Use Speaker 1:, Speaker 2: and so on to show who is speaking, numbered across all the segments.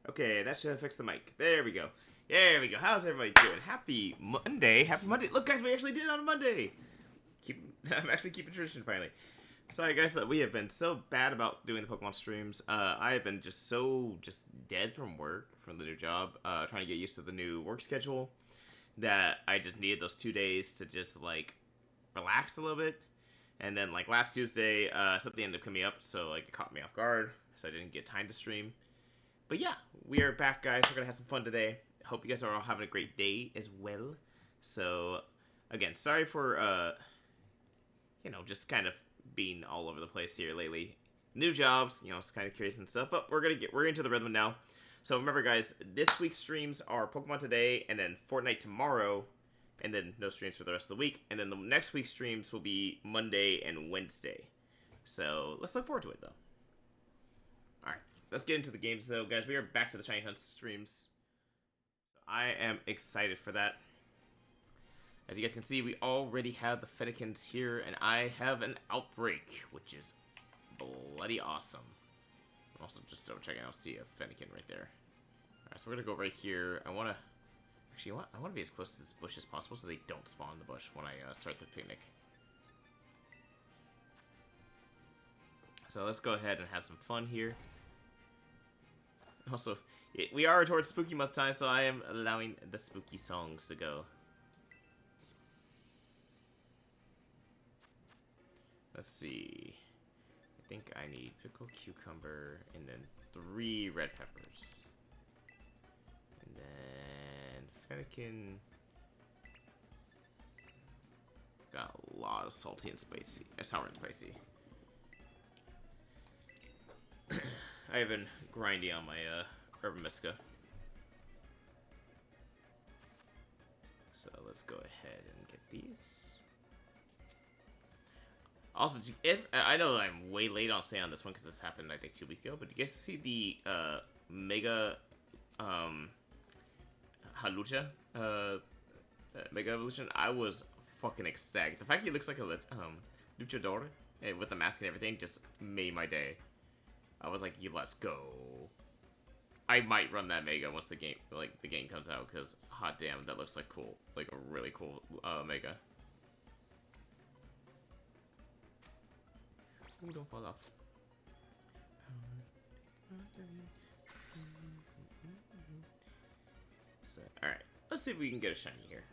Speaker 1: Okay, that should fix the mic. There we go. There we go. How's everybody doing? Happy Monday. Happy Monday. Look, guys, we actually did it on a Monday. I'm actually keeping tradition finally. Sorry, guys, we have been so bad about doing the Pokemon streams. I have been just dead from work, from the new job, trying to get used to the new work schedule, that I just needed those 2 days to just, like, relax a little bit. And then, like, last Tuesday, something ended up coming up, so, like, it caught me off guard, so I didn't get time to stream. But yeah, we are back, guys. We're gonna have some fun today. Hope you guys are all having a great day as well. So, again, sorry for, just kind of being all over the place here lately. New jobs, it's kind of curious and stuff, but we're into the rhythm now. So remember, guys, this week's streams are Pokemon today, and then Fortnite tomorrow, and then no streams for the rest of the week. And then the next week's streams will be Monday and Wednesday. So let's look forward to it, though. Alright, let's get into the games, though, guys. We are back to the Shiny Hunt streams. So I am excited for that. As you guys can see, we already have the Fennekins here, and I have an Outbreak, which is bloody awesome. I'm also just double checking. I'll see a Fennekin right there. Alright, so we're gonna go right here. I want to be as close to this bush as possible so they don't spawn in the bush when I start the picnic. So let's go ahead and have some fun here. Also, we are towards spooky month time, so I am allowing the spooky songs to go. Let's see. I think I need pickled cucumber and then 3 red peppers. And then Fennekin. Got a lot of salty and spicy. Sour and spicy. I have been grinding on my Urban Mystico. So let's go ahead and get these. Also, if I know I'm way late on saying on this one because this happened I think 2 weeks ago, but did you guys see the Mega Halucha Mega Evolution? I was fucking ecstatic. The fact he looks like a luchador with the mask and everything just made my day. I was like, let's go. I might run that Mega once the game comes out because hot damn, that looks like cool, like a really cool Mega. Ooh, don't fall off. So, alright. Let's see if we can get a shiny here.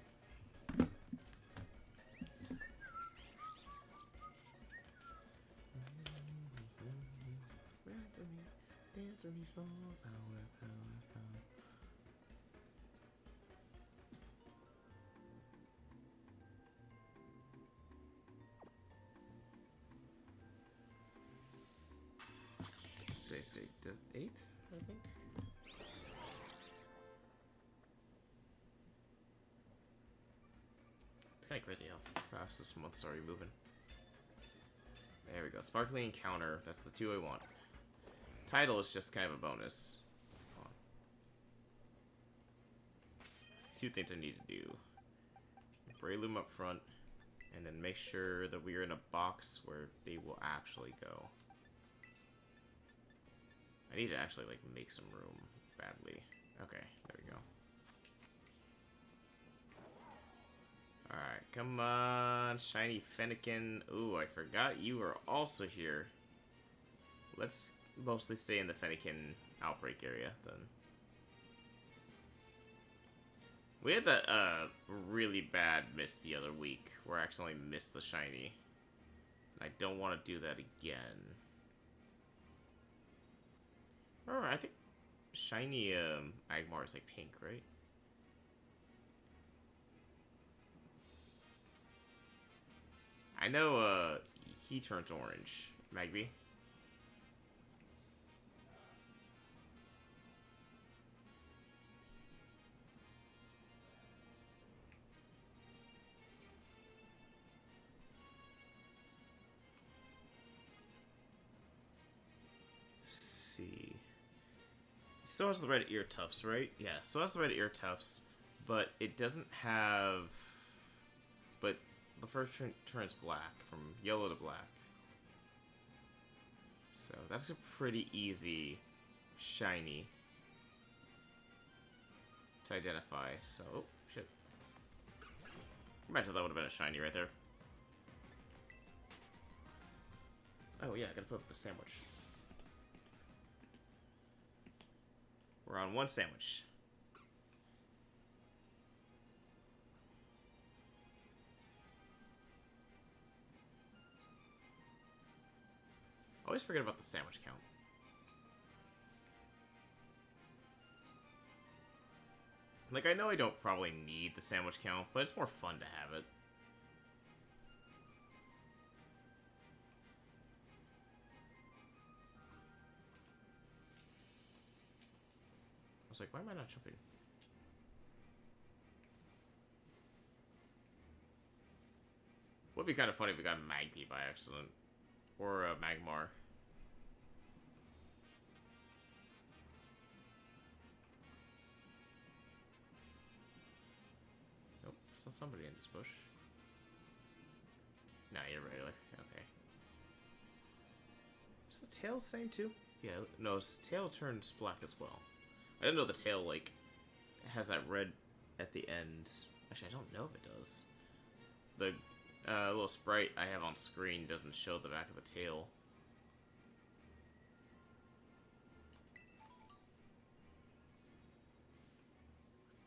Speaker 1: Say the 8th, I think. It's kind of crazy how fast this month's already moving. There we go. Sparkling Encounter. That's the 2 I want. Title is just kind of a bonus. Hold on. 2 things I need to do. Breloom up front, and then make sure that we are in a box where they will actually go. I need to actually, like, make some room badly. Okay, there we go. Alright, come on, shiny Fennekin. Ooh, I forgot you were also here. Let's mostly stay in the Fennekin outbreak area, then. We had that, really bad miss the other week, where I accidentally missed the shiny. I don't want to do that again. Alright, I think shiny Agmar is like pink, right? I know he turns orange, Magby. Let's see. Still has the red ear tufts, right? Yeah, still has the red ear tufts, but it doesn't have. But the first turns black, from yellow to black. So that's a pretty easy shiny. to identify. So, oh, shit. Imagine that would have been a shiny right there. Oh yeah, I gotta put up the sandwich. We're on one sandwich. Always forget about the sandwich count. Like, I know I don't probably need the sandwich count, but it's more fun to have it. I was like, why am I not jumping? Would be kind of funny if we got Magpie by accident. Or Magmar. Nope, saw somebody in this bush. Nah, you're regular. Okay. Is the tail the same too? Yeah, no, his tail turns black as well. I didn't know the tail, like, has that red at the end. Actually, I don't know if it does. The little sprite I have on screen doesn't show the back of a tail.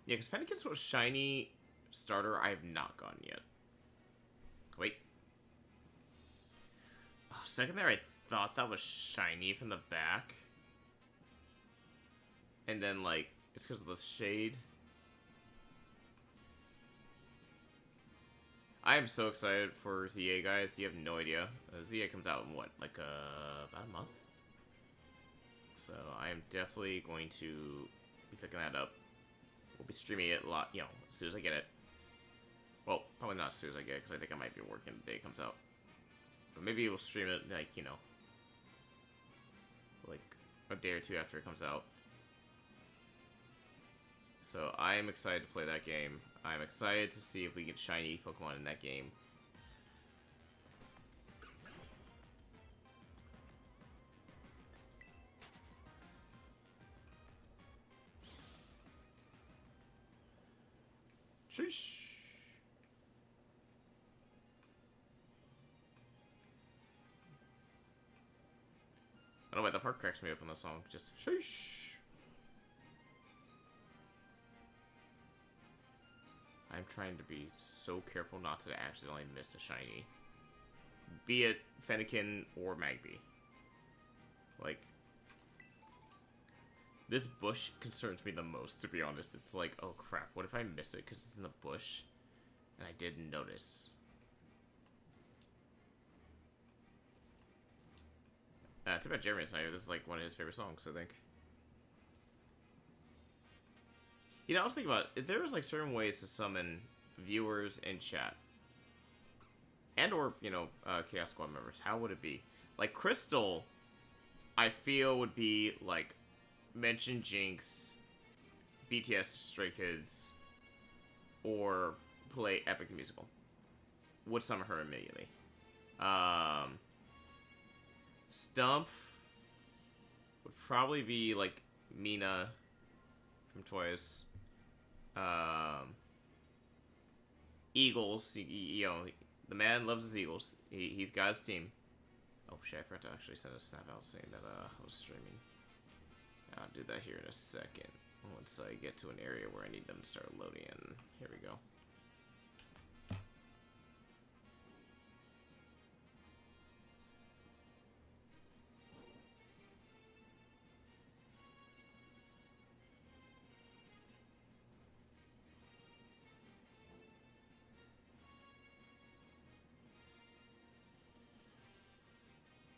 Speaker 1: Yeah, because Fennekin's was shiny starter I have not gotten yet. Wait. Oh, second there, I thought that was shiny from the back. And then, like, it's because of the shade. I am so excited for ZA, guys. You have no idea. ZA comes out in, what, like, about a month? So, I am definitely going to be picking that up. We'll be streaming it a lot, you know, as soon as I get it. Well, probably not as soon as I get it, because I think I might be working the day it comes out. But maybe we'll stream it, like, you know, like, a day or two after it comes out. So, I am excited to play that game. I'm excited to see if we get shiny Pokemon in that game. Sheesh. I don't know why the part cracks me up in the song. Just sheesh. I'm trying to be so careful not to accidentally miss a shiny. Be it Fennekin or Magby. Like, this bush concerns me the most, to be honest. It's like, oh crap, what if I miss it because it's in the bush and I didn't notice? Too bad Jeremy's not here. This is like one of his favorite songs, I think. You know, I was thinking about, if there was like certain ways to summon viewers in chat, and or, you know, Chaos Squad members, how would it be? Like, Crystal, I feel would be like, mention Jinx, BTS Stray Kids, or play Epic the Musical. Would summon her immediately. Stump would probably be like Mina from Twice. Eagles, you know, the man loves his Eagles. He's got his team. Oh shit, I forgot to actually send a snap out saying that I was streaming. I'll do that here in a second. Once I get to an area where I need them to start loading in. Here we go.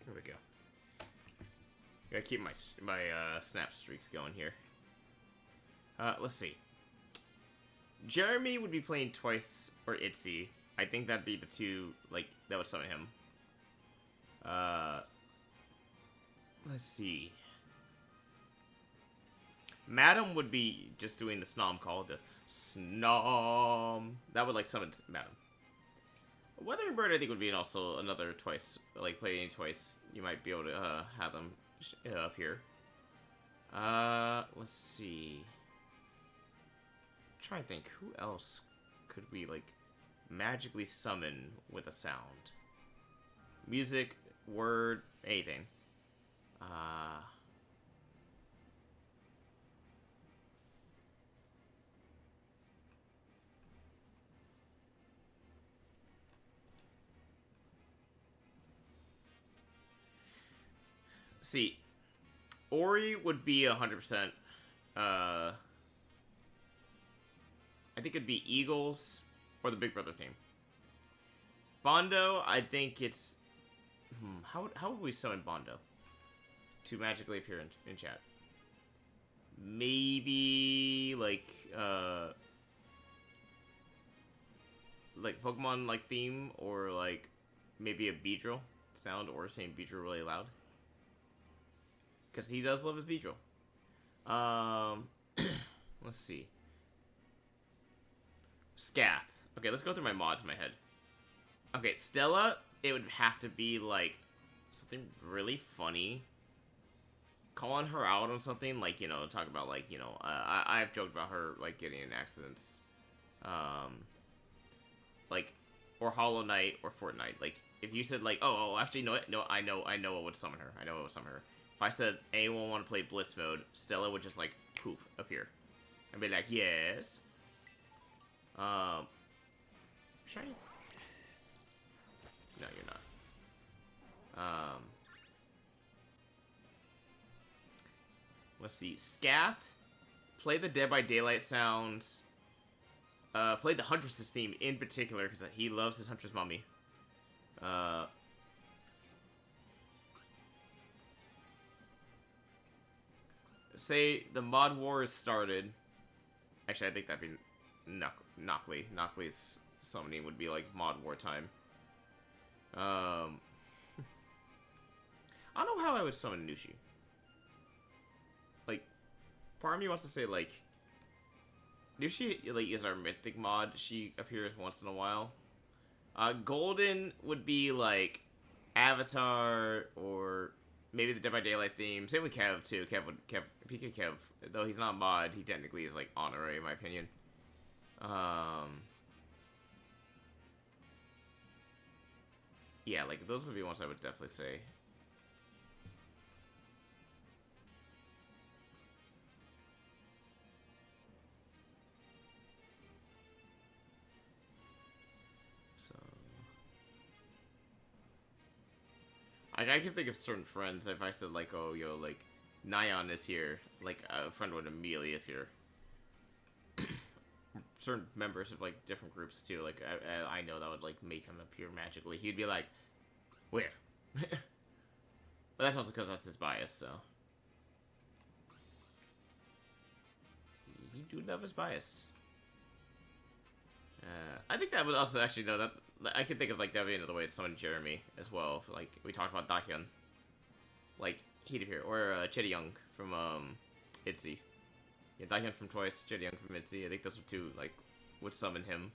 Speaker 1: Here we go. Gotta keep my snap streaks going here. Let's see. Jeremy would be playing Twice or Itzy. I think that'd be the two, like, that would summon him. Let's see. Madam would be just doing the Snom call, the Snom. That would, like, summon Madam. Wuthering Bird, I think, would be also another Twice, like, playing Twice. You might be able to have them up here. Let's see. trying to think, who else could we, like, magically summon with a sound? Music, word, anything. See, Ori would be 100%. I think it'd be Eagles or the Big Brother theme. Bondo, I think it's... how would we summon Bondo to magically appear in chat? Maybe, like Pokemon, like, theme, or, like, maybe a Beedrill sound, or saying Beedrill really loud. Because he does love his Beedrill. Let's see. Scath. Okay, let's go through my mods in my head. Okay, Stella, it would have to be, like, something really funny. Calling her out on something, like, you know, talk about, like, you know, I've joked about her, like, getting in accidents. Like, or Hollow Knight, or Fortnite. Like, if you said, like, oh, actually, no, I know what would summon her. I know what would summon her. If I said, anyone want to play Blitz mode, Stella would just, like, poof, appear. I'd be like, yes. Shiny? No, you're not. Let's see. Scath. Play the Dead by Daylight sounds. Play the Huntress's theme in particular, because he loves his Huntress mommy. Say the mod war is started. Actually, I think that'd be Knockley. Knockley's summoning would be like mod war time. I don't know how I would summon Nushi. Like, part of me wants to say, like, Nushi, like, is our mythic mod. She appears once in a while. Golden would be, like, Avatar, or maybe the Dead by Daylight theme. Same with Kev, too. PK Kev, though he's not mod, he technically is, like, honorary, in my opinion. Yeah, like, those would be ones I would definitely say. So... I can think of certain friends, if I said, like, oh, yo, like, Nyan is here, like, a friend would immediately appear. Certain members of, like, different groups, too, like, I know that would, like, make him appear magically. He'd be like, where? But that's also because that's his bias, so. He do love his bias. I think that would also actually, though, that I could think of, like, that would be another way to summon Jeremy as well. If, like, we talked about Dahyun. Like, he'd appear. Or Chedi Young from ITZY. Yeah, Dahyun from Twice, Chedi Young from ITZY. I think those are two, like, would summon him.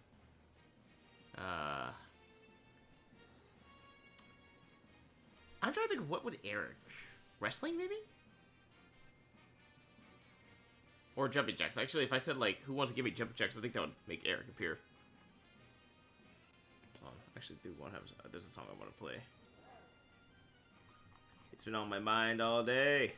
Speaker 1: I'm trying to think of what would Eric. Wrestling, maybe? Or jumping jacks. Actually, if I said, like, who wants to give me jumping jacks, I think that would make Eric appear. Actually, there's a song I want to play. It's been on my mind all day.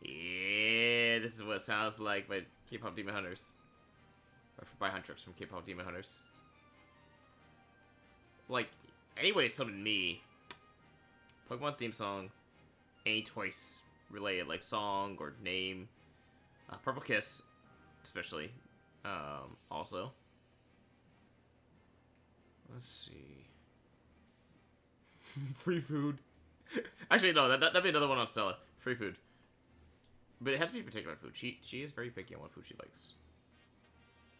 Speaker 1: Yeah, this is what it sounds like by K-pop Demon Hunters. Or by Huntress from K-pop Demon Hunters. Like, anyway, summon me. Pokemon theme song. Any Twice related, like, song or name. Purple Kiss, especially. Also. Let's see. Free food. Actually, no, that'd be another one on Stella. Free food. But it has to be particular food. She is very picky on what food she likes.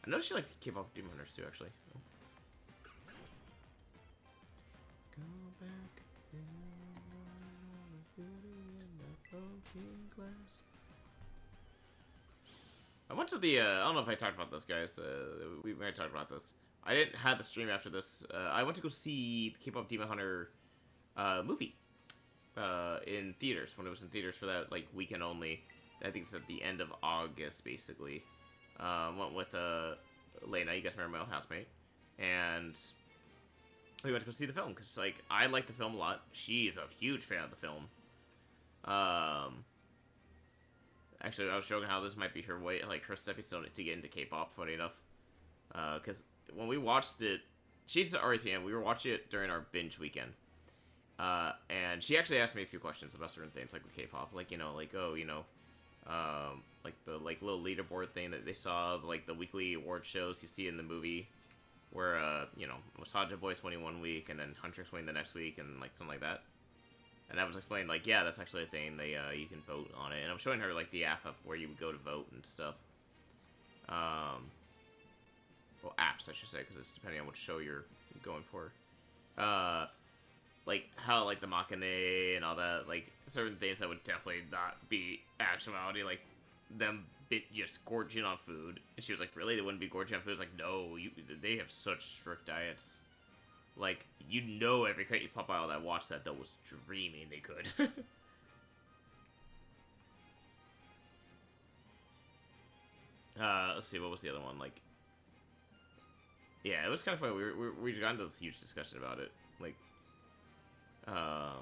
Speaker 1: I know she likes K-pop Demon Hunters too, actually. Oh. Go back in glass. I went to the, I don't know if I talked about this, guys. We might talk about this. I didn't have the stream after this. I went to go see the K-pop Demon Hunter movie in theaters when it was in theaters for that like weekend only. I think it's at the end of August, basically. Went with Lena, you guys remember my old housemate, and we went to go see the film because like I like the film a lot. She is a huge fan of the film. Actually, I was showing how this might be her way, like her stepping stone to get into K-pop. Funny enough, because when we watched it, she's already seen it. We were watching it during our binge weekend, and she actually asked me a few questions about certain things, like with K-pop, like like like the like little leaderboard thing that they saw, like the weekly award shows you see in the movie, where Masaja Boy's winning one week and then Huntrix winning the next week and like something like that. And I was explaining, like, yeah, that's actually a thing. They, you can vote on it. And I'm showing her, like, the app of where you would go to vote and stuff. Well, apps, I should say, because it's depending on which show you're going for. Like, how, like, the Machine and all that, like, certain things that would definitely not be actuality, like, them just gorging on food. And she was like, really? They wouldn't be gorging on food? I was like, no, they have such strict diets. Like, every K-pop idol that watched that, though, was dreaming they could. Let's see, what was the other one? Like, yeah, it was kind of funny. We got into this huge discussion about it. Like, yeah,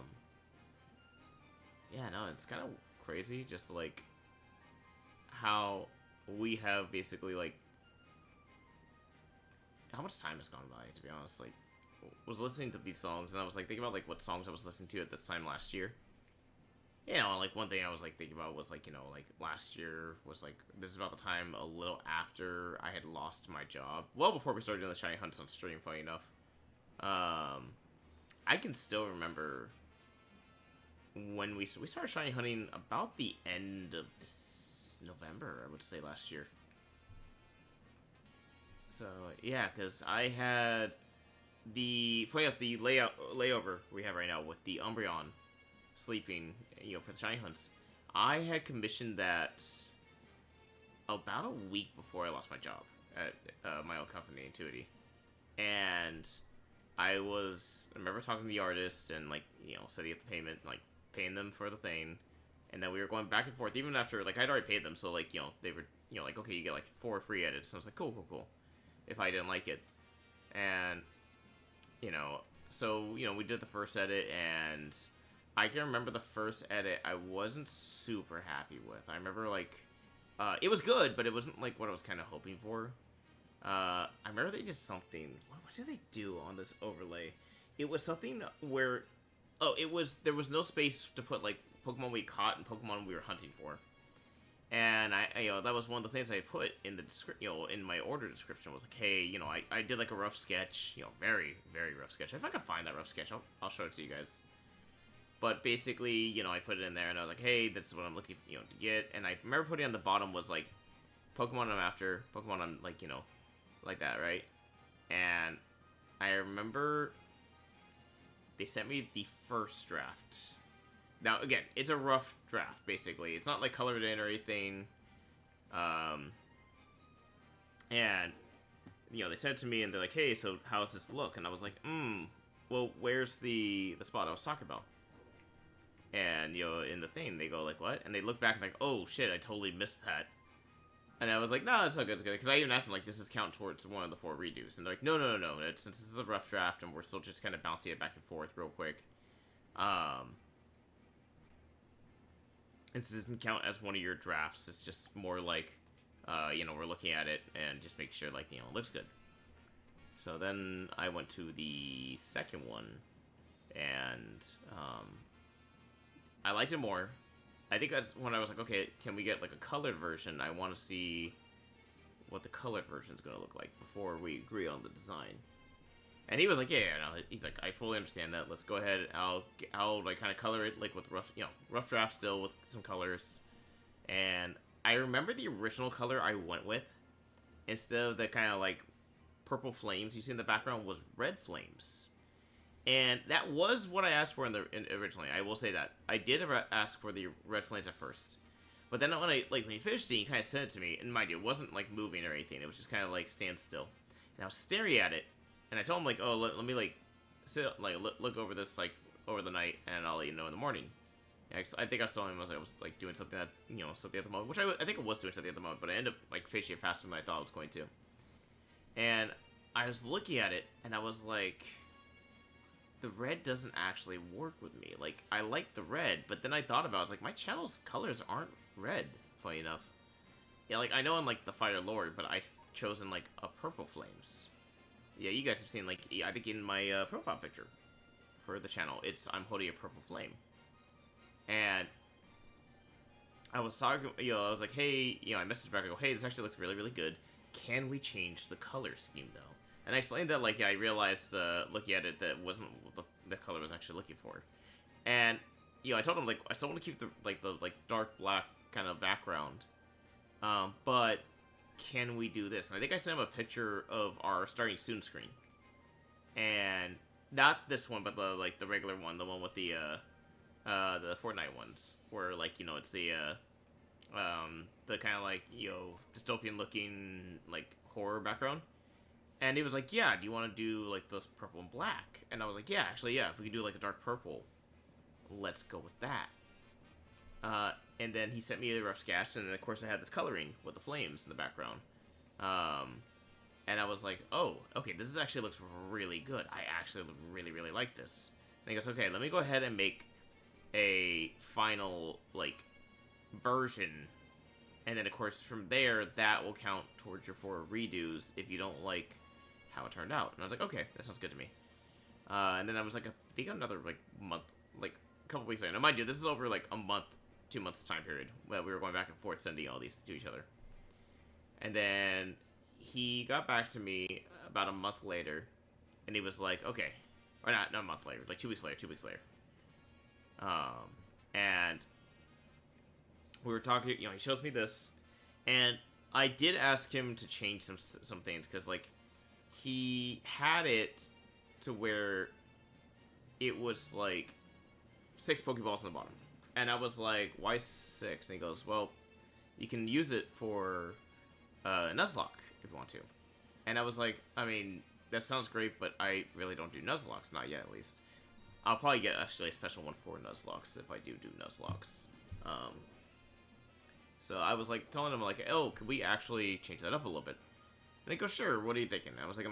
Speaker 1: no, it's kind of crazy. Just, like, how we have basically, like, how much time has gone by, to be honest. Like, was listening to these songs, and I was, like, thinking about, like, what songs I was listening to at this time last year. Like, one thing I was, like, thinking about was, like, like, last year was, like, this is about the time a little after I had lost my job. Well, before we started doing the Shiny Hunts on stream, funny enough. I can still remember when we started Shiny Hunting about the end of this November, I would say, last year. So, yeah, because I had the layover we have right now with the Umbreon sleeping, for the Shiny Hunts. I had commissioned that about a week before I lost my job at my old company, Intuity. And I remember talking to the artist and, like, setting up the payment, like, paying them for the thing. And then we were going back and forth, even after, like, I'd already paid them, so, like, they were, like, okay, you get, like, 4 free edits. And I was like, cool. If I didn't like it. And, so, we did the first edit, and I can remember the first edit I wasn't super happy with. I remember, like, it was good, but it wasn't, like, what I was kind of hoping for. I remember they did something. What did they do on this overlay? It was something where, there was no space to put, like, Pokemon we caught and Pokemon we were hunting for. And that was one of the things I put in the in my order description was like, hey, I did like a rough sketch, very, very rough sketch. If I can find that rough sketch, I'll show it to you guys. But basically, I put it in there and I was like, hey, this is what I'm looking for, to get. And I remember putting on the bottom was like, Pokemon I'm after, Pokemon I'm like, like that, right? And I remember they sent me the first draft. Now, again, it's a rough draft, basically. It's not, like, colored in or anything. And, they sent it to me, and they're like, hey, so how does this look? And I was like, well, where's the spot I was talking about? And, in the thing, they go, like, what? And they look back and like, oh, shit, I totally missed that. And I was like, no, it's not good, it's good. Because I even asked them, like, does this count towards one of the 4 redos? And they're like, no. Since this is the rough draft, and we're still just kind of bouncing it back and forth real quick. This doesn't count as one of your drafts. It's just more like, we're looking at it and just make sure, like, it looks good. So then I went to the second one, and I liked it more. I think that's when I was like, okay, can we get, like, a colored version? I want to see what the colored version is going to look like before we agree on the design. And he was like, yeah, no. He's like, I fully understand that. Let's go ahead. I'll like kind of color it like with rough draft still with some colors. And I remember the original color I went with, instead of the kind of like purple flames you see in the background, was red flames. And that was what I asked for originally. I will say that I did ask for the red flames at first, but then when he finished it, he kind of sent it to me. And mind you, it wasn't like moving or anything. It was just kind of like stand still. And I was staring at it, and I told him, like, oh, let me, like, sit, like, look over this, like, over the night, and I'll let you know in the morning. Yeah, I think I was telling him I was, like, doing something at, something at the moment, which I think I was doing something at the moment, but I ended up, like, finishing it faster than I thought I was going to. And I was looking at it, and I was like, the red doesn't actually work with me. Like, I like the red, but then I thought about it, I was like, my channel's colors aren't red, funny enough. Yeah, like, I know I'm, like, the Fire Lord, but I've chosen, like, a purple flames. Yeah, you guys have seen, like, I think in my profile picture for the channel, I'm holding a purple flame. And I was talking, I was like, hey, I messaged back, I go, hey, this actually looks really, really good. Can we change the color scheme, though? And I explained that, like, I realized, looking at it, that wasn't what the color I was actually looking for. And, I told him, like, I still want to keep the dark black kind of background. But can we do this? And I think I sent him a picture of our starting soon screen. And not this one, but the regular one, the one with the Fortnite ones, where, like, it's the kind of, like, dystopian looking, like, horror background. And he was like, yeah, do you want to do, like, this purple and black? And I was like, yeah, actually, yeah, if we can do, like, a dark purple, let's go with that. And then he sent me a rough sketch, and then, of course, I had this coloring with the flames in the background. And I was like, oh, okay, this actually looks really good. I actually really, really like this. And he goes, okay, let me go ahead and make a final, like, version. And then, of course, from there, that will count towards your 4 redos if you don't like how it turned out. And I was like, okay, that sounds good to me. And then I was like, I think another, like, month, like, a couple weeks later. Now, mind you, this is over, like, a month, 2 months time period. Well, we were going back and forth sending all these to each other. And then he got back to me about a month later, and he was like, okay. Or not a month later, like 2 weeks later, 2 weeks later. And we were talking, he shows me this, and I did ask him to change some things, because, like, he had it to where it was, like, 6 Pokeballs on the bottom. And I was like, why 6? And he goes, well, you can use it for Nuzlocke if you want to. And I was like, I mean, that sounds great, but I really don't do Nuzlocks, not yet at least. I'll probably get actually a special one for Nuzlocks if I do Nuzlocks. So I was like telling him, like, oh, could we actually change that up a little bit? And he goes, sure, what are you thinking? I was like,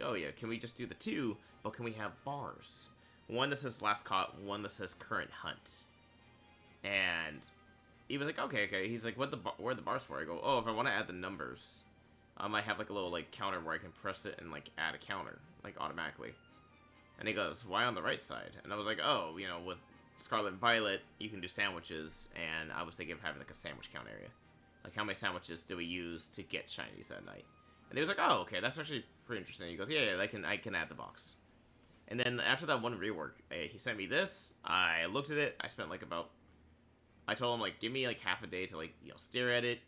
Speaker 1: oh yeah, can we just do the 2, but can we have bars? One that says last caught, one that says current hunt. And he was like, okay. He's like, where are the bars for? I go, oh, if I want to add the numbers, I might have, like, a little, like, counter where I can press it and, like, add a counter, like, automatically. And he goes, why on the right side? And I was like, oh, with Scarlet and Violet, you can do sandwiches, and I was thinking of having, like, a sandwich count area. Like, how many sandwiches do we use to get shinies that night? And he was like, oh, okay, that's actually pretty interesting. He goes, yeah, I can add the box. And then after that one rework, he sent me this. I looked at it. I spent, like, I told him, like, give me, like, half a day to, like, stare at it,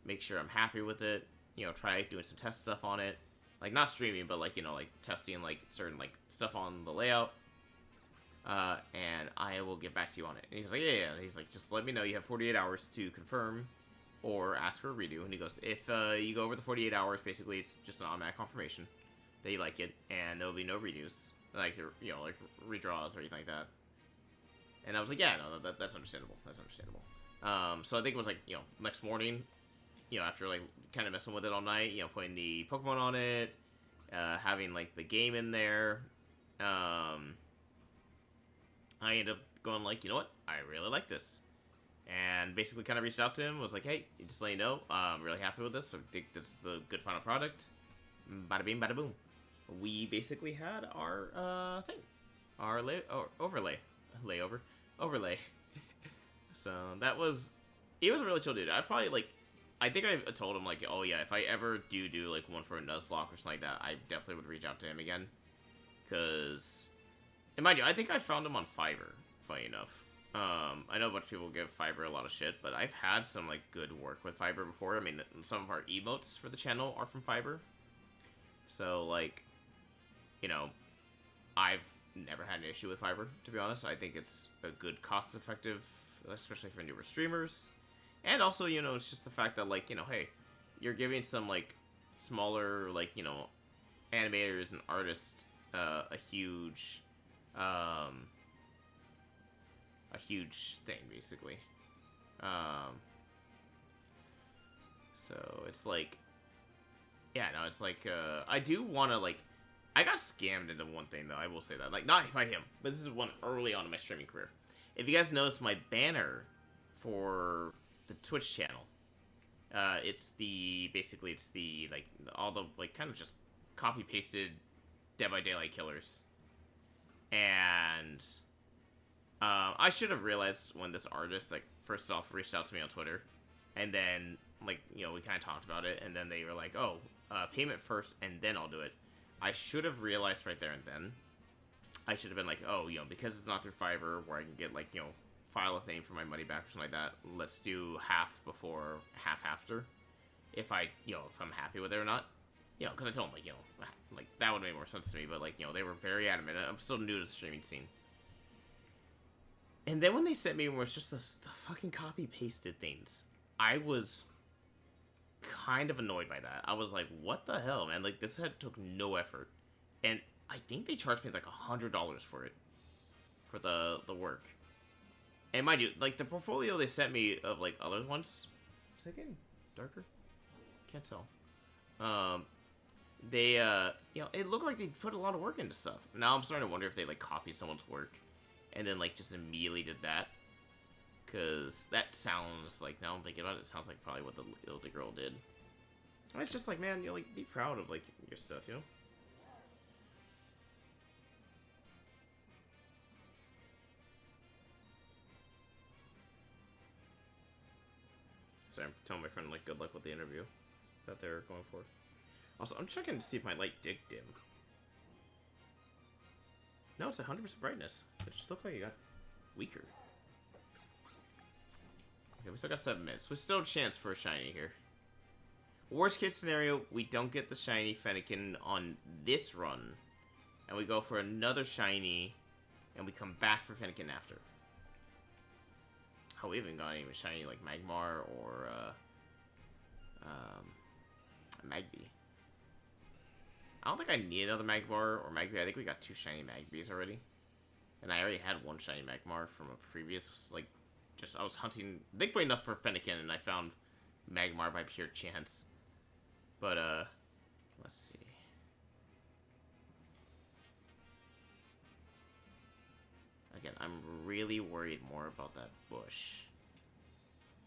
Speaker 1: make sure I'm happy with it, try doing some test stuff on it. Like, not streaming, but, like, like, testing, like, certain, like, stuff on the layout. And I will get back to you on it. And he was like, yeah. He's like, just let me know. You have 48 hours to confirm or ask for a redo. And he goes, if you go over the 48 hours, basically it's just an automatic confirmation that you like it, and there'll be no redos, like, like, redraws or anything like that. And I was like, yeah, no, that's understandable. That's understandable. So I think it was, like, next morning, after, like, kind of messing with it all night, putting the Pokemon on it, having, like, the game in there, I ended up going, like, you know what? I really like this. And basically kind of reached out to him, was like, hey, just let you know, I'm really happy with this. I think this is the good final product. Bada bing, bada boom. We basically had our, thing. Our overlay. So, that was... He was a really chill dude. I think I told him, like, oh yeah, if I ever do, like, one for a Nuzlocke or something like that, I definitely would reach out to him again. Because... And mind you, I think I found him on Fiverr, funny enough. I know a bunch of people give Fiverr a lot of shit, but I've had some, like, good work with Fiverr before. I mean, some of our emotes for the channel are from Fiverr. So, like, I've never had an issue with Fiverr, to be honest. I think it's a good cost-effective, especially for newer streamers. And also, it's just the fact that, like, hey, you're giving some, like, smaller, like, animators and artists a huge thing, basically. So it's like, yeah, no, it's like, I do want to, like, I got scammed into one thing, though, I will say that. Like, not by him, but this is one early on in my streaming career. If you guys notice my banner for the Twitch channel, basically, it's the, like, all the, like, kind of just copy-pasted Dead by Daylight killers. And, I should have realized when this artist, like, first off, reached out to me on Twitter, and then, like, you know, we kind of talked about it, and then they were like, oh, payment first, and then I'll do it. I should have realized right there and then. I should have been like, oh, you know, because it's not through Fiverr, where I can get, like, you know, file a thing for my money back or something like that, let's do half before, half after. If I, you know, if I'm happy with it or not. You know, because I told them, like, you know, like, that would make more sense to me, but, like, you know, they were very adamant. I'm still new to the streaming scene. And then when they sent me where it's just the fucking copy-pasted things, I was kind of annoyed by that. I was like, what the hell, man? Like, this took no effort. And I think they charged me, like, $100 for it. For the work. And mind you, like, the portfolio they sent me of, like, other ones... Is it getting darker? Can't tell. They, you know, it looked like they put a lot of work into stuff. Now I'm starting to wonder if they, like, copied someone's work. And then, like, just immediately did that. Because that sounds like, now I'm thinking about it, it sounds like probably what the girl did. And it's just like, man, you know, like, be proud of, like, your stuff, you know? Sorry, I'm telling my friend, like, good luck with the interview that they're going for. Also, I'm checking to see if my light did dim. No, it's 100% brightness. It just looked like it got weaker. Okay, we still got 7 minutes. We still have a chance for a shiny here. Worst case scenario, we don't get the shiny Fennekin on this run. And we go for another shiny, and we come back for Fennekin after. Oh, we haven't got any shiny like Magmar or Magby. I don't think I need another Magmar or Magby. I think we got 2 shiny Magbys already. And I already had 1 shiny Magmar from a previous, like, I was hunting thankfully enough for Fennekin, and I found Magmar by pure chance. But, let's see. Again, I'm really worried more about that bush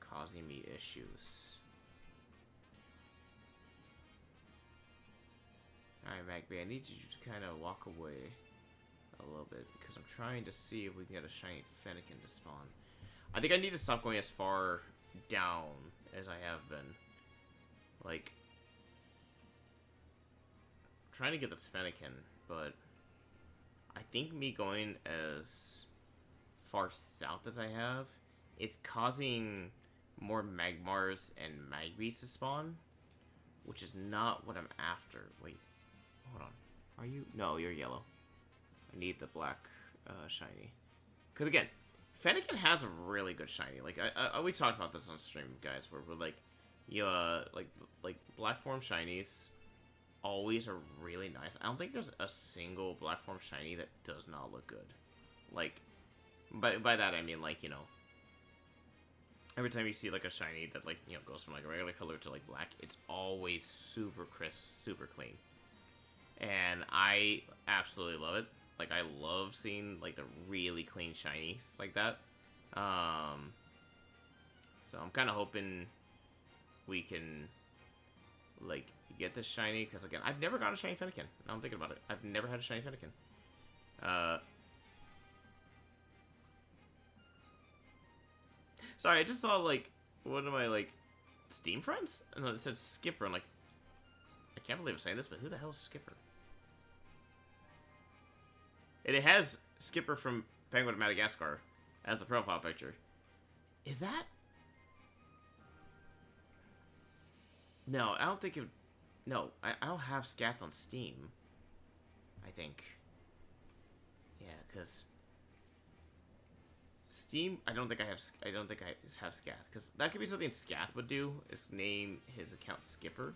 Speaker 1: causing me issues. Alright, Magby, I need you to kind of walk away a little bit, because I'm trying to see if we can get a shiny Fennekin to spawn. I think I need to stop going as far down as I have been. Like, I'm trying to get this Fennekin, but I think me going as far south as I have, it's causing more Magmars and Magbys to spawn, which is not what I'm after. Wait, hold on. Are you? No, you're yellow. I need the black shiny. Because again, Fennekin has a really good shiny. Like we talked about this on stream, guys, where we're like, you like black form shinies always are really nice. I don't think there's a single black form shiny that does not look good. Like, by that I mean, like, you know, every time you see like a shiny that, like, you know, goes from like a regular color to like black, it's always super crisp, super clean. And I absolutely love it. Like, I love seeing like the really clean shinies like that. So I'm kind of hoping we can like get this shiny, because again, I've never gotten a shiny Fennekin. Now I'm thinking about it. I've never had a shiny Fennekin. Sorry, I just saw like one of my like Steam friends, and it said Skipper. I'm like, I can't believe I'm saying this, but who the hell is Skipper? And it has Skipper from Penguin of Madagascar as the profile picture. Is that? No, I don't think it... No, I don't have Scath on Steam. I think. Yeah, because... Steam, I don't think I have Scath. Because that could be something Scath would do, is name his account Skipper.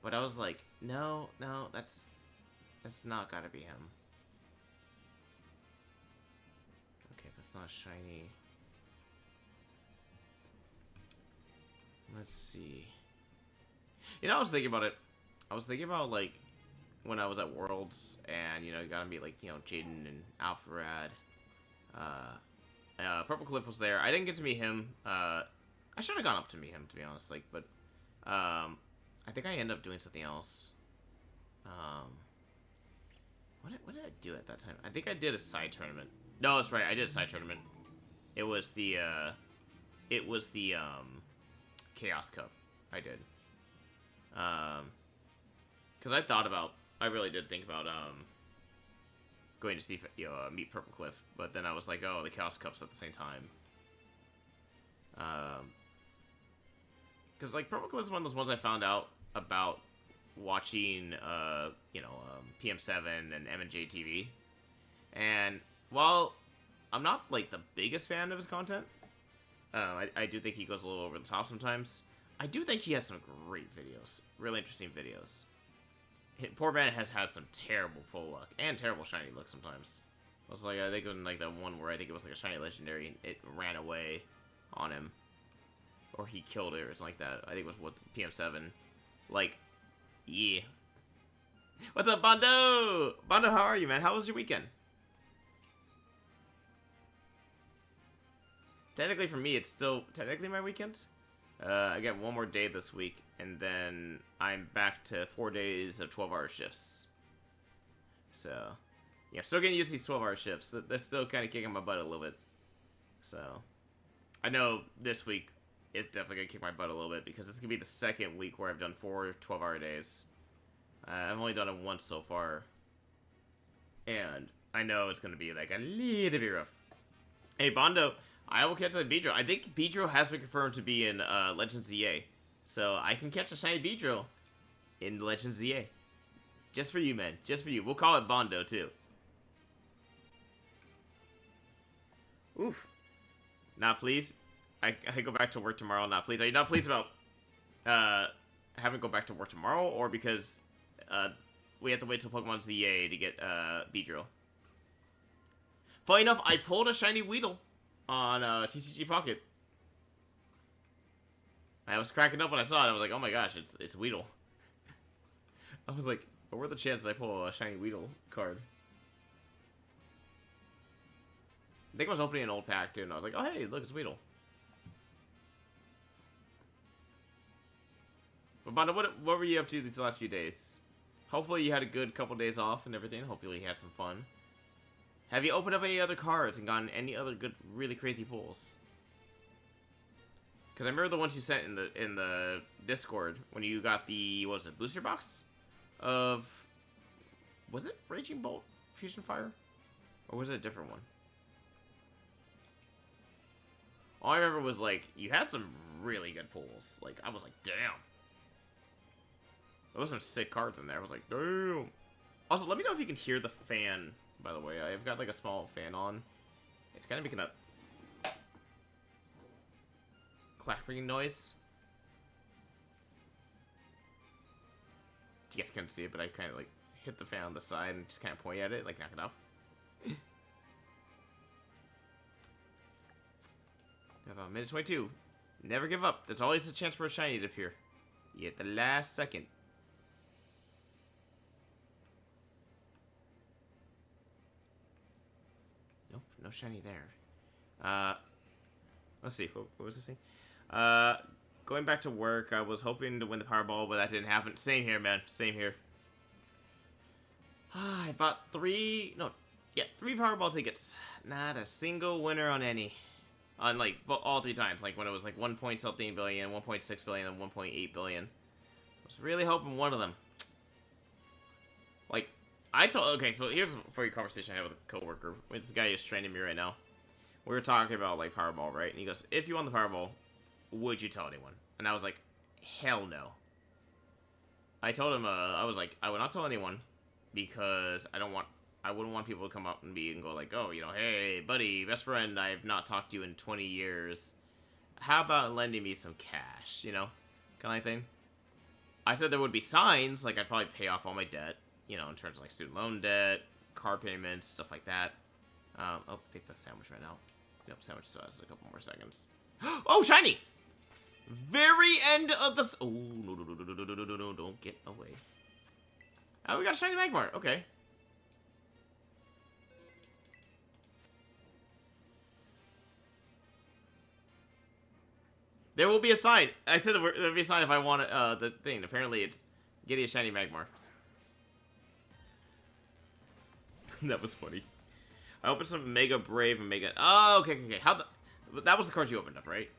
Speaker 1: But I was like, no, that's not gotta be him. Okay, that's not shiny. Let's see. You know, I was thinking about it. I was thinking about, like, when I was at Worlds, and, you know, you gotta meet, like, you know, Jaden and Alpharad. Purple Cliff was there. I didn't get to meet him. I should have gone up to meet him, to be honest, like, but, I think I ended up doing something else. What did I do at that time? I think I did a side tournament. No, that's right, I did a side tournament. It was the Chaos Cup. I did. Because I really did think about, going to see, you know, meet Purple Cliff, but then I was like, oh, the Chaos Cup's at the same time. Because, like, Purple Cliff's one of those ones I found out about watching, you know, PM7 and M&J TV. And while I'm not, like, the biggest fan of his content, I do think he goes a little over the top sometimes. I do think he has some great videos. Really interesting videos. Poor man has had some terrible pull luck. And terrible shiny luck sometimes. It was like, I think in like that one where I think it was like a shiny legendary and it ran away on him. Or he killed it or something like that. I think it was with PM7. Like, yeah. What's up, Bondo? Bondo, how are you, man? How was your weekend? Technically, for me, it's still technically my weekend. I get one more day this week, and then I'm back to 4 days of 12-hour shifts. So, yeah, I'm still getting used to these 12-hour shifts. They're still kind of kicking my butt a little bit. So, I know this week it's definitely going to kick my butt a little bit, because it's going to be the second week where I've done 4 12-hour days. I've only done it once so far. And I know it's going to be, like, a little bit rough. Hey, Bondo, I will catch that Beedrill. I think Beedrill has been confirmed to be in Legends ZA. So I can catch a shiny Beedrill in Legends ZA. Just for you, man. Just for you. We'll call it Bondo, too. Oof. Not pleased. I go back to work tomorrow. Not pleased. Are you not pleased about having to go back to work tomorrow? Or because we have to wait till Pokemon ZA to get Beedrill? Funny enough, I pulled a shiny Weedle on TCG Pocket. I was cracking up when I saw it. I was like, oh my gosh, it's Weedle. I was like, what were the chances I pull a shiny Weedle card? I think I was opening an old pack too, and I was like, oh hey, look, it's Weedle. But Bondo, what were you up to these last few days? Hopefully you had a good couple days off and everything. Hopefully you had some fun. Have you opened up any other cards and gotten any other good, really crazy pulls? Because I remember the ones you sent in the Discord when you got the, what was it, booster box of, was it Raging Bolt Fusion Fire? Or was it a different one? All I remember was, like, you had some really good pulls. Like, I was like, damn. There was some sick cards in there. I was like, damn. Also, let me know if you can hear the fan, by the way. I've got, like, a small fan on. It's kind of making a clapping noise. You guys can't see it, but I kind of, like, hit the fan on the side and just kind of point at it, like, knock it off. About minute 22. Never give up. There's always a chance for a shiny to appear. You at the last second. Nope, no shiny there. Let's see. What was this thing? Going back to work, I was hoping to win the Powerball, but that didn't happen. Same here, man. Same here. I bought three Powerball tickets. Not a single winner on any. On, like, all 3 times. Like, when it was, like, 1 point something billion, 1.6 billion, and 1.8 billion. I was really hoping one of them. Like, okay, so here's a funny conversation I had with a coworker. This guy is straining me right now. We were talking about, like, Powerball, right? And he goes, if you won the Powerball, would you tell anyone? And I was like, hell no. I told him, I was like, I would not tell anyone, because I wouldn't want people to come up and go like, oh, you know, hey, buddy, best friend, I've not talked to you in 20 years. How about lending me some cash, you know? Kind of thing. I said there would be signs, like I'd probably pay off all my debt, you know, in terms of like student loan debt, car payments, stuff like that. Oh, take the sandwich right now. Yep, sandwich still has a couple more seconds. Oh, shiny! Very end of the... Oh, no, don't get away. Oh, we got a shiny Magmar. Okay. There will be a sign. I said there will be a sign if I want the thing. Apparently, it's getting a shiny Magmar. That was funny. I opened some Mega Brave and Mega... Oh, okay. How the... That was the cards you opened up, right?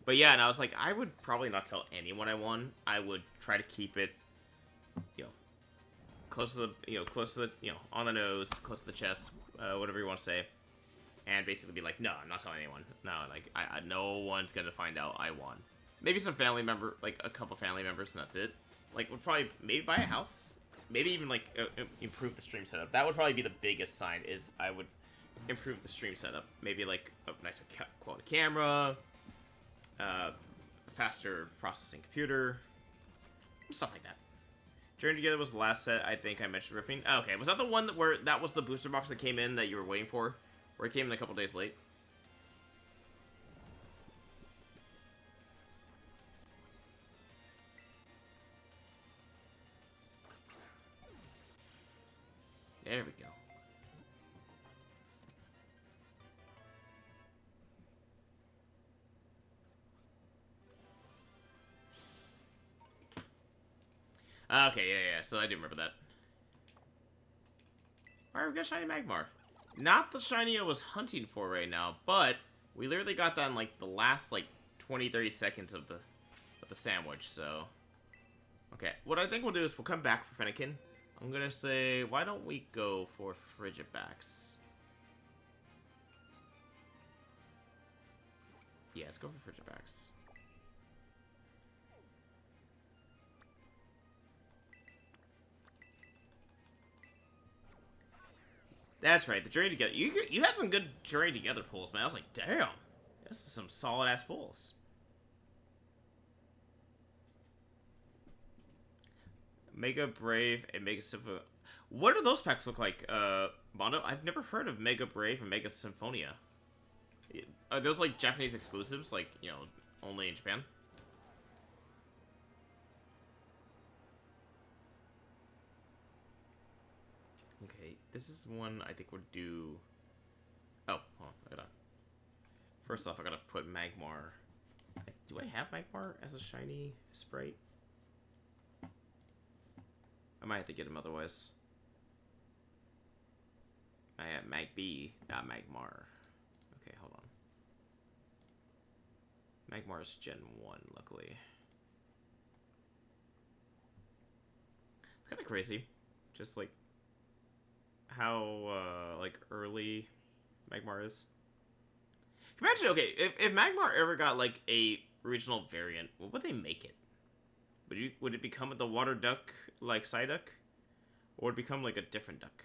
Speaker 1: But yeah, and I was like, I would probably not tell anyone I won. I would try to keep it, you know, close to the, close to the, on the nose, close to the chest, whatever you want to say. And basically be like, no, I'm not telling anyone. No, like, no one's gonna find out I won. Maybe some family member, like a couple family members, and that's it. Like, would probably, maybe buy a house. Maybe even, like, improve the stream setup. That would probably be the biggest sign, is I would improve the stream setup. Maybe, like, a nicer quality camera, faster processing computer, stuff like that. Journey Together was the last set I think I mentioned ripping. Oh, okay, was that the one where that was the booster box that came in that you were waiting for? Where it came in a couple days late? There we go. Okay, yeah, so I do remember that. Alright, we got shiny Magmar. Not the shiny I was hunting for right now, but we literally got that in, like, the last, like, 20-30 seconds of the sandwich, so... Okay, what I think we'll do is we'll come back for Fennekin. I'm gonna say, why don't we go for Frigibax? Yeah, let's go for Frigibax. That's right, the Journey Together. You had some good Journey Together pulls, man. I was like, damn, this is some solid ass pulls. Mega Brave and Mega Symphonia. What do those packs look like, Mondo? I've never heard of Mega Brave and Mega Symphonia. Are those like Japanese exclusives, like, only in Japan? Okay, this is one I think we'll do... Oh, hold on, I gotta... First off, I gotta put Magmar... Do I have Magmar as a shiny sprite? I might have to get him otherwise. I have Mag B, not Magmar. Okay, hold on. Magmar's Gen 1, luckily. It's kind of crazy. Just, like, how, like, early Magmar is. Imagine, okay, if Magmar ever got, like, a regional variant, what would they make it? Would it become the water duck, like Psyduck? Or would it become, like, a different duck?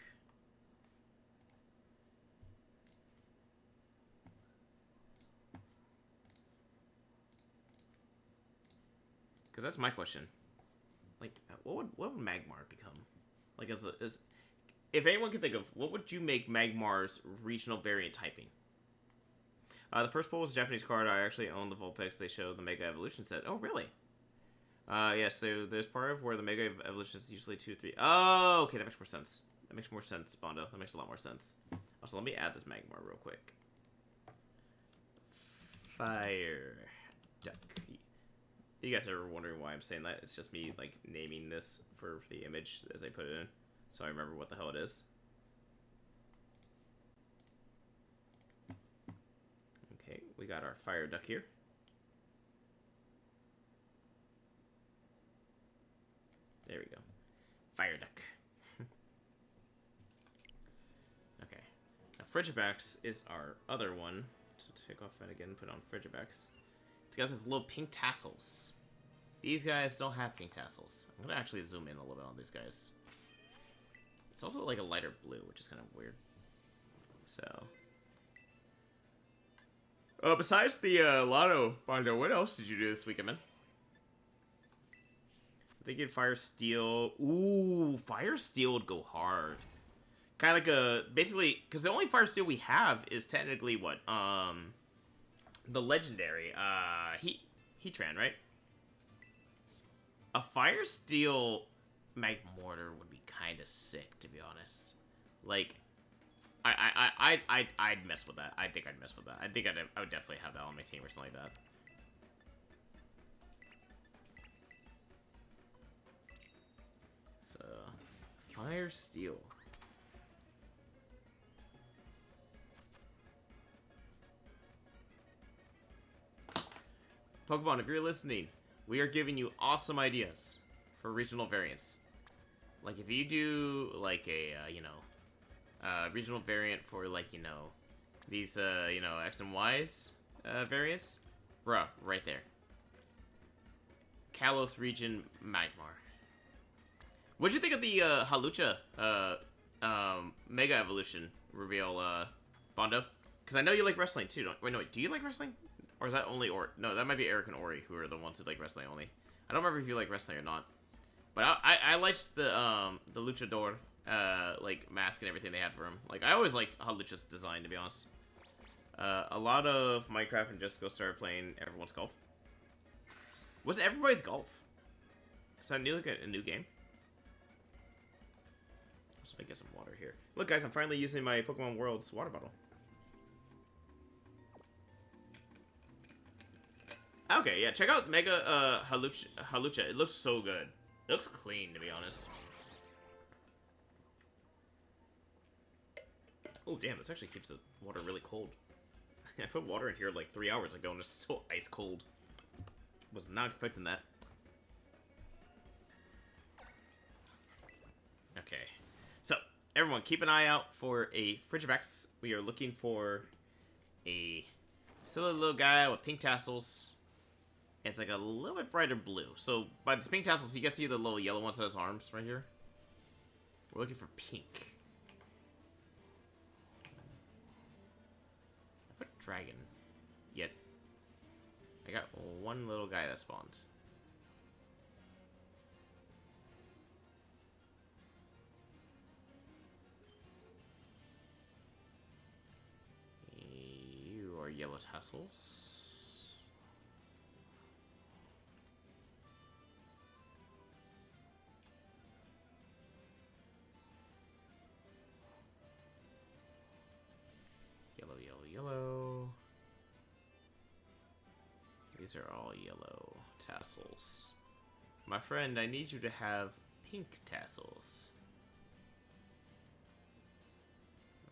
Speaker 1: Because that's my question. Like, what would Magmar become? Like, if anyone could think of, what would you make Magmar's regional variant typing? The first pull was a Japanese card. I actually own the Vulpix. They show the Mega Evolution set. Oh, really? Yes, there's part of where the Mega Evolution is usually 2, 3. Oh, okay, that makes more sense. That makes more sense, Bondo. That makes a lot more sense. Also, let me add this Magmar real quick. Fire Duck. You guys are wondering why I'm saying that? It's just me, like, naming this for the image as I put it in, so I remember what the hell it is. Okay, we got our Fire Duck here. There we go. Fire Duck. Okay. Now, Frigibax is our other one. So take off and again put on Frigibax. It's got these little pink tassels. These guys don't have pink tassels. I'm gonna actually zoom in a little bit on these guys. It's also like a lighter blue, which is kind of weird. So. Besides the lotto, Bondo, what else did you do this weekend, man? I think Fire Steel. Ooh, Fire Steel would go hard. Kind of like a basically because the only Fire Steel we have is technically what the legendary Heatran, right? A Fire Steel Magmortar would be kind of sick, to be honest. Like, I'd mess with that. I think I'd mess with that. I think I would definitely have that on my team or something like that. So, Fire Steel. Pokemon, if you're listening, we are giving you awesome ideas for regional variants. Like, if you do, like, a, regional variant for, like, these, X and Y's, variants, bruh, right there. Kalos region Magmar. What'd you think of the, Halucha, Mega Evolution reveal, Bondo? Because I know you like wrestling, too. Wait, do you like wrestling? Or is that only No, that might be Eric and Ori who are the ones who like wrestling only. I don't remember if you like wrestling or not. But I liked the luchador like mask and everything they had for him. Like I always liked how Lucha's design, to be honest. A lot of Minecraft and Jessica started playing Everyone's Golf. Was it Everybody's Golf? Is that new, like a new game? Let's get some water here. Look, guys, I'm finally using my Pokemon World's water bottle. Okay, yeah, check out Mega Halucha. It looks so good. It looks clean, to be honest. Oh, damn, this actually keeps the water really cold. I put water in here like 3 hours ago and it's still ice cold. Was not expecting that. Okay. So, everyone, keep an eye out for a Frigibax. We are looking for a silly little guy with pink tassels. It's like a little bit brighter blue. So by the pink tassels, you guys see the little yellow ones on his arms right here? We're looking for pink. I put dragon. Yet I got one little guy that spawned. You are yellow tassels. Yellow. These are all yellow tassels. My friend, I need you to have pink tassels.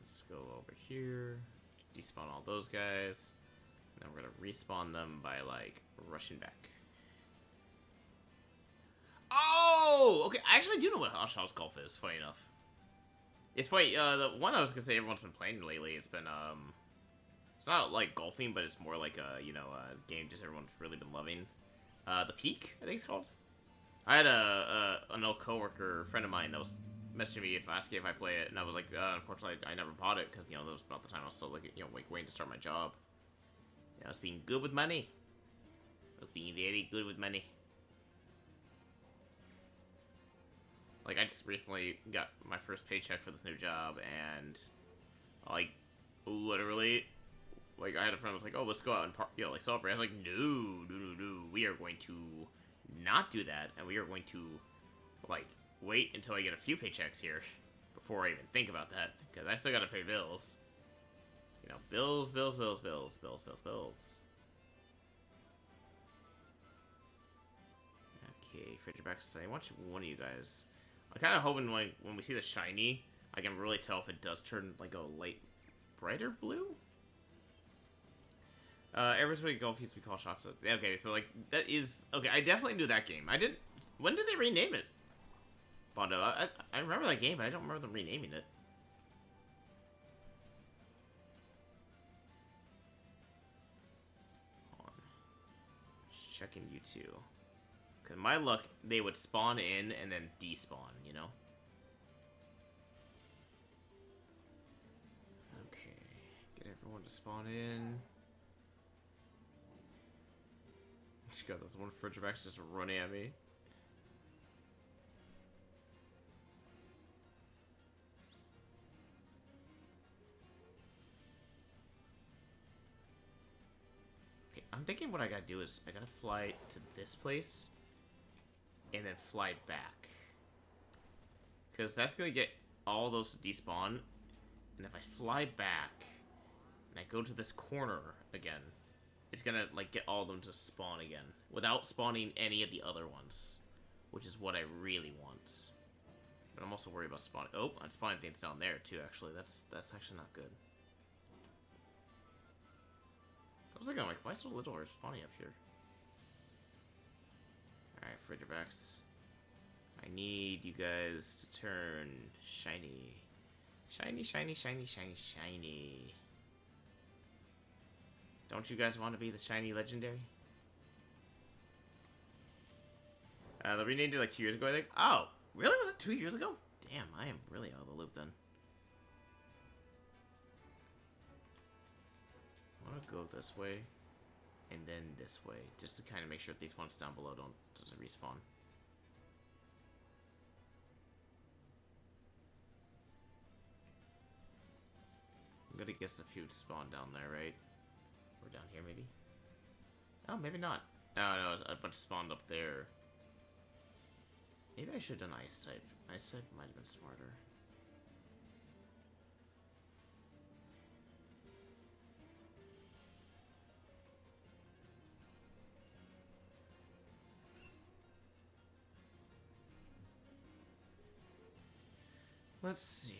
Speaker 1: Let's go over here. Despawn all those guys. Then we're gonna respawn them by, like, rushing back. Oh! Okay, I actually do know what Oshaw's Golf is, funny enough. It's funny, the one I was gonna say everyone's been playing lately, it's been, it's not like golfing, but it's more like a, a game just everyone's really been loving. The Peak, I think it's called. I had an old coworker, friend of mine, that was messaging me asking if I play it, and I was like, unfortunately, I never bought it, because, that was about the time I was still, like, waiting to start my job. I was being good with money. I was being very good with money. Like, I just recently got my first paycheck for this new job, and, like, literally, like, I had a friend who was like, oh, let's go out and, like, celebrate. I was like, no. We are going to not do that, and we are going to, like, wait until I get a few paychecks here before I even think about that, because I still gotta pay bills. Bills. Okay, Frigibax, I want one of you guys. I'm kind of hoping when we see the shiny, I can really tell if it does turn like a light, brighter blue. Every Golf used to be called Shock. Okay, so like that is okay. I definitely knew that game. I didn't. When did they rename it? Bondo. I remember that game, but I don't remember them renaming it. Hold on. Just checking you two. Cause my luck, they would spawn in and then despawn, Okay, get everyone to spawn in. God, that's one Frigiback's just running at me. Okay, I'm thinking what I gotta do is I gotta fly to this place and then fly back. Because that's gonna get all those to despawn. And if I fly back and I go to this corner again, it's gonna like get all of them to spawn again without spawning any of the other ones, which is what I really want. But I'm also worried about spawning. Oh, I'm spawning things down there too. Actually, that's actually not good. I was like, why so little are spawning up here? All right, Frigirbacks. I need you guys to turn shiny. Shiny, shiny, shiny, shiny, shiny. Don't you guys want to be the shiny legendary? They renamed it like 2 years ago, I think. Oh, really? Was it 2 years ago? Damn, I am really out of the loop then. I want to go this way and then this way, just to kind of make sure that these ones down below don't respawn. I'm gonna guess a few spawn down there, right? Or down here, maybe? Oh, maybe not. Oh, no, a bunch spawned up there. Maybe I should have done Ice type. Ice type might have been smarter. Let's see.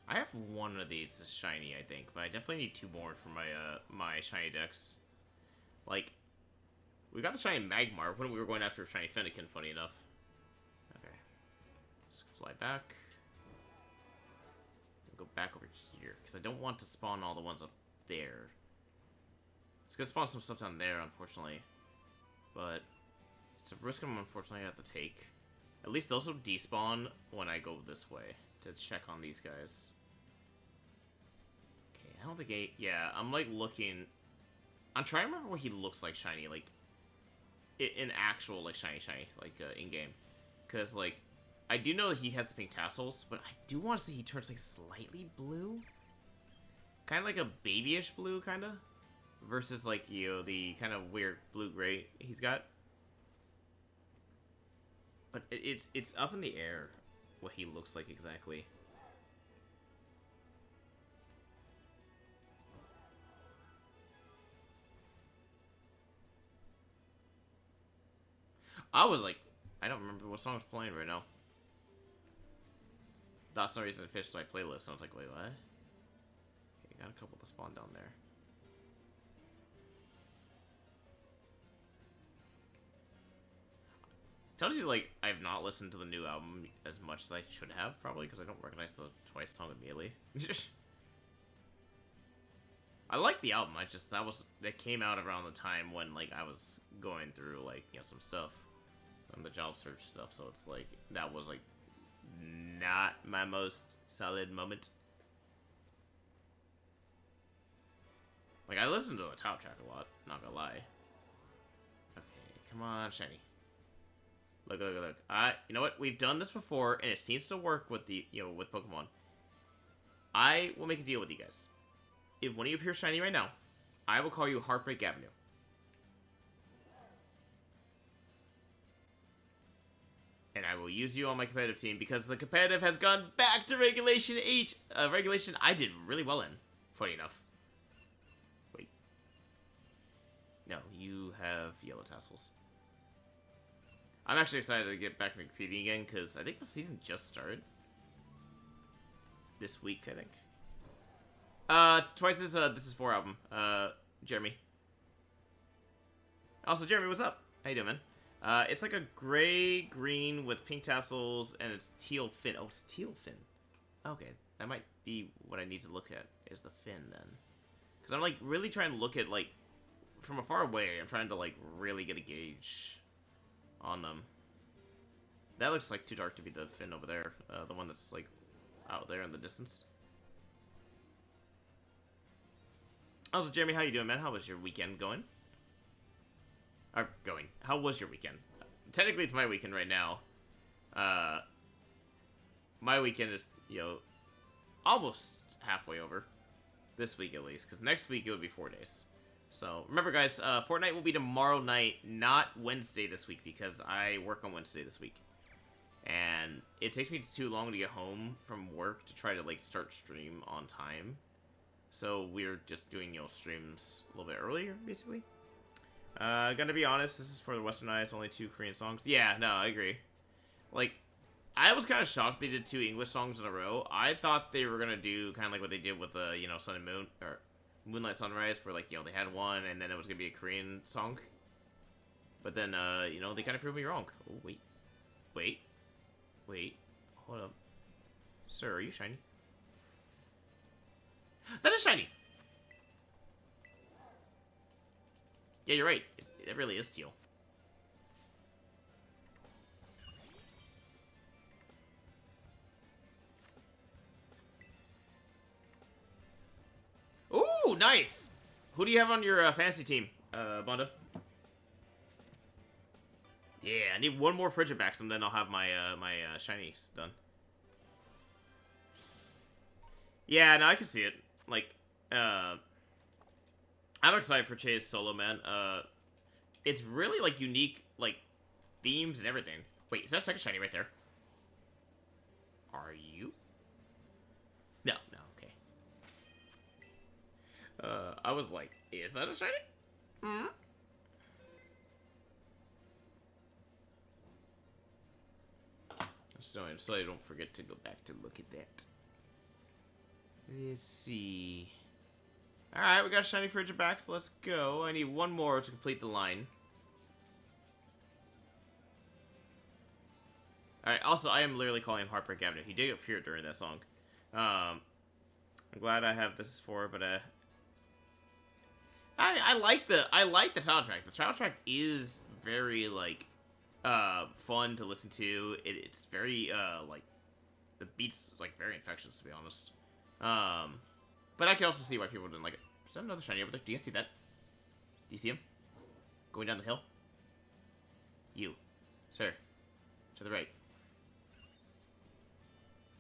Speaker 1: I have one of these as shiny, I think, but I definitely need 2 more for my my shiny decks. Like, we got the shiny Magmar when we were going after shiny Fennekin, funny enough. Okay. Let's fly back. Go back over here, because I don't want to spawn all the ones up there. It's gonna spawn some stuff down there, unfortunately. But it's a risk I'm unfortunately have to take. At least those will despawn when I go this way to check on these guys. Okay, I don't think yeah, I'm like looking. I'm trying to remember what he looks like shiny, like in actual like shiny, like in game, because like I do know that he has the pink tassels, but I do want to see he turns like slightly blue, kind of like a babyish blue, kind of, versus like the kind of weird blue-gray he's got. But it's up in the air what he looks like exactly. I was like, I don't remember what song is playing right now. That's no reason to fish my playlist. So I was like, wait, what? Okay, got a couple to spawn down there. Tells you, like, I have not listened to the new album as much as I should have, probably, because I don't recognize the Twice song immediately. I like the album, that came out around the time when, like, I was going through, like, some stuff. On the job search stuff, so it's like, that was, like, not my most solid moment. Like, I listened to the top track a lot, not gonna lie. Okay, come on, shiny. Look. You know what? We've done this before, and it seems to work with the, with Pokemon. I will make a deal with you guys. If one of you appears shiny right now, I will call you Heartbreak Avenue. And I will use you on my competitive team because the competitive has gone back to Regulation H. Regulation I did really well in, funny enough. Wait. No, you have yellow tassels. I'm actually excited to get back into competing again because I think the season just started. This week, I think. Twice this is 4 album. Jeremy. Also, Jeremy, what's up? How you doing, man? It's like a gray-green with pink tassels, and it's teal fin. Oh, it's teal fin. Okay, that might be what I need to look at, is the fin, then. Because I'm, like, really trying to look at, like, from afar away, I'm trying to, like, really get a gauge on them. that looks like too dark to be the fin over there. The one that's like out there in the distance. Also, Jeremy, how you doing, man? How was your weekend going? How was your weekend? Technically, it's my weekend right now. My weekend is, almost halfway over. This week, at least. Because next week, it would be 4 days. So, remember, guys, Fortnite will be tomorrow night, not Wednesday this week, because I work on Wednesday this week. And it takes me too long to get home from work to try to, like, start stream on time. So, we're just doing, streams a little bit earlier, basically. Gonna be honest, this is for the Westernized, only 2 Korean songs. Yeah, no, I agree. Like, I was kind of shocked they did 2 English songs in a row. I thought they were gonna do kind of like what they did with the, Sun and Moon, or Moonlight Sunrise, where, like, they had one, and then it was gonna be a Korean song. But then, they kind of proved me wrong. Oh, wait. Hold up. Sir, are you shiny? That is shiny! Yeah, you're right. It really is teal. Ooh, nice! Who do you have on your fantasy team, Bondo? Yeah, I need one more Frigibax and then I'll have my my shinies done. Yeah, no, I can see it. Like, I'm excited for Che's solo, man. It's really, like, unique, like, themes and everything. Wait, is that a second shiny right there? Are you? No, okay. I was like, is that a shiny? Mm-hmm. So I don't forget to go back to look at that. Let's see. Alright, we got shiny Frigibax. Let's go. I need one more to complete the line. Alright, also, I am literally calling him Heartbreak Avenue. He did appear during that song. I'm glad I have this for, but, I like the soundtrack. The soundtrack is very, like, fun to listen to. It's very, like, the beats, like, very infectious, to be honest. But I can also see why people didn't like it. Is that another shiny over there? Do you guys see that? Do you see him? Going down the hill? You. Sir. To the right.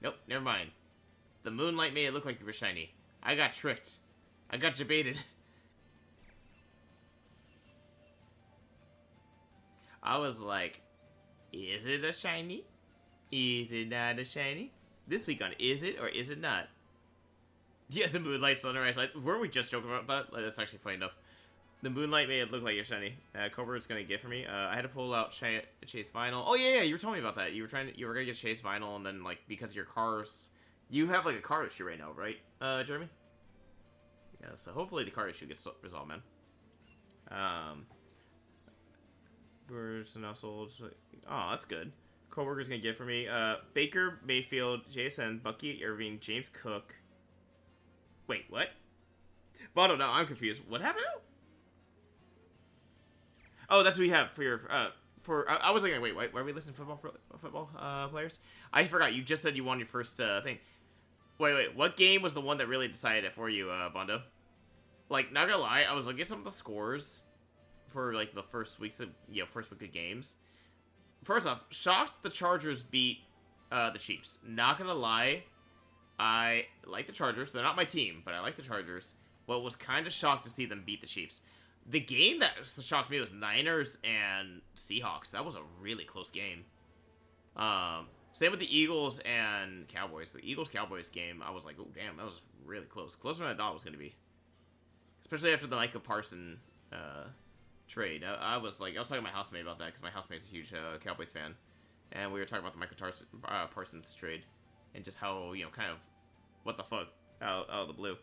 Speaker 1: Nope, never mind. The moonlight made it look like you were shiny. I got tricked. I got debated. I was like, is it a shiny? Is it not a shiny? This week on Is It or Is It Not? Yeah, the moonlight sunrise. Like, weren't we just joking about that? Like, that's actually funny enough. The moonlight made it look like you're shiny. Cobra's gonna get for me. I had to pull out Chase Vinyl. Oh yeah, you were telling me about that. You were gonna get Chase Vinyl, and then, like, because your cars, you have, like, a car issue right now, right, Jeremy? Yeah. So hopefully the car issue gets resolved, man. Birds and households. Oh, that's good. Coworker's gonna get for me. Baker Mayfield, Jason, Bucky Irving, James Cook. Wait, what? Bono, no, I'm confused. What happened? Oh, that's what you have for your, I was like, wait, why are we listening to football players? I forgot, you just said you won your first, thing. Wait, what game was the one that really decided it for you, Bondo? Like, not gonna lie, I was looking at some of the scores for, like, the first week of games. First off, shocked the Chargers beat, the Chiefs. Not gonna lie, I like the Chargers. They're not my team, but I like the Chargers. But was kind of shocked to see them beat the Chiefs. The game that shocked me was Niners and Seahawks. That was a really close game. Same with the Eagles and Cowboys. The Eagles-Cowboys game, I was like, oh, damn, that was really close. Closer than I thought it was going to be. Especially after the Micah Parsons trade. I was talking to my housemate about that, because my housemate's a huge Cowboys fan. And we were talking about the Micah Parsons trade. And just how, kind of, what the fuck, out of the blue.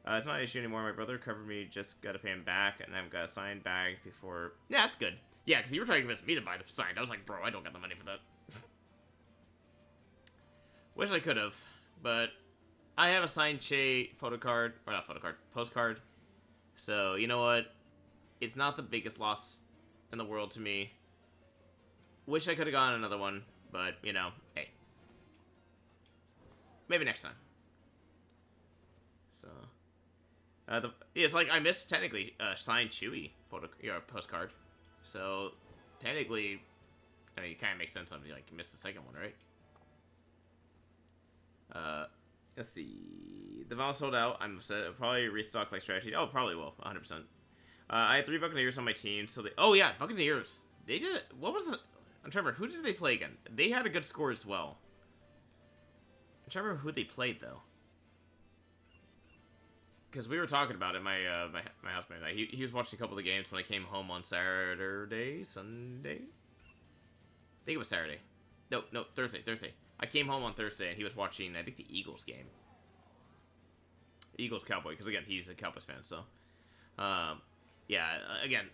Speaker 1: It's not an issue anymore. My brother covered me, just got to pay him back, and I've got a signed bag before... Yeah, that's good. Yeah, because you were trying to convince me to buy the signed. I was like, bro, I don't got the money for that. Wish I could have, but I have a signed Che postcard. So, you know what? It's not the biggest loss in the world to me. Wish I could have gotten another one. But, you know, hey. Maybe next time. So, it's like I missed technically signed Chewy postcard. So, technically, I mean, it kind of makes sense. You missed the second one, right? Let's see. The Val sold out. I'm upset. I'll probably restock like strategy. Oh, probably will. 100%. I had 3 Buccaneers on my team, so they. Oh yeah, Buccaneers. They did. What was the? I'm trying to remember. Who did they play again? They had a good score as well. I'm trying to remember who they played though. Because we were talking about it. My housemate and I. He was watching a couple of the games when I came home on Saturday, Sunday. I think it was Saturday. No, Thursday. I came home on Thursday and he was watching, I think, the Eagles game. Eagles Cowboy, because again, he's a Cowboys fan, so. Yeah, again,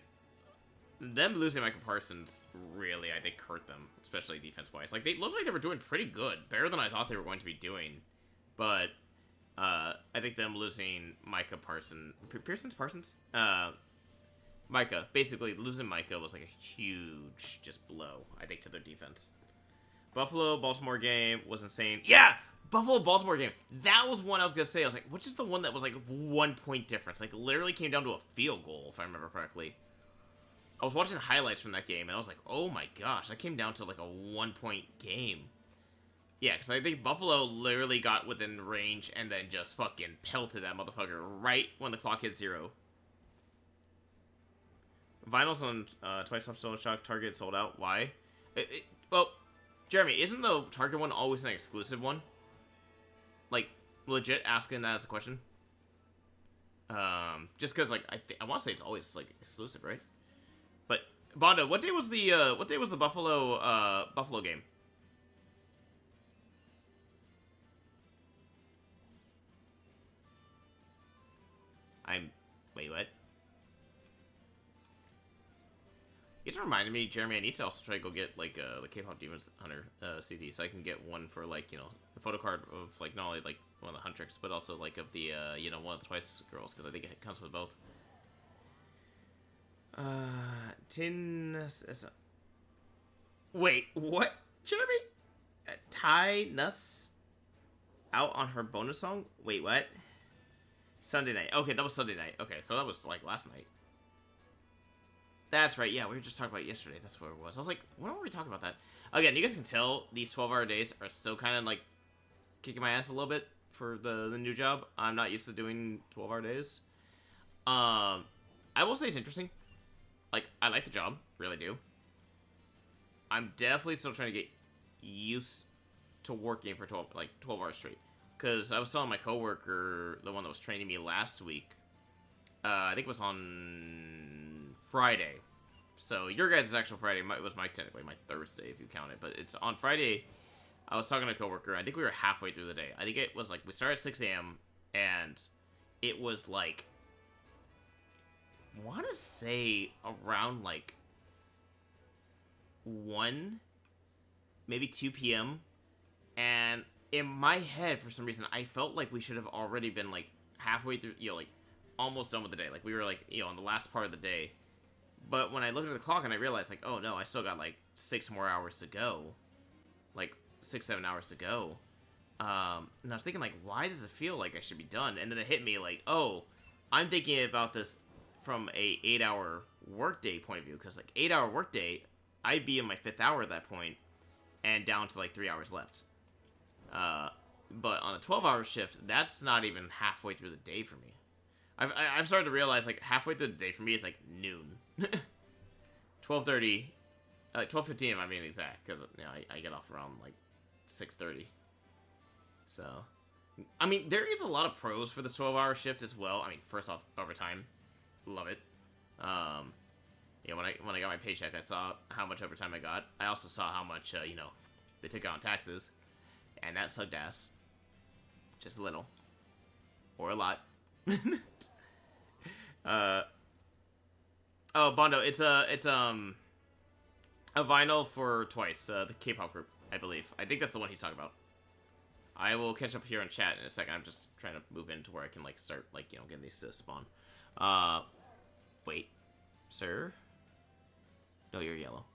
Speaker 1: them losing Michael Parsons really, I think, hurt them, especially defense-wise. Like, they looked like they were doing pretty good, better than I thought they were going to be doing. But, I think them losing Parsons? Micah, basically, losing Micah was like a huge, just blow, I think, to their defense. Buffalo-Baltimore game was insane. Yeah! Buffalo-Baltimore game. That was one I was going to say. I was like, which is the one that was like 1 point difference? Like, literally came down to a field goal, if I remember correctly. I was watching highlights from that game, and I was like, oh my gosh, that came down to like a 1 point game. Yeah, because I think Buffalo literally got within range and then just fucking pelted that motherfucker right when the clock hit 0. Vinyls on Twice Top Solo Shock Target sold out. Why? Well, Jeremy, isn't the Target one always an exclusive one? Like, legit asking that as a question? Just because, like, I want to say it's always, like, exclusive, right? But, Bondo, what day was the Buffalo game? Wait, what? You just reminded me, Jeremy, I need to also try to go get, like, the K-pop Demons Hunter CD, so I can get one for, like, you know, a photo card of, like, not only, like, one of the Huntrix, but also, like, of the, you know, one of the Twice girls, because I think it comes with both. Wait, what? Jeremy? Ty Nuss out on her bonus song? Wait, what? Sunday night. Okay, that was Sunday night. Okay, so that was, like, last night. That's right, yeah, we were just talking about it yesterday. That's where it was. I was like, when were we talking about that? Again, you guys can tell these 12-hour days are still kind of, like, kicking my ass a little bit for the new job. I'm not used to doing 12-hour days. I will say it's interesting. Like, I like the job. Really do. I'm definitely still trying to get used to working for 12 hours straight. Because I was telling my coworker, the one that was training me last week, I think it was on Friday. So your guys' actual Friday was technically my Thursday if you count it. But it's on Friday. I was talking to a coworker. I think we were halfway through the day. I think it was like we started at 6 a.m. and it was like I want to say around like 1, maybe 2 p.m. And in my head, for some reason, I felt like we should have already been like halfway through, you know, like almost done with the day. Like we were like, you know, on the last part of the day. But when I looked at the clock and I realized like, oh no, I still got like 6 more hours to go. Like 6-7 hours to go. And I was thinking like, why does it feel like I should be done? And then it hit me like, oh, I'm thinking about this from a 8-hour workday point of view. Because like 8-hour workday, I'd be in my 5th hour at that point and down to like 3 hours left. But on a 12-hour shift, that's not even halfway through the day for me. I've started to realize like halfway through the day for me is like noon. 12:30, 12:15 if I'm being exact, because you know, I get off around like 6:30. So, I mean, there is a lot of pros for this 12-hour shift as well. I mean, first off, overtime, love it. Yeah, when I got my paycheck, I saw how much overtime I got. I also saw how much you know, they took out on taxes, and that sucked ass. Just a little, or a lot. Oh, Bondo, it's a vinyl for Twice, the K-pop group, I believe. I think that's the one he's talking about. I will catch up here in chat in a second. I'm just trying to move into where I can like start like, you know, getting these to spawn. Wait, sir. No, you're yellow.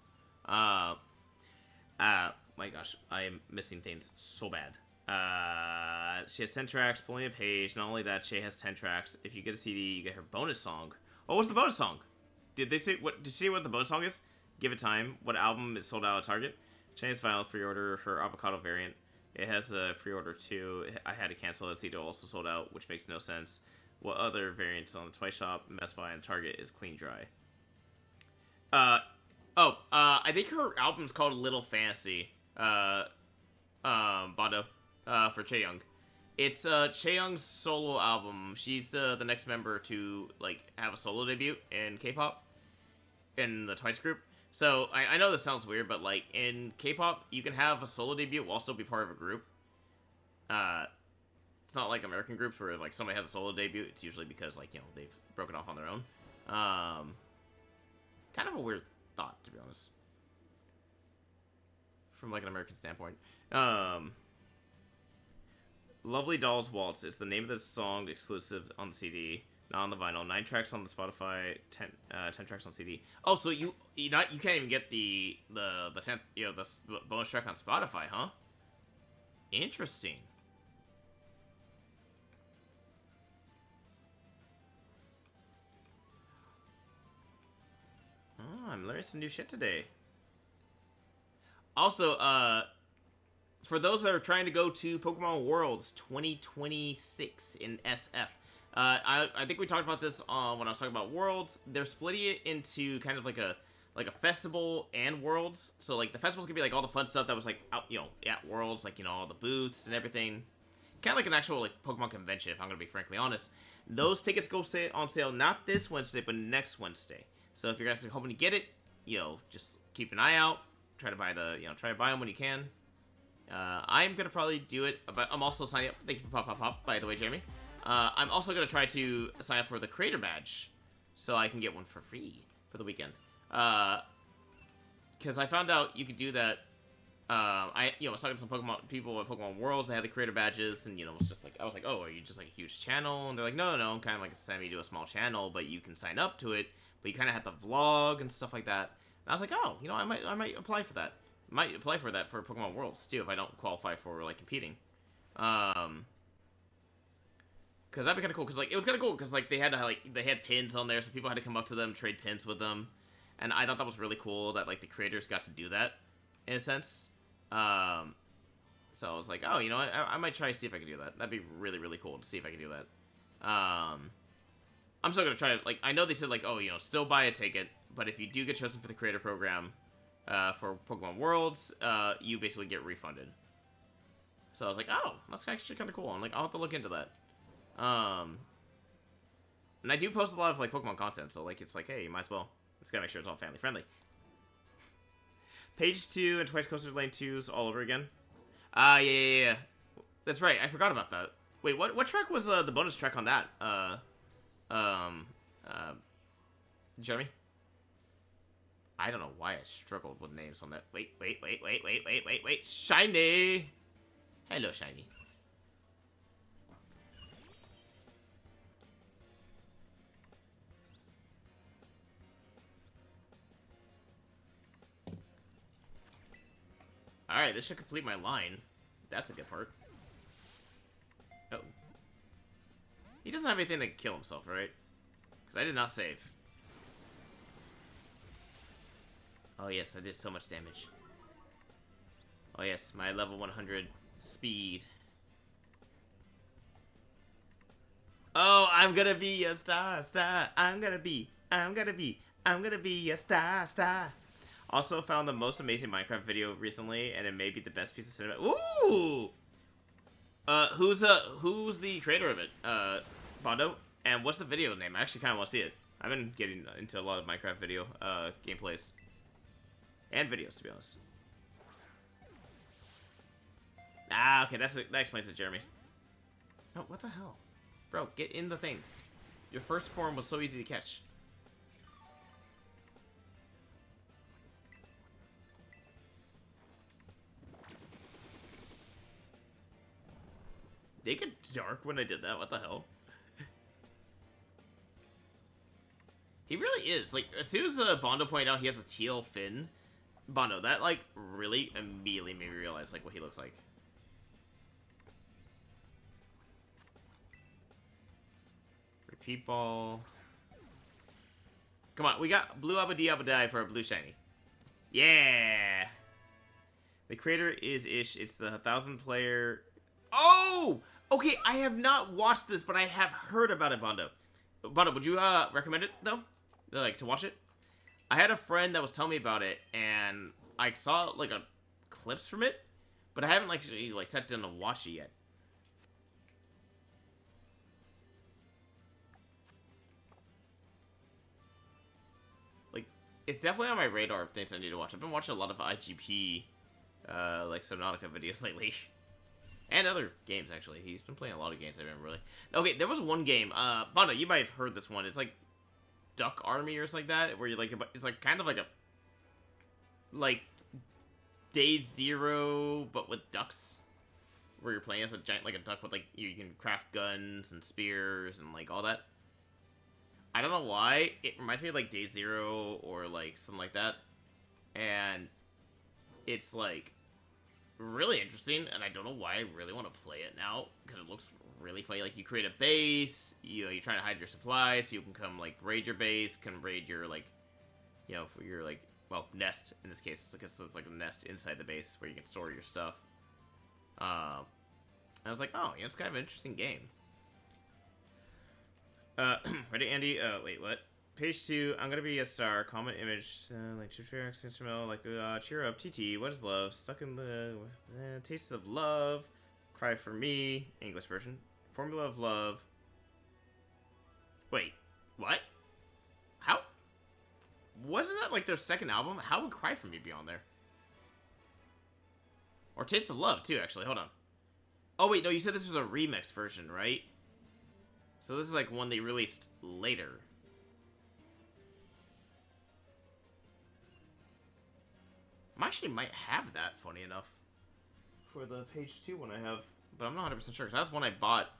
Speaker 1: my gosh, I am missing things so bad. She has 10 tracks, pulling a page. Not only that, she has 10 tracks. If you get a CD, you get her bonus song. Oh, what's the bonus song? Did they say what? Did she say what the bonus song is? Give it time. What album is sold out at Target? Chinese final pre-order for avocado variant. It has a pre-order too. I had to cancel it. CD also sold out, which makes no sense. What other variants on the Toy Shop, Best Buy, and Target is clean dry? I think her album's called Little Fantasy. Bondo, for Chaeyoung. It's Chaeyoung's solo album. She's the next member to like have a solo debut in K-pop in the Twice group. So I know this sounds weird, but like in K-pop, you can have a solo debut while still be part of a group. It's not like American groups where like somebody has a solo debut. It's usually because like they've broken off on their own. Kind of a weird thought, to be honest, from like an American standpoint. Lovely Dolls Waltz is the name of the song, exclusive on the CD, not on the vinyl. 9 tracks on the Spotify, 10 tracks on CD. Oh, so you can't even get the 10th, the bonus track on Spotify, huh? Interesting. Oh, I'm learning some new shit today. Also, for those that are trying to go to Pokemon Worlds 2026 in SF, I think we talked about this when I was talking about Worlds. They're splitting it into kind of like a festival and Worlds. So like the festival's gonna be like all the fun stuff that was like out, at Worlds, like all the booths and everything. Kind of like an actual like Pokemon convention, if I'm gonna be frankly honest. Those tickets go on sale not this Wednesday, but next Wednesday. So if you're guys hoping to get it, just keep an eye out. Try to buy them when you can. I'm gonna probably do it, but I'm also signing up. Thank you for pop, by the way, Jeremy. I'm also gonna try to sign up for the creator badge, so I can get one for free for the weekend. Because I found out you could do that. I was talking to some people at Pokemon Worlds. They had the creator badges, and it's just like I was like, oh, are you just like a huge channel? And they're like, no, I'm kind of like to a small channel, but you can sign up to it, but you kind of have to vlog and stuff like that. And I was like, oh, I might apply for that. Might apply for that for Pokemon Worlds too if I don't qualify for like competing. Because that'd be kind of cool. Because like it was kind of cool because like they had pins on there, so people had to come up to them, trade pins with them, and I thought that was really cool that like the creators got to do that in a sense. So I was like, oh, I might try to see if I can do that. That'd be really, really cool to see if I can do that. I'm still gonna try to, like, I know they said like, oh, still buy a ticket, but if you do get chosen for the creator program for Pokemon Worlds, you basically get refunded. So I was like, oh, that's actually kind of cool. I'm like, I'll have to look into that. And I do post a lot of like Pokemon content, so like it's like, hey, you might as well. Let's gotta make sure it's all family friendly. Page 2 and Twice Coaster Lane 2's all over again. Yeah. That's right. I forgot about that. Wait, what track was the bonus track on that? Jeremy? I don't know why I struggled with names on that. Wait. Shiny! Hello, Shiny. Alright, this should complete my line. That's the good part. Oh. He doesn't have anything to kill himself, right? Because I did not save. Oh yes, I did so much damage. Oh yes, my level 100 speed. Oh, I'm gonna be a star. I'm gonna be a star. Also found the most amazing Minecraft video recently, and it may be the best piece of cinema. Ooh! Who's the creator of it? Bondo? And what's the video name? I actually kind of want to see it. I've been getting into a lot of Minecraft video, gameplays. And videos, to be honest. Ah, okay, that explains it, Jeremy. No, what the hell? Bro, get in the thing. Your first form was so easy to catch. They get dark when I did that. What the hell? He really is. Like, as soon as Bondo pointed out he has a teal fin, Bondo, that, like, really immediately made me realize, like, what he looks like. Repeat ball. Come on, we got blue Abadi Abadai for a blue shiny. Yeah! The creator is Ish. It's the 1,000 player... Oh! Okay, I have not watched this, but I have heard about it, Bondo. Bondo, would you recommend it, though? Like, to watch it? I had a friend that was telling me about it, and I saw, like, clips from it, but I haven't, like, actually, like, sat down to watch it yet. Like, it's definitely on my radar of things I need to watch. I've been watching a lot of IGP, like, Subnautica videos lately. And other games, actually. He's been playing a lot of games, I remember, really. Okay, there was one game, Bondo, you might have heard this one. It's, like, Duck Army or something like that, where you're, like, it's, like, kind of like a, like, Day Zero, but with ducks. Where you're playing as a giant, like, a duck with, like, you can craft guns and spears and, like, all that. I don't know why. It reminds me of, like, Day Zero or, like, something like that. And it's, like, really interesting, and I don't know why I really want to play it now, because it looks really funny. Like, you create a base, you know, you're trying to hide your supplies, people can come, like, raid your base, can raid your, like, you know, for your, like, well, nest, in this case. It's like a nest inside the base where you can store your stuff. I was like, oh, yeah, it's kind of an interesting game. Ready, Andy? Wait, what? Page 2, I'm gonna be a star. Comment image, like, smell, like, cheer up, TT, what is love? Stuck in the, taste of love. Cry for me. English version. Formula of love. Wait, what? How? Wasn't that, like, their second album? How would Cry for Me be on there? Or Taste of Love, too, actually. Hold on. Oh, wait, no, you said this was a remix version, right? So this is, like, one they released later. I actually might have that, funny enough, for the page 2 one I have, but I'm not 100% sure, because that's one I bought,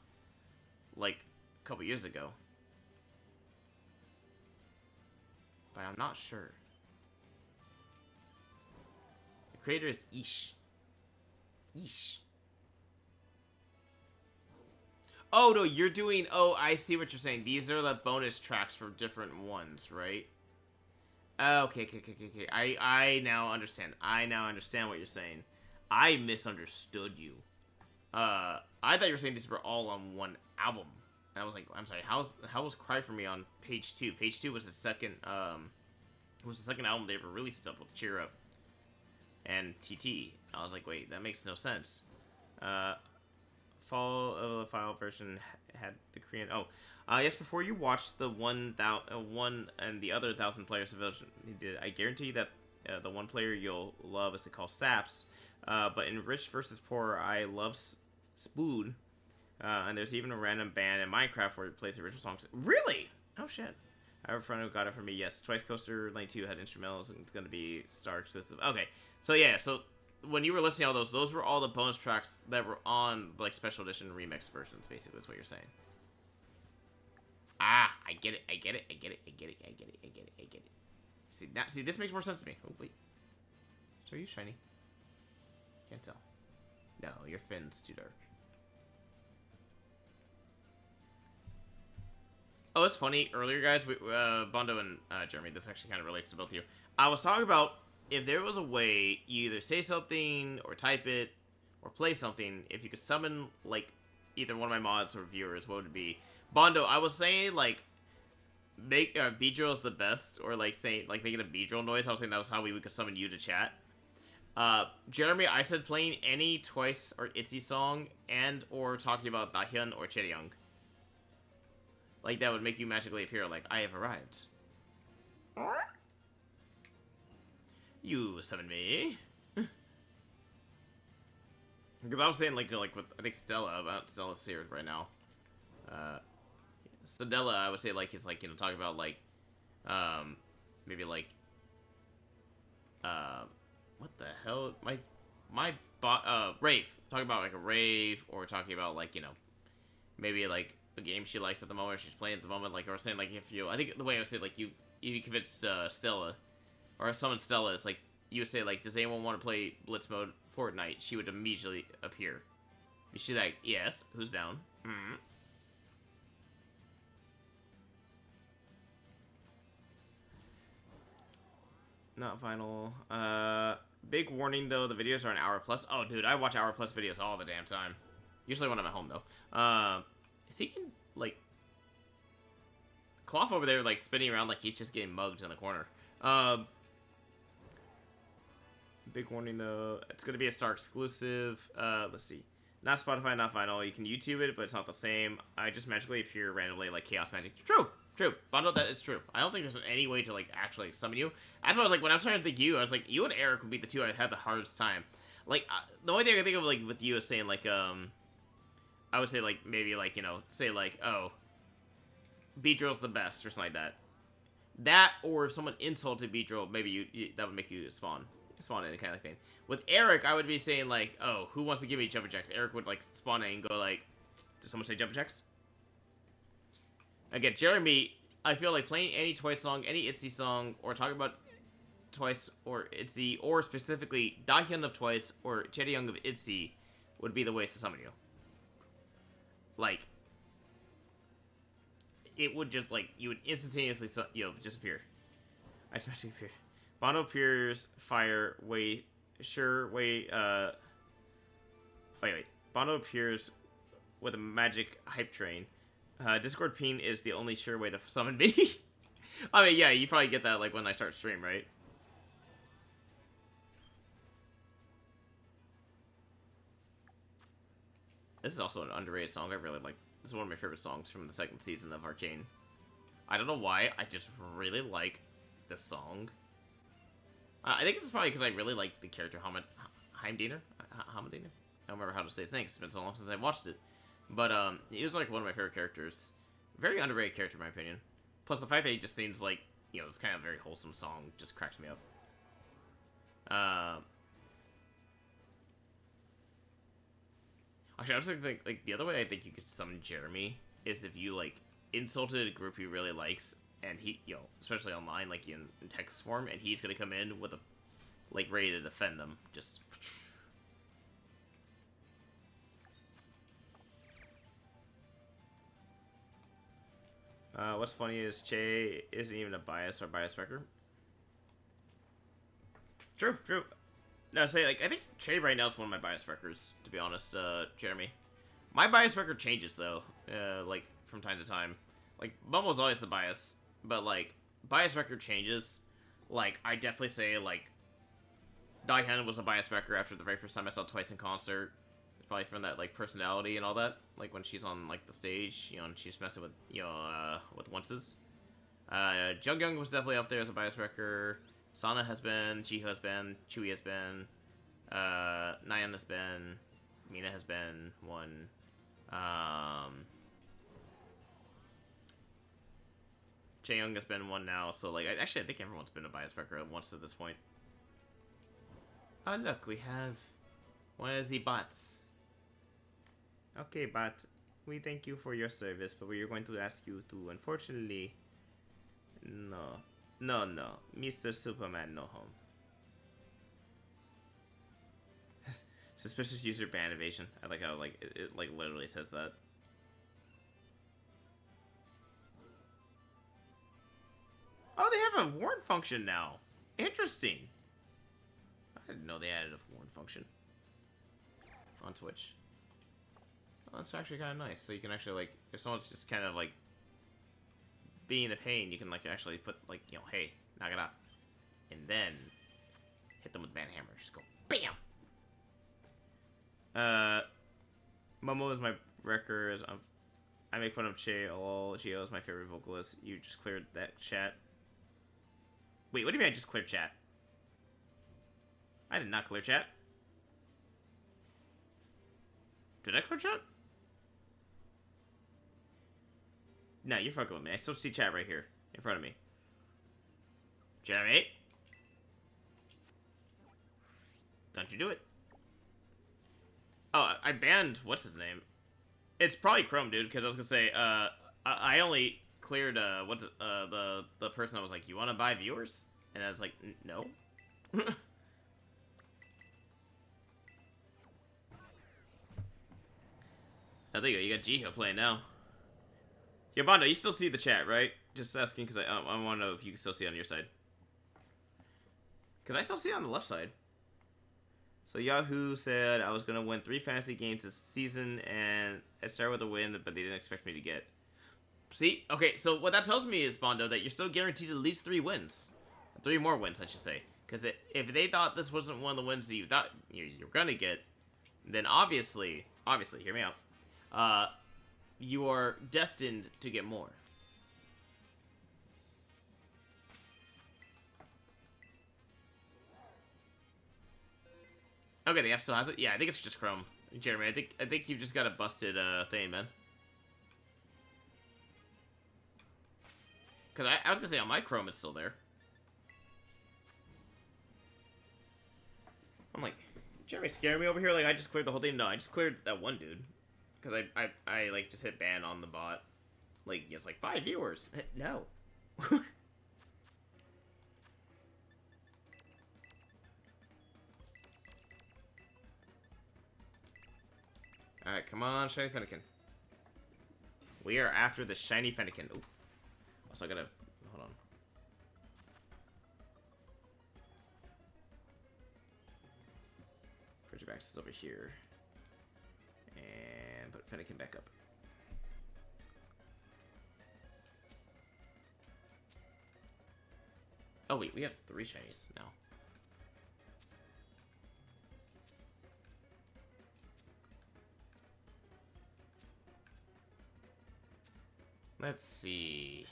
Speaker 1: like, a couple years ago. But I'm not sure. The creator is Ish. Ish. Oh, no, you're doing... Oh, I see what you're saying. These are the bonus tracks for different ones, right? Okay. I now understand. I now understand what you're saying. I misunderstood you. I thought you were saying these were all on one album. And I was like, I'm sorry, how was Cry for Me on page 2? Page 2 was the second, album they ever released up with Cheer Up and TT. I was like, wait, that makes no sense. Fall of the Final version had the Korean... Oh, yes, before you watch the one and the other 1,000 player version he did, I guarantee that the one player you'll love is called Saps. But in Rich vs. Poor, I love Spoon. And there's even a random band in Minecraft where it plays the original songs. Really? Oh, shit. I have a friend who got it for me. Yes, Twice Coaster Lane 2 had instrumentals, and it's going to be Star exclusive. Okay, so yeah, so when you were listening to all those were all the bonus tracks that were on, like, special edition remix versions, basically, is what you're saying. Ah, I get it. See, this makes more sense to me. Oh, wait. So are you shiny? Can't tell. No, your fin's too dark. Oh, it's funny. Earlier, guys, Bondo and Jeremy, this actually kind of relates to both of you. I was talking about if there was a way you either say something or type it or play something, if you could summon, like, either one of my mods or viewers, what would it be? Bondo, I was saying, like, make Beedrill is the best, or, like, saying, like, making a Beedrill noise. I was saying that was how we could summon you to chat. Jeremy, I said playing any Twice or ITZY song and or talking about Dahyun or Chaeyoung. Like, that would make you magically appear, like, I have arrived. You summon me. Because I was saying, like with, I think Stella's here right now. Stella, I would say, like, it's, like, you know, talking about, like, maybe, like, what the hell? Rave. Talking about, like, a rave, or talking about, like, you know, maybe, like, a game she likes at the moment, or she's playing at the moment, like, or saying, like, if you, I think the way I would say, like, you convinced, Stella, or summon Stella is, like, you would say, like, does anyone want to play Blitz mode Fortnite, she would immediately appear. She's like, yes, who's down? Mm-hmm. Not final. Big warning, though, the videos are an hour plus. Oh, dude, I watch hour plus videos all the damn time. Usually when I'm at home, though. Is he getting, like... Cloth over there, like, spinning around like he's just getting mugged in the corner. Big warning, though. It's going to be a Star exclusive. Let's see. Not Spotify, not final. You can YouTube it, but it's not the same. I just magically appear randomly like Chaos Magic. True! True. Bundle, that is true. I don't think there's any way to, like, actually summon you. That's why I was like, when I was trying to think you, I was like, you and Eric would be the two I had the hardest time. Like, the only thing I can think of, like, with you is saying, like, I would say, like, maybe, like, you know, say, like, oh, Beedrill's the best, or something like that. That, or if someone insulted Beedrill, maybe you that would make you spawn in, kind of thing. With Eric, I would be saying, like, oh, who wants to give me jumper jacks? Eric would, like, spawn in and go, like, did someone say jumper jacks? Again, Jeremy, I feel like playing any Twice song, any Itzy song, or talking about Twice or Itzy, or specifically Dahyun of Twice or Chaeyoung of Itzy would be the ways to summon you. Like, it would just, like, you would instantaneously, just appear. I just magically appear. Bono appears, fire, wait, sure, wait, wait. Bono appears with a magic hype train. Discord ping is the only sure way to summon me. I mean, yeah, you probably get that, like, when I start stream, right? This is also an underrated song I really like. This is one of my favorite songs from the second season of Arcane. I don't know why, I just really like this song. I think it's probably because I really like the character Heimdallr? I don't remember how to say his name, it's been so long since I watched it. But, he was, like, one of my favorite characters. Very underrated character, in my opinion. Plus, the fact that he just seems like, you know, this kind of very wholesome song just cracks me up. Actually, I was thinking, like, the other way I think you could summon Jeremy is if you, like, insulted a group he really likes, and he, you know, especially online, like, in text form, and he's gonna come in with a, like, ready to defend them. Just... what's funny is Che isn't even a bias or bias wrecker. True, true. No, say, like, I think Che right now is one of my bias wreckers, to be honest, Jeremy. My bias wrecker changes, though, like, from time to time. Like, Bumble's always the bias, but, like, bias wrecker changes. Like, I definitely say, like, Dahyun was a bias wrecker after the very first time I saw Twice in concert. It's probably from that, like, personality and all that. Like, when she's on, like, the stage, you know, and she's messing with, you know, with onces. Jungyoung was definitely up there as a bias wrecker. Sana has been, Jiho has been, Chewy has been, Nayeon has been, Mina has been one. Chaeyoung has been one now, so, like, I think everyone's been a bias wrecker once at this point. Oh, look, we have one of the bots. Okay, bot, we thank you for your service, but we're going to ask you to, unfortunately, no, Mr. Superman, no home. Suspicious user ban evasion. I like how, like, it like, literally says that. Oh, they have a warn function now. Interesting. I didn't know they added a warn function on Twitch. Well, that's actually kind of nice. So you can actually, like, if someone's just kind of, like, being a pain, you can, like, actually put, like, you know, hey, knock it off. And then hit them with ban hammer. Just go BAM! Momo is my wrecker. I make fun of Che. Lol. Gio is my favorite vocalist. You just cleared that chat. Wait, what do you mean I just cleared chat? I did not clear chat. Did I clear chat? No, you're fucking with me. I still see chat right here in front of me. Jeremy? Don't you do it. Oh, I banned, what's his name? It's probably Chrome, dude, because I was gonna say, I only cleared, the person that was like, you wanna buy viewers? And I was like, no. I think you got Jiho playing now. Yeah, Bondo, you still see the chat, right? Just asking because I want to know if you can still see it on your side. Because I still see it on the left side. So Yahoo said I was going to win 3 fantasy games this season, and I started with a win, but they didn't expect me to get. See? Okay, so what that tells me is, Bondo, that you're still guaranteed at least 3 wins. 3 more wins, I should say. Because if they thought this wasn't one of the wins that you thought you're going to get, then obviously, hear me out, you are destined to get more. Okay, the app still has it. Yeah, I think it's just Chrome, Jeremy. I think you've just got a busted thing, man. Because I was gonna say on my Chrome it's still there. I'm like, Jeremy scaring me over here. Like I just cleared the whole thing. No, I just cleared that one dude. Because I like just hit ban on the bot. Like it's like 5 viewers. No. Alright, come on, Shiny Fennekin. We are after the Shiny Fennekin. Ooh. Also, I gotta... Hold on. Frigibax is over here. And put Fennekin back up. Oh, wait, we have 3 Shinies now. Let's see.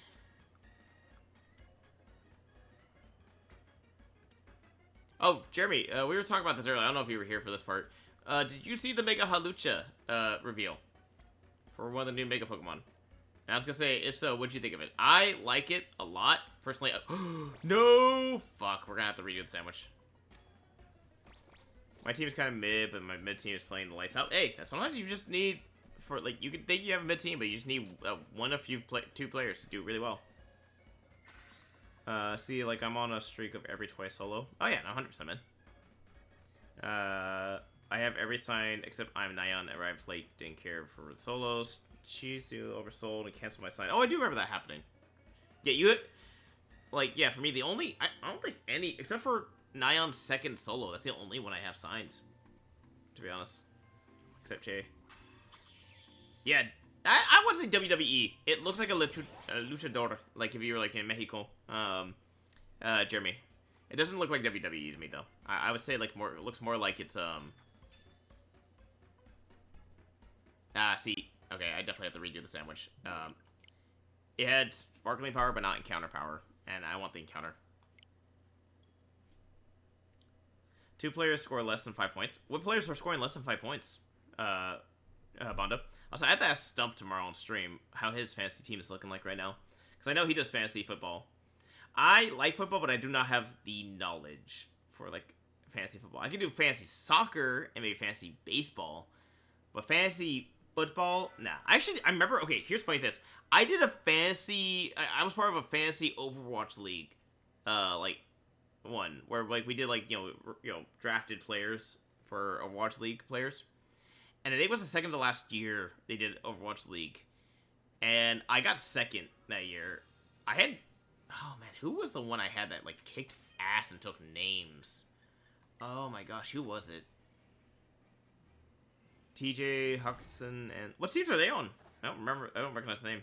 Speaker 1: Oh, Jeremy, we were talking about this earlier. I don't know if you were here for this part. Did you see the Mega Halucha reveal for one of the new Mega Pokemon? And I was gonna say, if so, what'd you think of it? I like it a lot, personally. No! Fuck, we're gonna have to redo the sandwich. My team is kind of mid, but my mid team is playing the lights out. Hey, sometimes you just need... For like, you can think you have a mid team, but you just need one of 2 players to do really well. See, like I'm on a streak of every twice solo. Oh yeah, no, 100% man. I have every sign except I'm Nyan. I played, didn't care for the solos. Cheese to oversold and cancel my sign. Oh, I do remember that happening. Yeah, you like yeah. For me, the only I don't think any except for Nyan's second solo. That's the only one I have signed. To be honest, except Jay. Yeah, I would say WWE. It looks like a luchador, like if you were like in Mexico. Jeremy. It doesn't look like WWE to me though. I would say like more. It looks more like it's see. Okay, I definitely have to redo the sandwich. It had sparkling power, but not encounter power, and I want the encounter. 2 players score less than 5 points. What players are scoring less than 5 points? Bondo. Also, I have to ask Stump tomorrow on stream how his fantasy team is looking like right now. Because I know he does fantasy football. I like football, but I do not have the knowledge for, like, fantasy football. I can do fantasy soccer and maybe fantasy baseball. But fantasy football, nah. Actually, I remember, okay, here's funny this. I did a fantasy, I was part of a fantasy Overwatch league, like, one. Where, like, we did, like, you know, drafted players for Overwatch League players. And I think it was the second to last year they did Overwatch League. And I got second that year. I had... Oh, man. Who was the one I had that, like, kicked ass and took names? Oh, my gosh. Who was it? TJ, Hawkinson, and... What teams are they on? I don't remember. I don't recognize the name.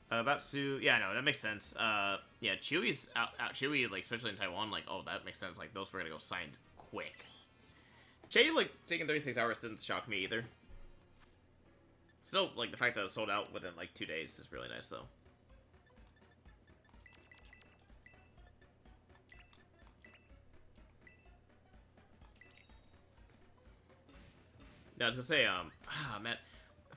Speaker 1: Batsu... Yeah, no, that makes sense. Yeah, Chewy's out. Chewy, like, especially in Taiwan, like, oh, that makes sense. Like, those were gonna go signed quick. Jay, like, taking 36 hours didn't shock me either. Still, like, the fact that it sold out within, like, 2 days is really nice, though. No, I was gonna say, man,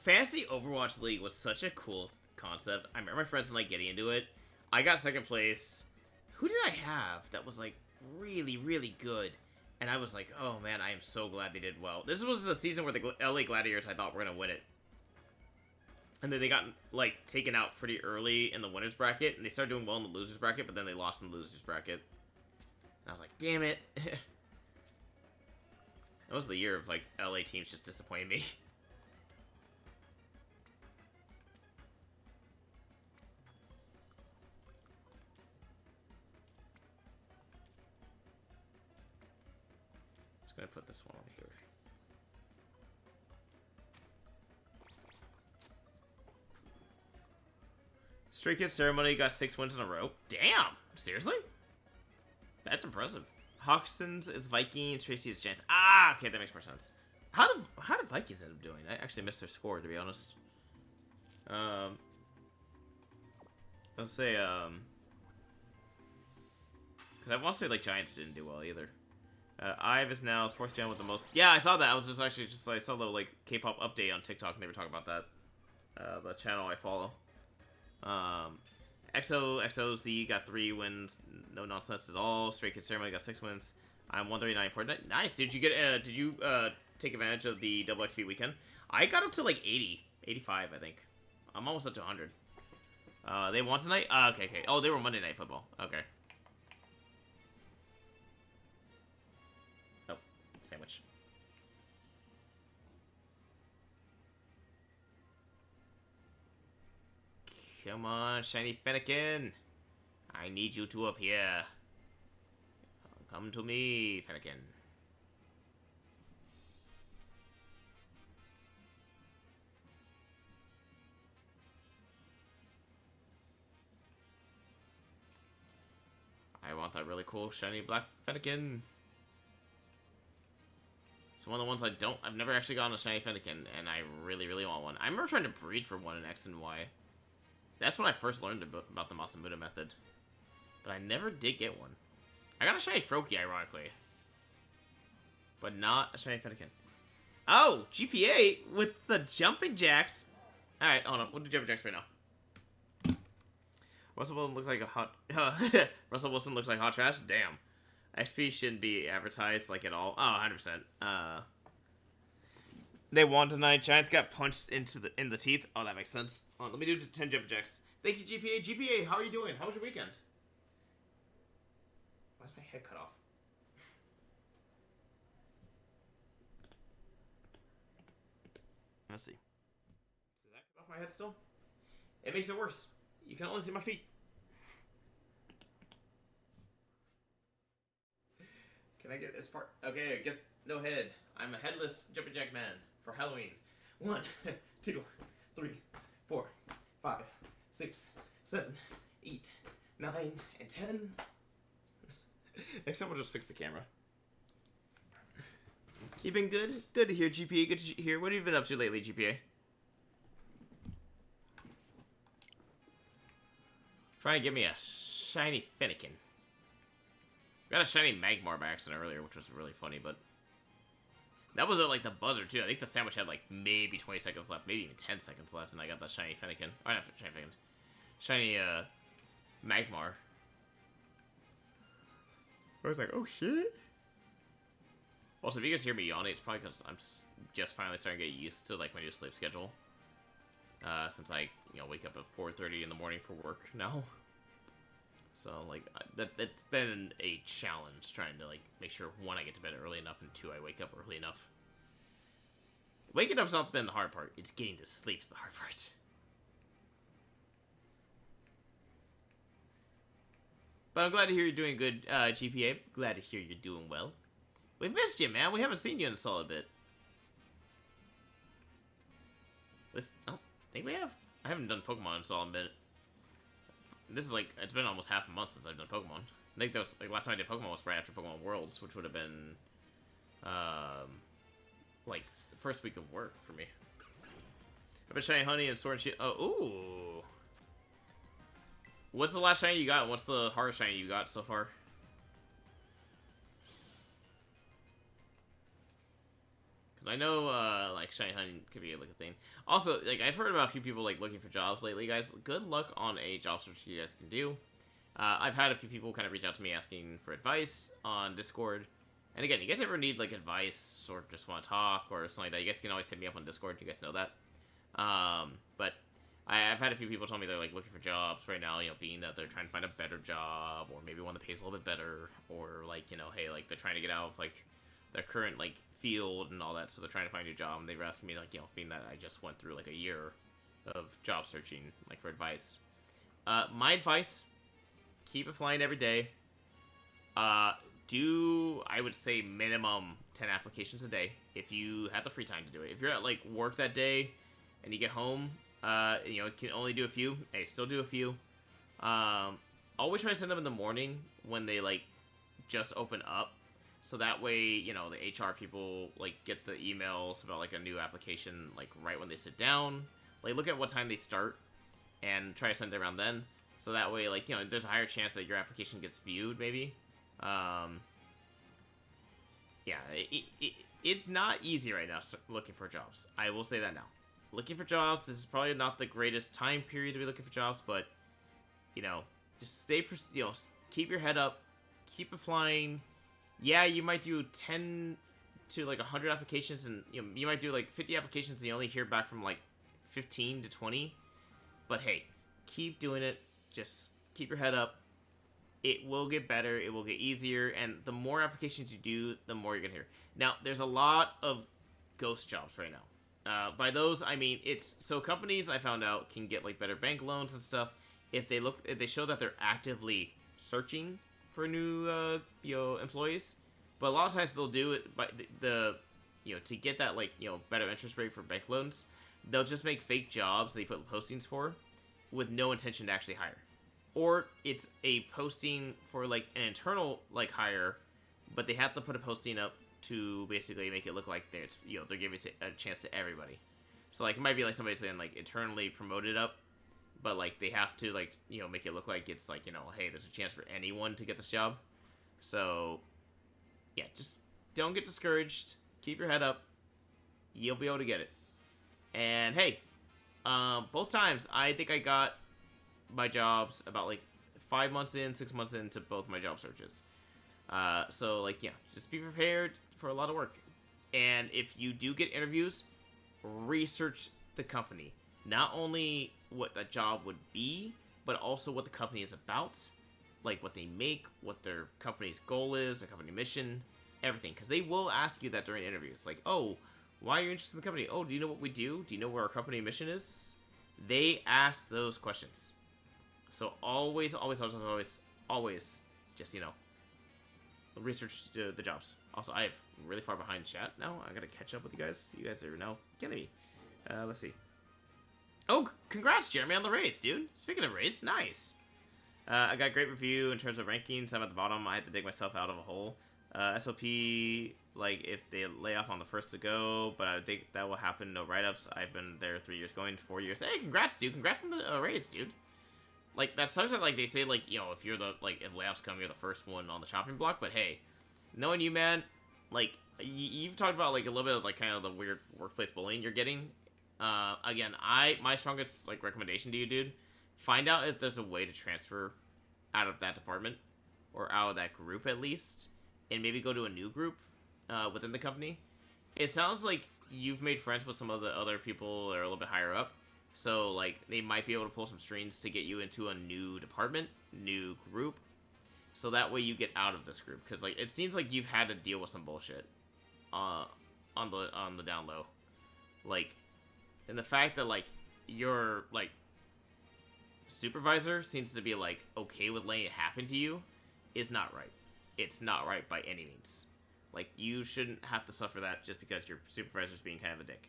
Speaker 1: Fantasy Overwatch League was such a cool concept. I remember my friends, like, getting into it. I got second place. Who did I have that was, like, really, really good? And I was like, oh man, I am so glad they did well. This was the season where the LA Gladiators, I thought, were going to win it. And then they got, like, taken out pretty early in the winner's bracket. And they started doing well in the loser's bracket, but then they lost in the loser's bracket. And I was like, damn it. That was the year of, like, LA teams just disappointing me. Just gonna put this one on here. Stray Kids Ceremony got 6 wins in a row. Damn! Seriously? That's impressive. Hawkson's is Vikings, Tracy is Giants. Ah, okay, that makes more sense. How did Vikings end up doing? I actually missed their score, to be honest. Let's say, because I want to say, like, Giants didn't do well, either. Ive is now 4th gen with the most... Yeah, I saw that. I was just actually I saw the, like, K-pop update on TikTok, and they were talking about that. The channel I follow. XOZ got 3 wins, no nonsense at all. Stray Kids Ceremony got 6 wins. I'm 139.4. Nice. Did you take advantage of the double XP weekend? I got up to like 80, 85, I think. I'm almost up to 100. They won tonight? Okay. Oh, they were Monday Night Football. Okay. Oh, sandwich. Come on, Shiny Fennekin. I need you to appear. Come to me, Fennekin. I want that really cool shiny black Fennekin. It's one of the ones I've never actually gotten a shiny Fennekin, and I really, really want one. I remember trying to breed for one in X and Y. That's when I first learned about the Masamune method. But I never did get one. I got a shiny Froakie, ironically. But not a shiny Fennekin. Oh, GPA with the Jumping Jacks. Alright, hold on. We'll do Jumping Jacks right now. Russell Wilson looks like a hot... Russell Wilson looks like hot trash? Damn. XP shouldn't be advertised, like, at all. Oh, 100%. They won tonight. Giants got punched in the teeth. Oh, that makes sense. Let me do 10 Jumping Jacks. Thank you, GPA. GPA, how are you doing? How was your weekend? Why's my head cut off? Let's see. Did that cut off my head still? It makes it worse. You can only see my feet. Can I get as far? Okay, I guess no head. I'm a headless Jumping Jack man for Halloween. 1, 2, 3, 4, 5, 6, 7, 8, 9, and 10. Next time we'll just fix the camera. You been good? Good to hear, GPA. Good to hear. What have you been up to lately, GPA? Try and get me a shiny Fennekin. Got a shiny Magmar by accident earlier, which was really funny, but... That was at, like, the buzzer, too. I think the sandwich had, like, maybe 20 seconds left, maybe even 10 seconds left, and I got the shiny Fennekin. Oh, not shiny Fennekin. Shiny, Magmar. I was like, oh, shit. Also, if you guys hear me yawning, it's probably because I'm just finally starting to get used to, like, my new sleep schedule. Since I, wake up at 4:30 in the morning for work now. So, like, that's been a challenge, trying to, like, make sure, 1, I get to bed early enough, and 2, I wake up early enough. Waking up's not been the hard part. It's getting to sleep's the hard part. But I'm glad to hear you're doing good, GPA. Glad to hear you're doing well. We've missed you, man. We haven't seen you in a solid bit. I think we have. I haven't done Pokemon in a solid bit. This is like, it's been almost half a month since I've done Pokemon. I think that was, like, last time I did Pokemon was right after Pokemon Worlds, which would have been, like, first week of work for me. I've been shiny Honey and Sword and Shield. Oh, ooh. What's the last shiny you got? What's the hardest shiny you got so far? Cause I know, like, shiny Honey could be, like, a thing. Also, like, I've heard about a few people, like, looking for jobs lately, guys. Good luck on a job search you guys can do. I've had a few people kind of reach out to me asking for advice on Discord. And again, you guys ever need, like, advice or just want to talk or something like that, you guys can always hit me up on Discord. You guys know that. But I've had a few people tell me they're, like, looking for jobs right now, being that they're trying to find a better job or maybe one that pays a little bit better or, like, hey, like, they're trying to get out of, like, their current like field and all that, so they're trying to find a new job. And they were asking me like, being that I just went through like a year of job searching, like for advice. My advice: keep applying every day. Do I would say minimum 10 applications a day if you have the free time to do it. If you're at like work that day and you get home, you can only do a few. Hey, still do a few. Always try to send them in the morning when they like just open up, so that way the HR people like get the emails about like a new application like right when they sit down. Like look at what time they start and try to send it around then, so that way like there's a higher chance that your application gets viewed maybe. Yeah, it's not easy right now looking for jobs. I will say that now. Looking for jobs, this is probably not the greatest time period to be looking for jobs, but just keep your head up, keep applying. Yeah, you might do 10 to like 100 applications, and you might do like 50 applications and you only hear back from like 15 to 20. But hey, keep doing it. Just keep your head up. It will get better. It will get easier. And the more applications you do, the more you're going to hear. Now, there's a lot of ghost jobs right now. By those, I mean, companies I found out can get like better bank loans and stuff if they show that they're actively searching for new, employees. But a lot of times they'll do it by to get that like, better interest rate for bank loans. They'll just make fake jobs they put postings for with no intention to actually hire. Or it's a posting for like an internal like hire, but they have to put a posting up to basically make it look like they're giving a chance to everybody. So like it might be like somebody saying like internally promoted up, but like they have to like make it look like it's like hey, there's a chance for anyone to get this job. So yeah, just don't get discouraged. Keep your head up. You'll be able to get it. And hey, both times I think I got my jobs about like 6 months into both my job searches. So like, yeah, just be prepared for a lot of work. And if you do get interviews, research the company. Not only what the job would be, but also what the company is about, like what they make, what their company's goal is, their company mission, everything. Because they will ask you that during interviews. Like, oh, why are you interested in the company? Oh, do you know what we do? Do you know where our company mission is? They ask those questions. So always just, research the jobs. Also, I have really far behind chat now. I gotta catch up with you guys. You guys are now killing me. Let's see. Oh, congrats, Jeremy, on the race, dude. Speaking of race, nice. I got a great review in terms of rankings. I'm at the bottom. I had to dig myself out of a hole. SOP, like, if they lay off on the first to go, but I think that will happen. No write-ups. I've been there 3 years, going 4 years. Hey, congrats, dude. Congrats on the race, dude. Like, that sucks that, like, they say, like, if you're the, like, if layoffs come, you're the first one on the chopping block, but hey, knowing you, man, like, you've talked about, like, a little bit of, like, kind of the weird workplace bullying you're getting. Again, my strongest, like, recommendation to you, dude, find out if there's a way to transfer out of that department, or out of that group, at least, and maybe go to a new group, within the company. It sounds like you've made friends with some of the other people that are a little bit higher up. So, like, they might be able to pull some strings to get you into a new department, new group, so that way you get out of this group. Because, like, it seems like you've had to deal with some bullshit on the down low. Like, and the fact that, like, your, like, supervisor seems to be, like, okay with letting it happen to you is not right. It's not right by any means. Like, you shouldn't have to suffer that just because your supervisor's being kind of a dick.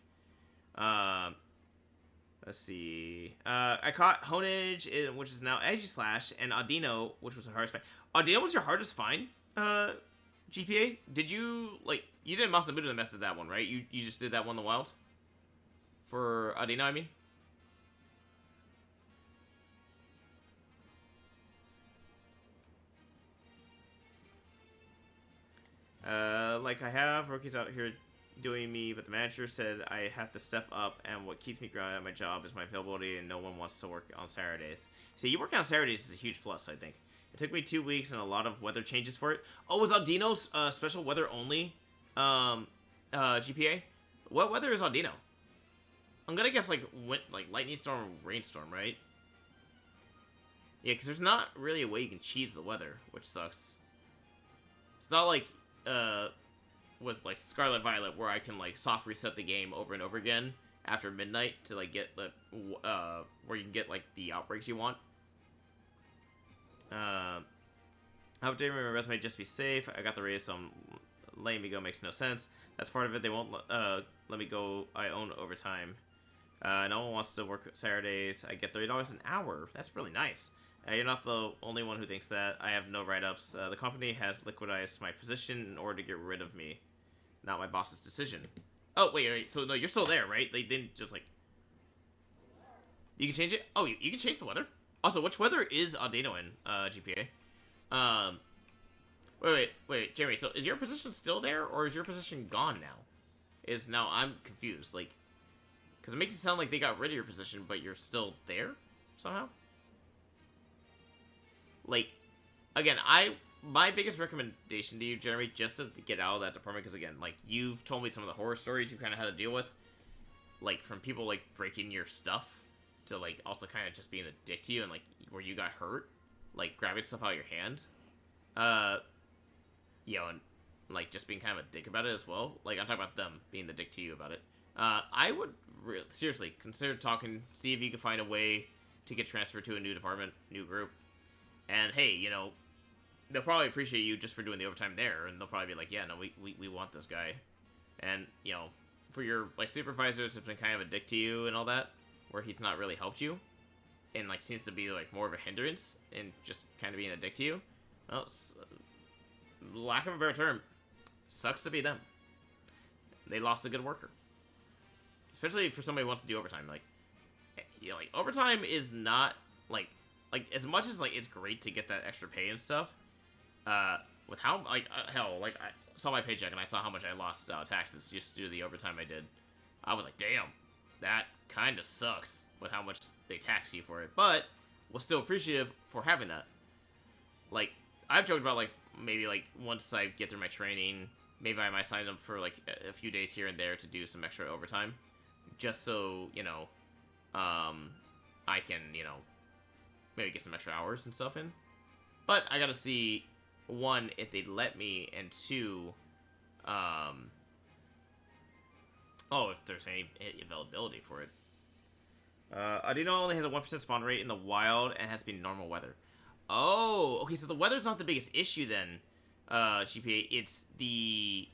Speaker 1: Let's see. I caught Honage, which is now Aegislash, and Audino, which was the hardest find. Audino was your hardest find, GPA? Did you, like, you didn't Masa Muda method that one, right? You just did that one in the wild? For Audino, I mean? Like I have rookies out here doing me, but the manager said I have to step up, and what keeps me grounded at my job is my availability, and no one wants to work on Saturdays. See, you work on Saturdays is a huge plus, I think. It took me 2 weeks and a lot of weather changes for it. Oh, was Audino's special weather only GPA? What weather is Audino? I'm gonna guess like lightning storm, rainstorm, right? Yeah, because there's not really a way you can cheese the weather, which sucks. It's not like with like Scarlet Violet, where I can like soft reset the game over and over again after midnight to like get the where you can get like the outbreaks you want. Updating my resume just to be safe. I got the raise, so letting me go makes no sense. That's part of it. They won't let me go. I own overtime. No one wants to work Saturdays. I get $30 an hour. That's really nice. You're not the only one who thinks that. I have no write-ups. The company has liquidized my position in order to get rid of me. Not my boss's decision. Oh, wait. So, no, you're still there, right? They didn't just, like... You can change it? Oh, you can change the weather? Also, which weather is Audino in, GPA? Wait, Jeremy, so is your position still there, or is your position gone now? Now, I'm confused, like... Because it makes it sound like they got rid of your position, but you're still there, somehow? Like, again, my biggest recommendation to you, Jeremy, just to get out of that department, because again, like, you've told me some of the horror stories you kind of had to deal with, like, from people, like, breaking your stuff, to, like, also kind of just being a dick to you, and, like, where you got hurt, like, grabbing stuff out of your hand, you know, and, like, just being kind of a dick about it as well, like, I'm talking about them being the dick to you about it. I would seriously consider talking, see if you can find a way to get transferred to a new department, new group. And hey, you know, they'll probably appreciate you just for doing the overtime there, and they'll probably be like, yeah, no, we want this guy. And, you know, for your, like, supervisors have been kind of a dick to you and all that, where he's not really helped you, and, like, seems to be, like, more of a hindrance, and just kind of being a dick to you, well, lack of a better term, sucks to be them. They lost a good worker. Especially for somebody who wants to do overtime, like, you know, like, overtime is not, like, as much as, like, it's great to get that extra pay and stuff, with how, like, hell, like, I saw my paycheck and I saw how much I lost taxes just due to the overtime I did. I was like, damn, that kind of sucks with how much they tax you for it, but was still appreciative for having that. Like, I've joked about, like, maybe, like, once I get through my training, maybe I might sign up for, like, a few days here and there to do some extra overtime, just so, you know, I can, you know, maybe get some extra hours and stuff in. But I gotta see, one, if they'd let me, and two, if there's any availability for it. Adino only has a 1% spawn rate in the wild and has to be normal weather. Oh, okay, so the weather's not the biggest issue then, GPA. It's the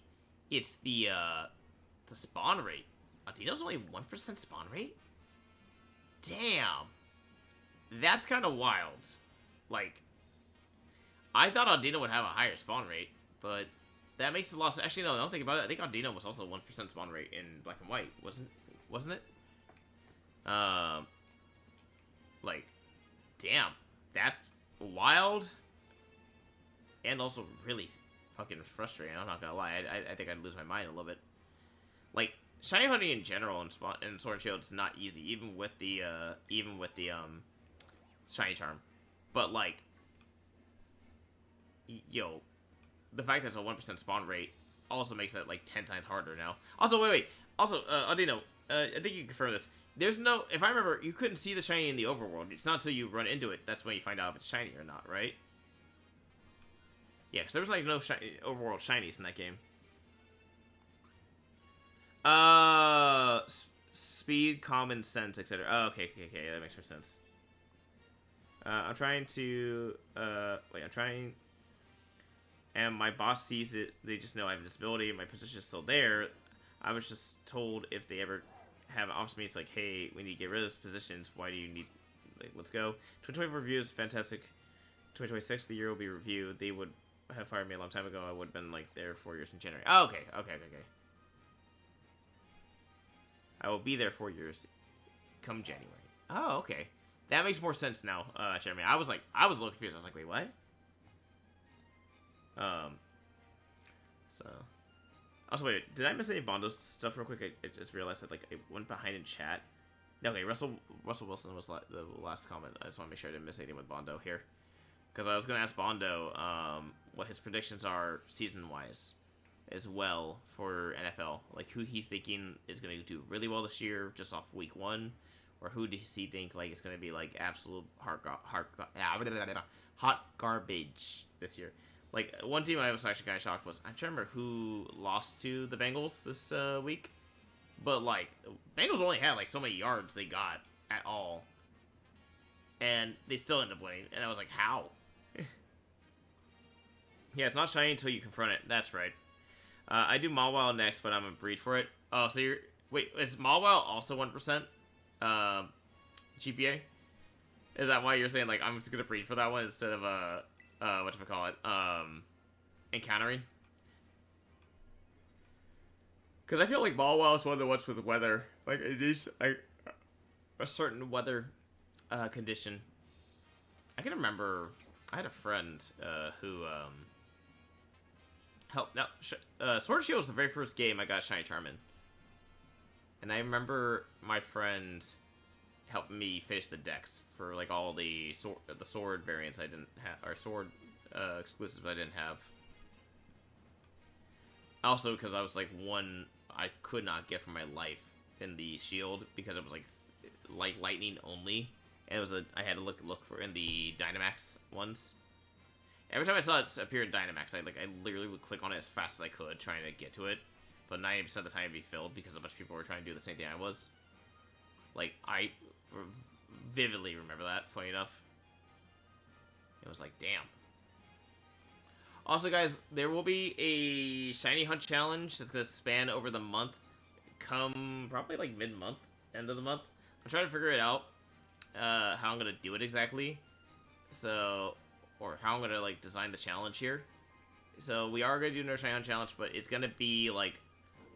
Speaker 1: spawn rate. Adino's only 1% spawn rate? Damn. That's kind of wild. Like, I thought Audino would have a higher spawn rate, but that makes a lot of... Actually, no, don't think about it. I think Audino was also 1% spawn rate in Black and White, wasn't it? Like, damn. That's wild. And also really fucking frustrating, I'm not gonna lie. I think I'd lose my mind a little bit. Like, Shiny Honey in general in Sword and Shield is not easy, even with the Shiny Charm. But, like, yo, the fact that it's a 1% spawn rate also makes that, like, 10 times harder now. Also, wait. Also, Audino, I think you can confirm this. There's no... If I remember, you couldn't see the shiny in the overworld. It's not until you run into it that's when you find out if it's shiny or not, right? Yeah, because there was, like, no overworld shinies in that game. Speed, common sense, etc. Oh, okay, that makes more sense. I'm trying to, and my boss sees it, they just know I have a disability, my position is still there. I was just told if they ever have options me, it's like, hey, we need to get rid of those positions, why do you need, like, let's go. 2024 review is fantastic. 2026, the year will be reviewed. They would have fired me a long time ago, I would have been, like, there 4 years in January. Oh, okay. I will be there 4 years come January. Oh, okay. That makes more sense now, Jeremy. I was a little confused. I was like, wait, what? So. Also, wait, did I miss any Bondo stuff real quick? I just realized that, like, I went behind in chat. Okay, Russell Wilson was the last comment. I just want to make sure I didn't miss anything with Bondo here. Because I was going to ask Bondo what his predictions are season-wise as well for NFL. Like, who he's thinking is going to do really well this year just off week 1. Or who does he think, like, is going to be, like, absolute hot garbage this year. Like, one team I was actually kind of shocked was, I'm trying to remember who lost to the Bengals this week. But, like, Bengals only had, like, so many yards they got at all. And they still ended up winning. And I was like, how? Yeah, it's not shiny until you confront it. That's right. I do Mawile next, but I'm a breed for it. Oh, so you're... Wait, is Mawile also 1% GPA? Is that why you're saying, like, I'm just gonna breed for that one instead of, whatchamacallit, encountering? Because I feel like Mawile is one of the ones with weather. Like, it needs, like, a certain weather, condition. I can remember... I had a friend, who, helped... No, Sword and Shield was the very first game I got Shiny Charmin. And I remember my friend helped me finish the decks for, like, all the sword variants I didn't have, or sword exclusives I didn't have. Also, because I was, like, one I could not get for my life in the shield, because it was, like lightning only. And it was I had to look for in the Dynamax ones. Every time I saw it appear in Dynamax, I literally would click on it as fast as I could, trying to get to it. But 90% of the time it'd be filled because a bunch of people were trying to do the same thing I was. Like, I vividly remember that, funny enough. It was like, damn. Also, guys, there will be a Shiny Hunt Challenge that's going to span over the month. Come probably, like, mid-month, end of the month. I'm trying to figure it out, how I'm going to do it exactly. So, or how I'm going to, like, design the challenge here. So, we are going to do another Shiny Hunt Challenge, but it's going to be, like,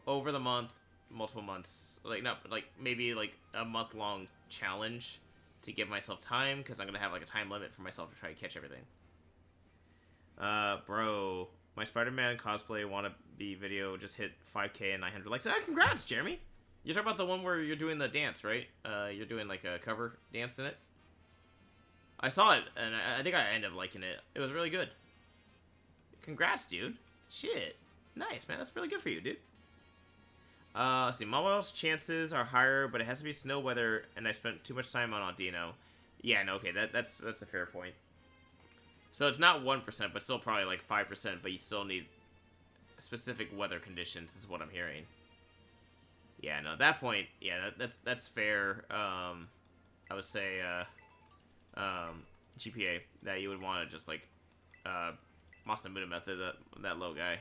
Speaker 1: over the month, multiple months. Like, not, like, maybe, like, a month-long challenge to give myself time, because I'm going to have, like, a time limit for myself to try to catch everything. Bro, my Spider-Man cosplay wannabe video just hit 5K and 900 likes. Congrats, Jeremy! You're talking about the one where you're doing the dance, right? You're doing, like, a cover dance in it? I saw it, and I think I ended up liking it. It was really good. Congrats, dude. Shit. Nice, man. That's really good for you, dude. Let's see. Mawile's chances are higher, but it has to be snow weather, and I spent too much time on Audino. Yeah, no, okay. That's a fair point. So it's not 1%, but still probably like 5%, but you still need specific weather conditions, is what I'm hearing. Yeah, no, at that point, yeah, that's fair. I would say, GPA, that you would want to just, like, Masamune method, that low guy.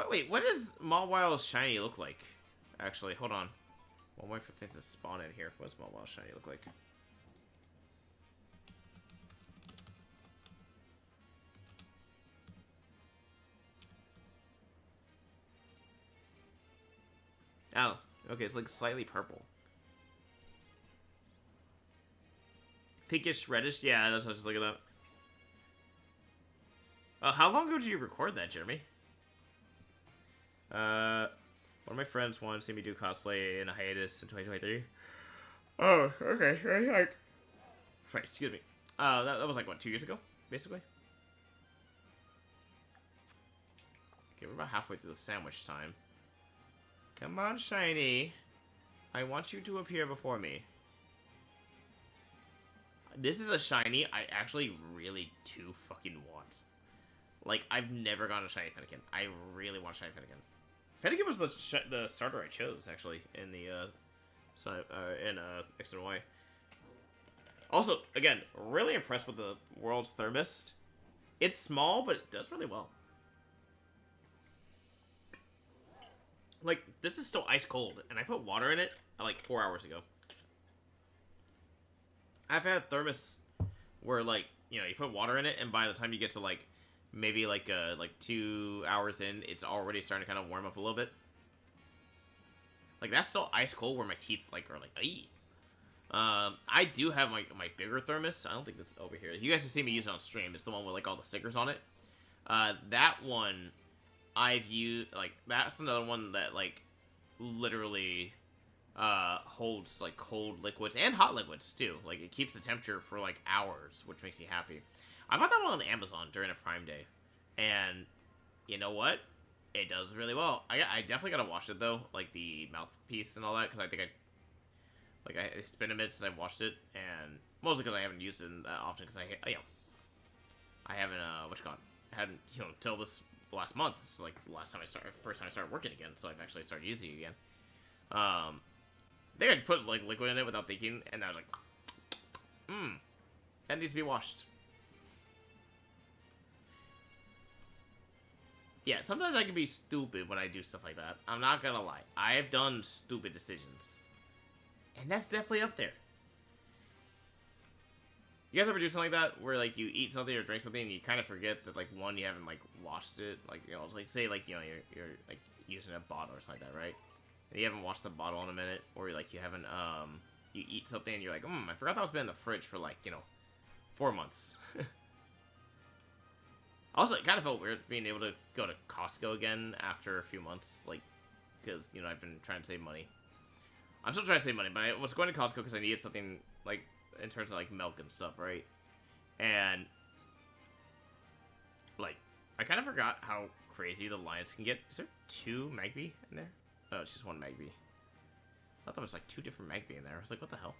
Speaker 1: Wait, what does Mawile's shiny look like? Actually, hold on. One wait for things to spawn in here. What does Mawile's shiny look like? Oh, okay, it's like slightly purple. Pinkish, reddish? Yeah, that's what I was just looking up. How long ago did you record that, Jeremy? One of my friends wanted to see me do cosplay in a hiatus in 2023. Oh, okay. Right, excuse me. That was like, what, 2 years ago, basically? Okay, we're about halfway through the sandwich time. Come on, Shiny. I want you to appear before me. This is a Shiny I actually really do fucking want. Like, I've never gotten a Shiny Fennekin. I really want a Shiny Fennekin. Fennekin was the starter I chose, actually, in the, X and Y. Also, again, really impressed with the World's Thermist. It's small, but it does really well. Like, this is still ice cold, and I put water in it like 4 hours ago. I've had thermos where, like, you know, you put water in it, and by the time you get to, like, maybe, like 2 hours in, it's already starting to kind of warm up a little bit. Like, that's still ice cold where my teeth, like, are like, aye. I do have my bigger thermos. I don't think this is over here. You guys can see me use it on stream. It's the one with, like, all the stickers on it. That one... I've used, like, that's another one that, like, literally, holds, like, cold liquids and hot liquids, too. Like, it keeps the temperature for, like, hours, which makes me happy. I bought that one on Amazon during a Prime Day, and you know what? It does really well. I definitely gotta wash it, though, like, the mouthpiece and all that, because I think it's been a minute since I've washed it, and mostly because I haven't used it that often, because you know, I haven't I hadn't until this last month. This is like the first time I started working again, so I've actually started using it again. They had put like liquid in it without thinking, and I was like, that needs to be washed. Yeah, sometimes I can be stupid when I do stuff like that. I'm not gonna lie. I have done stupid decisions. And that's definitely up there. You guys ever do something like that? Where, like, you eat something or drink something and you kind of forget that, like, one, you haven't, like, washed it? Like, it's like, say, like, you're like, using a bottle or something like that, right? And you haven't washed the bottle in a minute. Or, like, you haven't, you eat something and you're like, I forgot that was been in the fridge for, like, 4 months. Also, it kind of felt weird being able to go to Costco again after a few months, like, because, I've been trying to save money. I'm still trying to save money, but I was going to Costco because I needed something, like, in terms of, like, milk and stuff, right? And, like, I kind of forgot how crazy the lines can get. Is there 2 Magby in there? Oh, it's just 1 Magby. I thought there was, like, 2 different Magby in there. I was like, what the hell?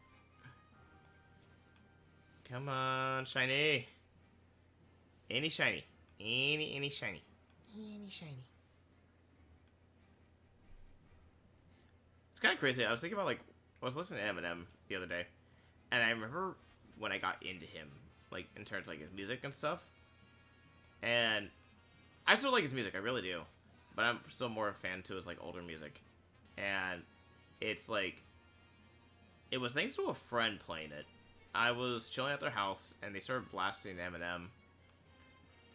Speaker 1: Come on, shiny. Any shiny. Any shiny. Any shiny. It's kind of crazy. I was thinking about, like, I was listening to Eminem the other day, and I remember when I got into him, like, in terms of, like, his music and stuff, and I still like his music, I really do, but I'm still more a fan to his, like, older music, and it's, like, it was thanks to a friend playing it. I was chilling at their house, and they started blasting Eminem,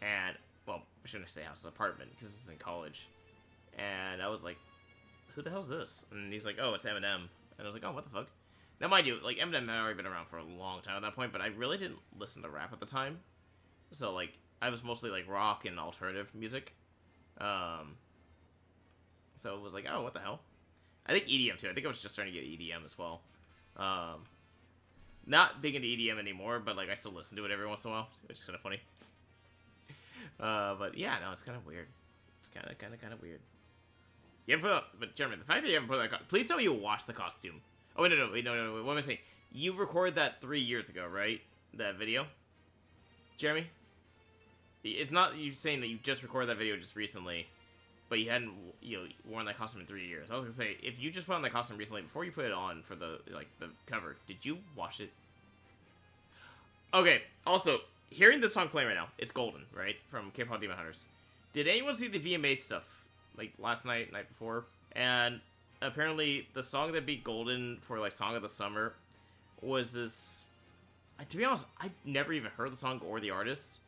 Speaker 1: and, well, I shouldn't say house, apartment, because it's in college, and I was like, who the hell's this? And he's like, oh, it's Eminem. And I was like, oh, what the fuck? Now, mind you, like, Eminem had already been around for a long time at that point, but I really didn't listen to rap at the time. So, like, I was mostly, like, rock and alternative music. So it was like, oh, what the hell? I think EDM, too. I think I was just starting to get EDM as well. Not big into EDM anymore, but, like, I still listen to it every once in a while, which is kind of funny. But, yeah, no, it's kind of weird. It's kind of weird. You haven't put up, but Jeremy, the fact that you haven't put that, please tell me you watched the costume. Oh, wait, no, what am I saying? You recorded that 3 years ago, right? That video? Jeremy? It's not you saying that you just recorded that video just recently, but you hadn't, worn that costume in 3 years. I was gonna say, if you just put on that costume recently, before you put it on for the, like, the cover, did you watch it? Okay, also, hearing this song playing right now, it's Golden, right? From K-Pop Demon Hunters. Did anyone see the VMA stuff? Like, last night before, and apparently the song that beat Golden for, like, Song of the Summer was this, to be honest, I've never even heard the song or the artist,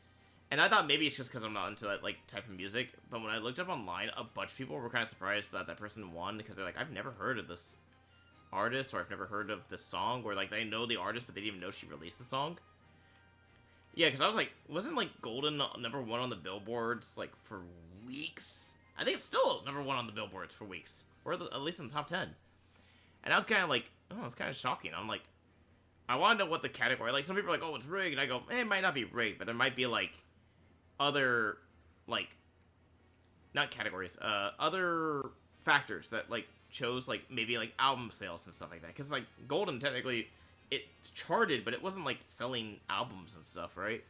Speaker 1: and I thought maybe it's just because I'm not into that, like, type of music, but when I looked up online, a bunch of people were kind of surprised that that person won, because they're like, I've never heard of this artist, or I've never heard of this song, or, like, they know the artist, but they didn't even know she released the song. Yeah, because I was like, wasn't, like, Golden #1 on the billboards, like, for weeks? I think it's still #1 on the billboards for weeks, or at least in the top 10. And I was kind of like, oh, it's kind of shocking. I'm like, I want to know what the category. Like, some people are like, oh, it's rigged. And I go, it might not be rigged, but there might be, like, other, like, not categories, other factors that, like, chose, like, maybe, like, album sales and stuff like that. Because, like, Golden, technically, it charted, but it wasn't, like, selling albums and stuff, right?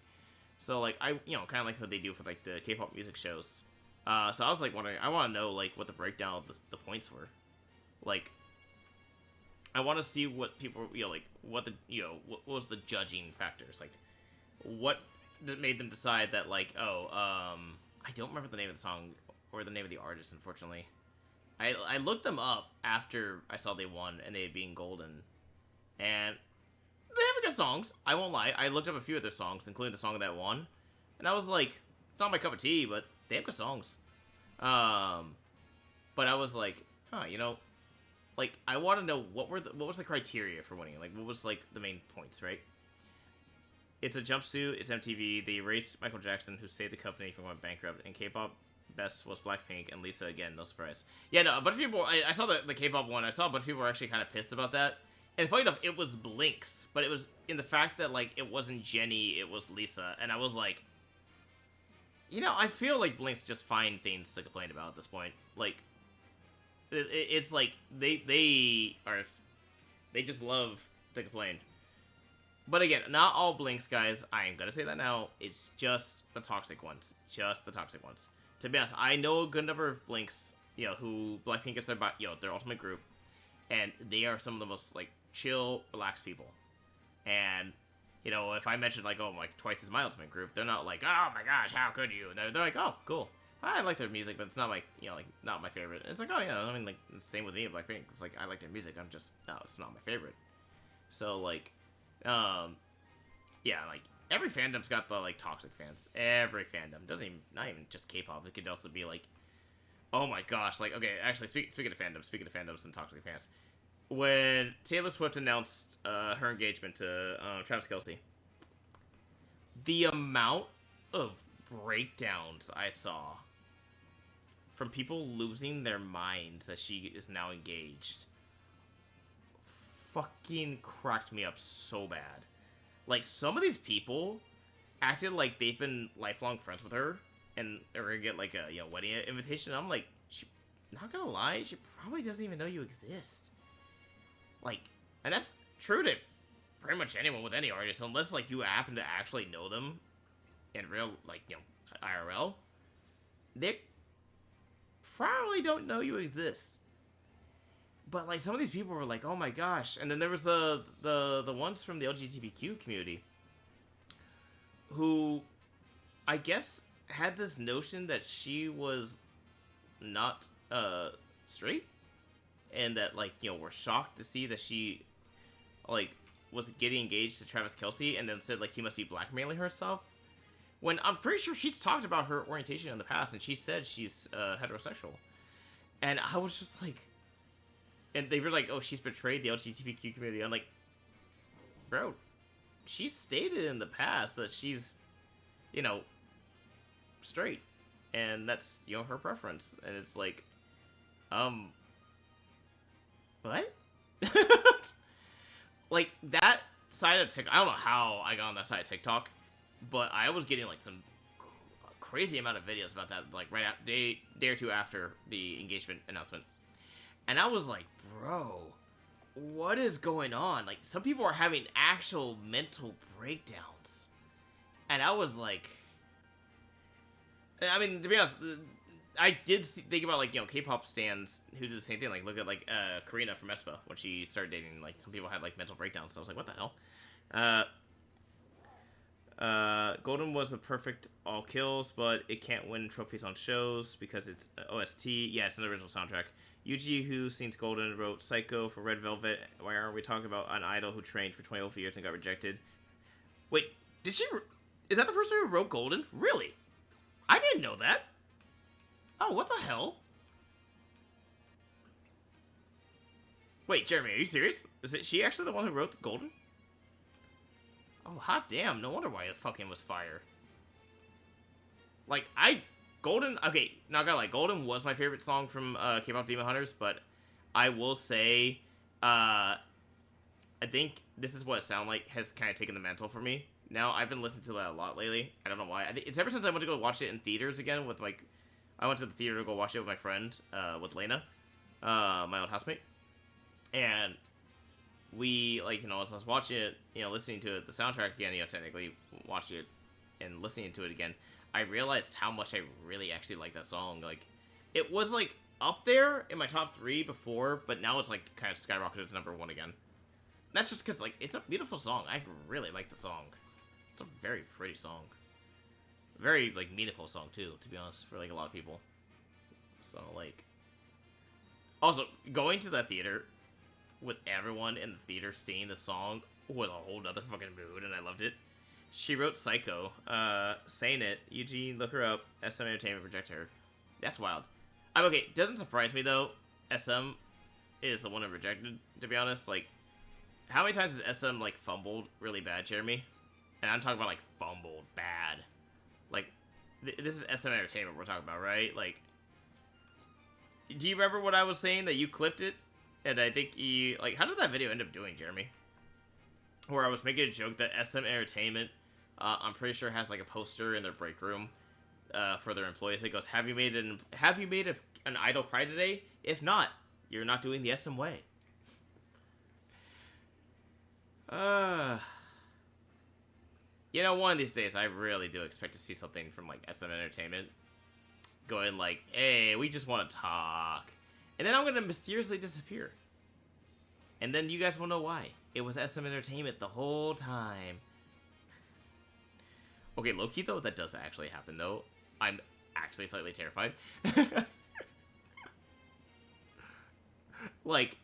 Speaker 1: So, like, I, kind of like what they do for, like, the K-pop music shows. So I was, like, wondering, I want to know, like, what the breakdown of the points were. Like, I want to see what people, like, what the, what was the judging factors, like, what made them decide that, like, oh, I don't remember the name of the song, or the name of the artist, unfortunately. I looked them up after I saw they won, and they being Golden, and they have good songs, I won't lie. I looked up a few of their songs, including the song that won, and I was like, it's not my cup of tea, but they have good songs. But I was like, huh, like, I want to know what was the criteria for winning? Like, what was, like, the main points, right? It's a jumpsuit, it's MTV, they erased Michael Jackson, who saved the company from going bankrupt, and K-pop best was Blackpink, and Lisa, again, no surprise. Yeah, no, a bunch of people, I saw the K-pop one, I saw a bunch of people were actually kind of pissed about that. And funny enough, it was Blink's, but it was in the fact that, like, it wasn't Jennie, it was Lisa, and I was like, I feel like Blink's just find things to complain about at this point. Like, it's like, they just love to complain. But again, not all Blinks, guys. I am gonna say that now. It's just the toxic ones. Just the toxic ones. To be honest, I know a good number of Blinks, who Blackpink gets their ultimate group, and they are some of the most like chill, relaxed people. And if I mention like, oh, like Twice is my ultimate group, they're not like, oh my gosh, how could you? They're like, oh, cool. I like their music, but it's not like, like not my favorite. It's like, oh yeah, I mean, like same with me, Blackpink. It's like I like their music. I'm just, no, it's not my favorite. So like, yeah, like every fandom's got the like toxic fans. Every fandom doesn't even, not even just K-pop. It could also be like, oh my gosh, like okay, actually speaking of fandoms and toxic fans, when Taylor Swift announced her engagement to Travis Kelce, the amount of breakdowns I saw from people losing their minds that she is now engaged fucking cracked me up so bad. Like, some of these people acted like they've been lifelong friends with her and they're gonna get like a wedding invitation. I'm like, not gonna lie, she probably doesn't even know you exist. Like, and that's true to pretty much anyone with any artist, unless like you happen to actually know them in real, like, IRL. They probably don't know you exist. But like some of these people were like, oh my gosh. And then there was the ones from the LGBTQ community who I guess had this notion that she was not straight, and that like were shocked to see that she like was getting engaged to Travis Kelce, and then said like he must be blackmailing herself, when I'm pretty sure she's talked about her orientation in the past and she said she's heterosexual. And I was just like, and they were like, oh, she's betrayed the LGBTQ community. I'm like, bro, she stated in the past that she's straight, and that's her preference. And it's like, what? Like, that side of TikTok, I don't know how I got on that side of TikTok, but I was getting like some crazy amount of videos about that, like right after, day or two after the engagement announcement. And I was like, bro, what is going on? Like, some people are having actual mental breakdowns. And I was like, I mean, to be honest, I did think about like K-pop stans who do the same thing. Like, look at like Karina from aespa when she started dating. Like, some people had like mental breakdowns. So I was like, what the hell? Golden was the perfect all kills, but it can't win trophies on shows because it's OST. Yeah, it's an original soundtrack. Yuji, who sings Golden, wrote Psycho for Red Velvet. Why aren't we talking about an idol who trained for 12 years and got rejected? Wait, did she? Is that the person who wrote Golden? Really? I didn't know that. Oh, what the hell? Wait, Jeremy, are you serious? Is it she actually the one who wrote Golden? Oh, hot damn. No wonder why it fucking was fire. Like, Golden, okay, not gonna lie, Golden was my favorite song from K-pop Demon Hunters, but I will say, I think This Is What It Sound Like has kind of taken the mantle for me. Now, I've been listening to that a lot lately. I don't know why. It's ever since I went to go watch it in theaters again with, like, I went to the theater to go watch it with my friend, with Lena, my old housemate. And we, like, as I was watching it, listening to it, the soundtrack again, technically watching it and listening to it again, I realized how much I really actually like that song. Like, it was, like, up there in my top 3 before, but now it's, like, kind of skyrocketed to number 1 again. That's just because, like, it's a beautiful song. I really like the song. It's a very pretty song. Very, like, meaningful song, too, to be honest, for, like, a lot of people. So, like... Also, going to that theater with everyone in the theater singing the song was a whole other fucking mood, and I loved it. She wrote Psycho, saying it. Eugene, look her up. SM Entertainment rejected her. That's wild. I'm okay. Doesn't surprise me, though. SM is the one who rejected, to be honest. Like, how many times has SM, like, fumbled really bad, Jeremy? And I'm talking about, like, fumbled bad. Like, this is SM Entertainment we're talking about, right? Like, do you remember what I was saying that you clipped it? And I think you, like, how did that video end up doing, Jeremy? Where I was making a joke that SM Entertainment, I'm pretty sure has like a poster in their break room, for their employees. It goes, "Have you made an idol cry today? If not, you're not doing the SM way." You know, one of these days, I really do expect to see something from, like, SM Entertainment. Going like, hey, we just want to talk. And then I'm going to mysteriously disappear. And then you guys will know why. It was SM Entertainment the whole time. Okay, low-key, though, that does actually happen, though. I'm actually slightly terrified. Like,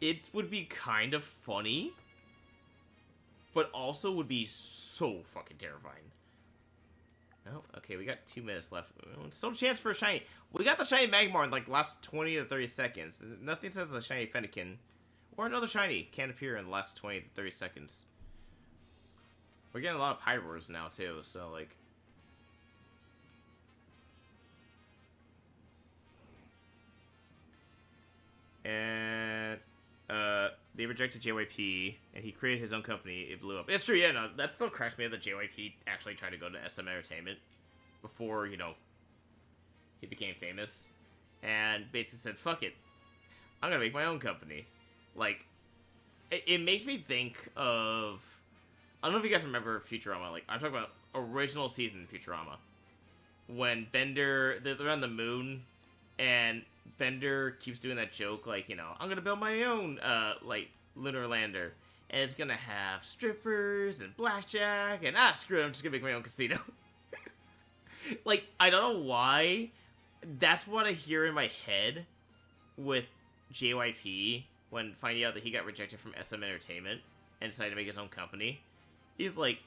Speaker 1: it would be kind of funny, but also would be so fucking terrifying. Oh, okay, we got 2 minutes left. Still a chance for a shiny. We got the shiny Magmar in like the last 20 to 30 seconds. Nothing says a shiny Fennekin or another shiny can't appear in the last 20 to 30 seconds. We're getting a lot of Pyroars now too, so like. And they rejected JYP, and he created his own company. It blew up. It's true, yeah, no, that still cracks me that JYP actually tried to go to SM Entertainment before, you know, he became famous. And basically said, fuck it, I'm gonna make my own company. Like, it makes me think of, I don't know if you guys remember Futurama. Like, I'm talking about original season Futurama. When Bender, they're on the moon, and Bender keeps doing that joke, like, you know, I'm gonna build my own, like, lunar lander. And it's gonna have strippers and blackjack, and screw it, I'm just gonna make my own casino. Like, I don't know why, that's what I hear in my head with JYP when finding out that he got rejected from SM Entertainment and decided to make his own company. He's like,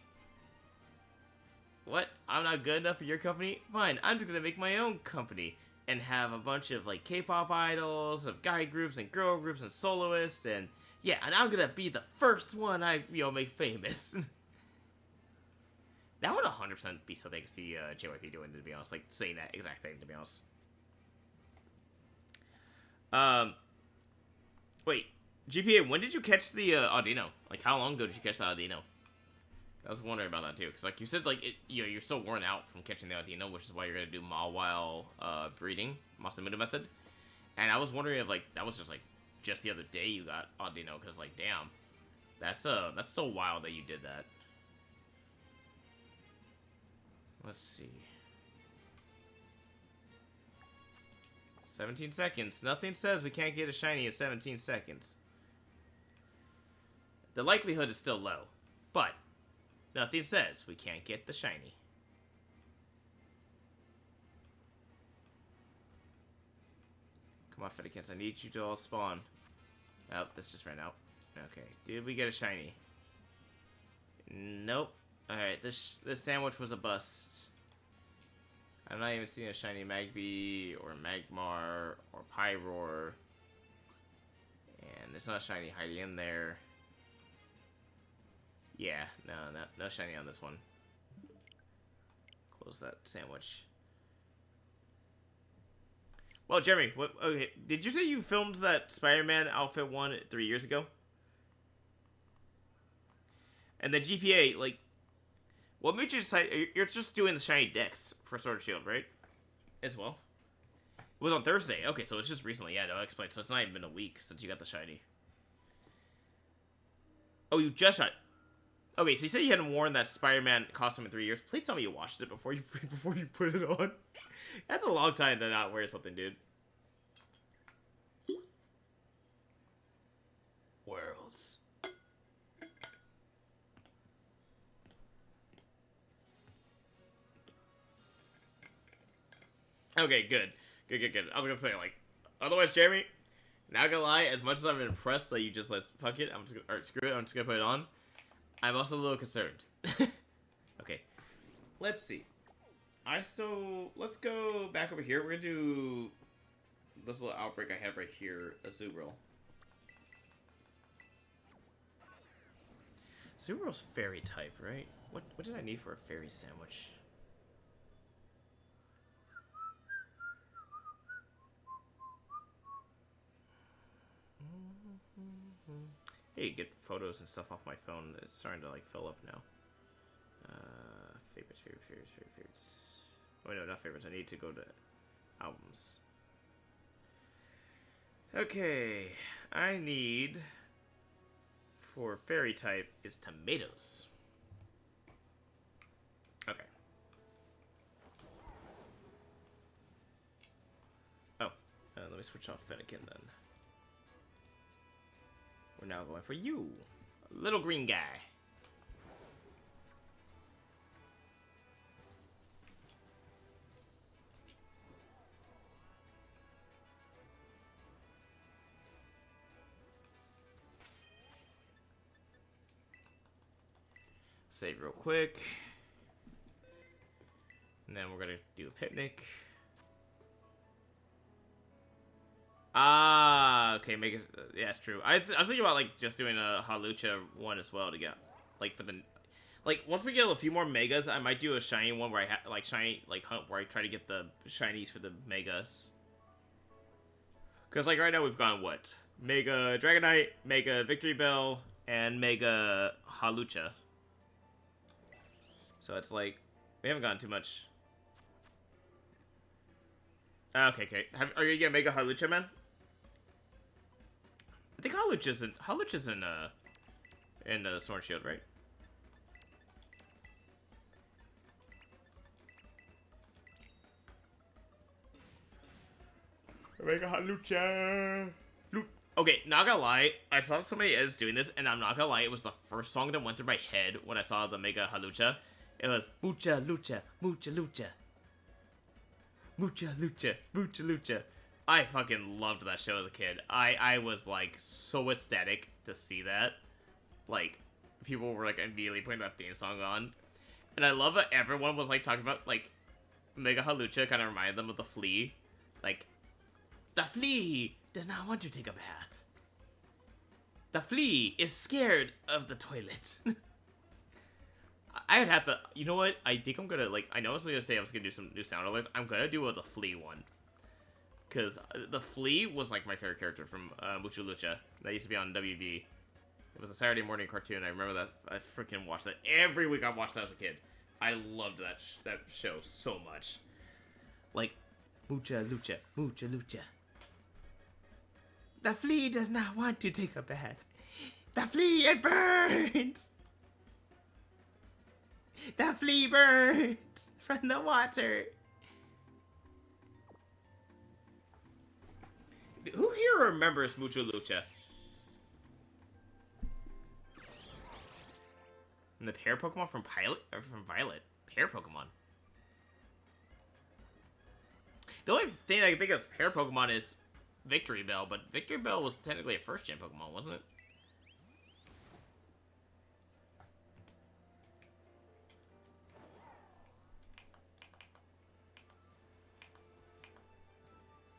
Speaker 1: what? I'm not good enough for your company? Fine, I'm just gonna make my own company and have a bunch of, like, K-pop idols, of guy groups and girl groups and soloists, and yeah, and I'm gonna be the first one I, you know, make famous. That would 100% be something I could see JYP doing, to be honest, like, saying that exact thing, to be honest. Wait, GPA, when did you catch the Audino? Like, how long ago did you catch the Audino? I was wondering about that too, because like you said, like you know, you're so worn out from catching the Audino, which is why you're gonna do Mawile breeding, Masamune method. And I was wondering if like that was just the other day you got Audino, because like damn, that's so wild that you did that. Let's see. 17 seconds. Nothing says we can't get a shiny in 17 seconds. The likelihood is still low, but nothing says we can't get the shiny. Come on, Fedikins, I need you to all spawn. Oh, this just ran out. Okay, did we get a shiny? Nope. Alright, this sandwich was a bust. I'm not even seeing a shiny Magby, or Magmar, or Pyroar. And there's not a shiny hiding in there. Yeah, no shiny on this one. Close that sandwich. Well, Jeremy, okay, did you say you filmed that Spider-Man outfit one 3 years ago? And the GPA, like, what made you decide? You're just doing the shiny decks for Sword and Shield, right? As well. It was on Thursday. Okay, so it's just recently. Yeah, no, explain. So it's not even been a week since you got the shiny. Oh, you just shot. Okay, so you said you hadn't worn that Spider-Man costume in 3 years. Please tell me you washed it before you put it on. That's a long time to not wear something, dude. Worlds. Okay, good. Good. I was gonna say, like, otherwise, Jeremy, not gonna lie, as much as I'm impressed that you just let fuck it, I'm just gonna, or screw it, I'm just gonna put it on. I'm also a little concerned. Okay, let's see. Let's go back over here. We're gonna do this little outbreak I have right here, Azumarill. Azumarill's fairy type, right? What did I need for a fairy sandwich? Hey, get photos and stuff off my phone. It's starting to like fill up now. Favorites. Oh no, not favorites. I need to go to albums. Okay, I need for fairy type is tomatoes. switch off Fennekin then. We're now going for you. Little green guy. Save real quick. And then we're gonna do a picnic. Ah, okay, make it. Yeah, it's true. I was thinking about like just doing a Halucha one as well to get like for the once we get a few more megas, I might do a shiny one where I like shiny hunt where I try to get the shinies for the megas. Because like right now we've gone what? Mega Dragonite, Mega Victory Bell, and Mega Halucha. So it's like we haven't gotten too much. Okay. Are you gonna Mega Halucha, man? I think Halucha's in Sword and Shield, right? Mega Halucha. Okay, not gonna lie, I saw so many edits doing this, and I'm not gonna lie, it was the first song that went through my head when I saw the Mega Halucha. It was Mucha Lucha, Mucha Lucha. Mucha Lucha, Mucha Lucha. I fucking loved that show as a kid. I was like so ecstatic to see that. Like, people were like immediately putting that theme song on. And I love that everyone was like talking about like Mega Halucha kind of reminded them of the flea. Like, the flea does not want to take a bath. The flea is scared of the toilets. I'd have to, you know what? I think I'm gonna, like, I know I was gonna say I was gonna do some new sound alerts. I'm gonna do the Flea one. Because the Flea was, like, my favorite character from Mucha Lucha. That used to be on WB. It was a Saturday morning cartoon. I remember that. I freaking watched that. Every week I watched that as a kid. I loved that show so much. Like, Mucha Lucha, Mucha Lucha. The flea does not want to take a bath. The flea, it burns! The flea burns from the water. Who here remembers Mucha Lucha? And the pair Pokemon from Violet. Pair Pokemon. The only thing I can think of as pair Pokemon is Victory Bell, but Victory Bell was technically a first-gen Pokemon, wasn't it?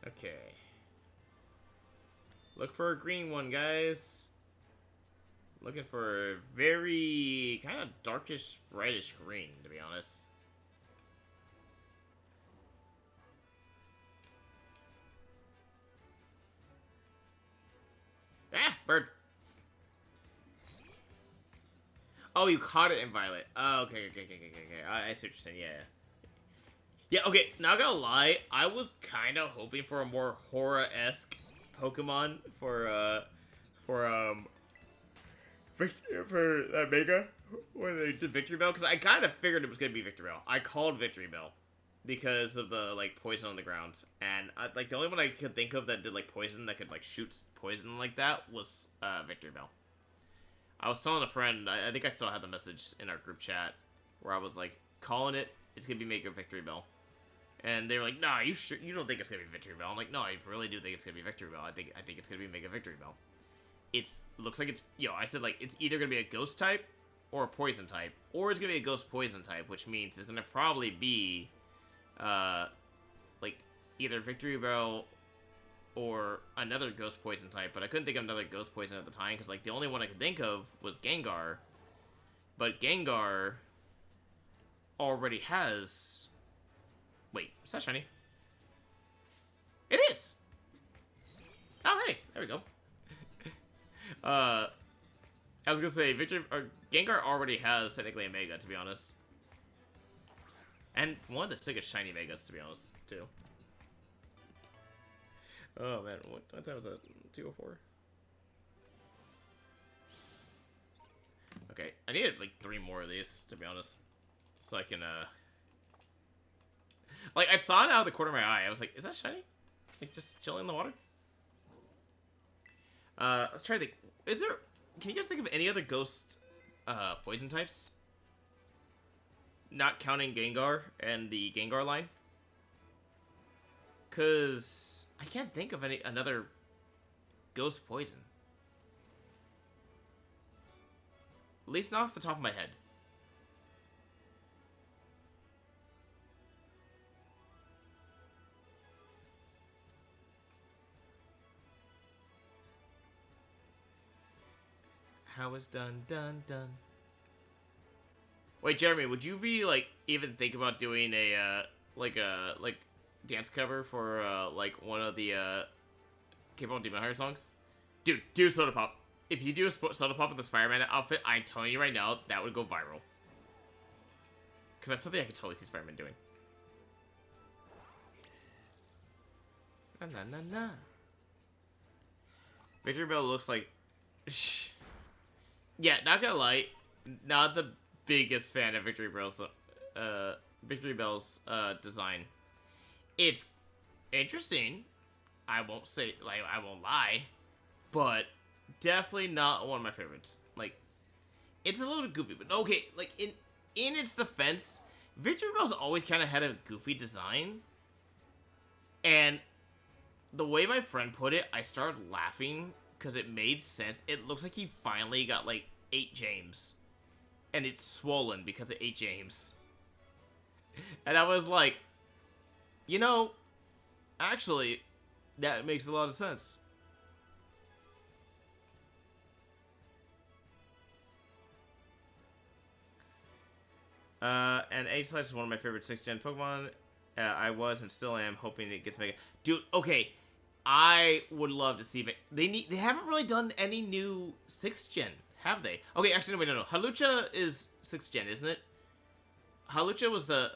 Speaker 1: Okay. Look for a green one, guys. Looking for a very kind of darkish, brightish green, to be honest. Ah, bird. Oh, you caught it in Violet. Oh, okay. I see what you're saying, yeah. Yeah, okay, not gonna lie, I was kind of hoping for a more horror-esque Pokemon for Mega, when they did Victory Bell, because I kind of figured it was gonna be Victory Bell. I called Victory Bell because of the, like, poison on the ground, and, like, the only one I could think of that did, like, poison, that could, like, shoot poison like that was, Victory Bell. I was telling a friend, I think I still had the message in our group chat, where I was, like, calling it, it's gonna be Mega Victory Bell. And they were like, "Nah, you don't think it's gonna be Victory Bell?" I'm like, "No, I really do think it's gonna be Victory Bell. I think it's gonna be Mega Victory Bell." Looks like it's, I said, like, it's either gonna be a Ghost type or a Poison type, or it's gonna be a Ghost Poison type, which means it's gonna probably be, like, either Victory Bell or another Ghost Poison type. But I couldn't think of another Ghost Poison at the time because, like, the only one I could think of was Gengar, but Gengar already has. Wait, is that shiny? It is! Oh, hey, there we go. I was gonna say, Gengar already has technically a Mega, to be honest. And one of the sickest shiny Megas, to be honest, too. Oh, man, what time was that? 2:04? Okay, I needed, like, 3 more of these, to be honest. So I can, like, I saw it out of the corner of my eye. I was like, is that shiny? Like, just chilling in the water? Let's try to think. Can you guys think of any other ghost, poison types? Not counting Gengar and the Gengar line? Cause I can't think of another ghost poison. At least not off the top of my head. How is done. Wait, Jeremy, would you be like even think about doing a like dance cover for like one of the K-pop Demon Hunter songs? Dude, do Soda Pop. If you do a Soda Pop with the Spider-Man outfit, I'm telling you right now, that would go viral. Because that's something I could totally see Spider-Man doing. Na. Victory Bell looks like... Yeah, not gonna lie, not the biggest fan of Victory Bell's design. It's interesting. I won't lie, but definitely not one of my favorites. Like, it's a little goofy, but okay. Like in its defense, Victory Bell's always kind of had a goofy design, and the way my friend put it, I started laughing because it made sense. It looks like he finally got like 8 James, and it's swollen because of 8 James. And I was like, you know, actually, that makes a lot of sense. And H-Slash is one of my favorite 6th gen Pokemon. I was and still am hoping it gets Mega. Dude, okay. I would love to see it. They haven't really done any new 6th gen, have they? Okay, actually, no, wait, no. Halucha is 6th gen, isn't it? Halucha was a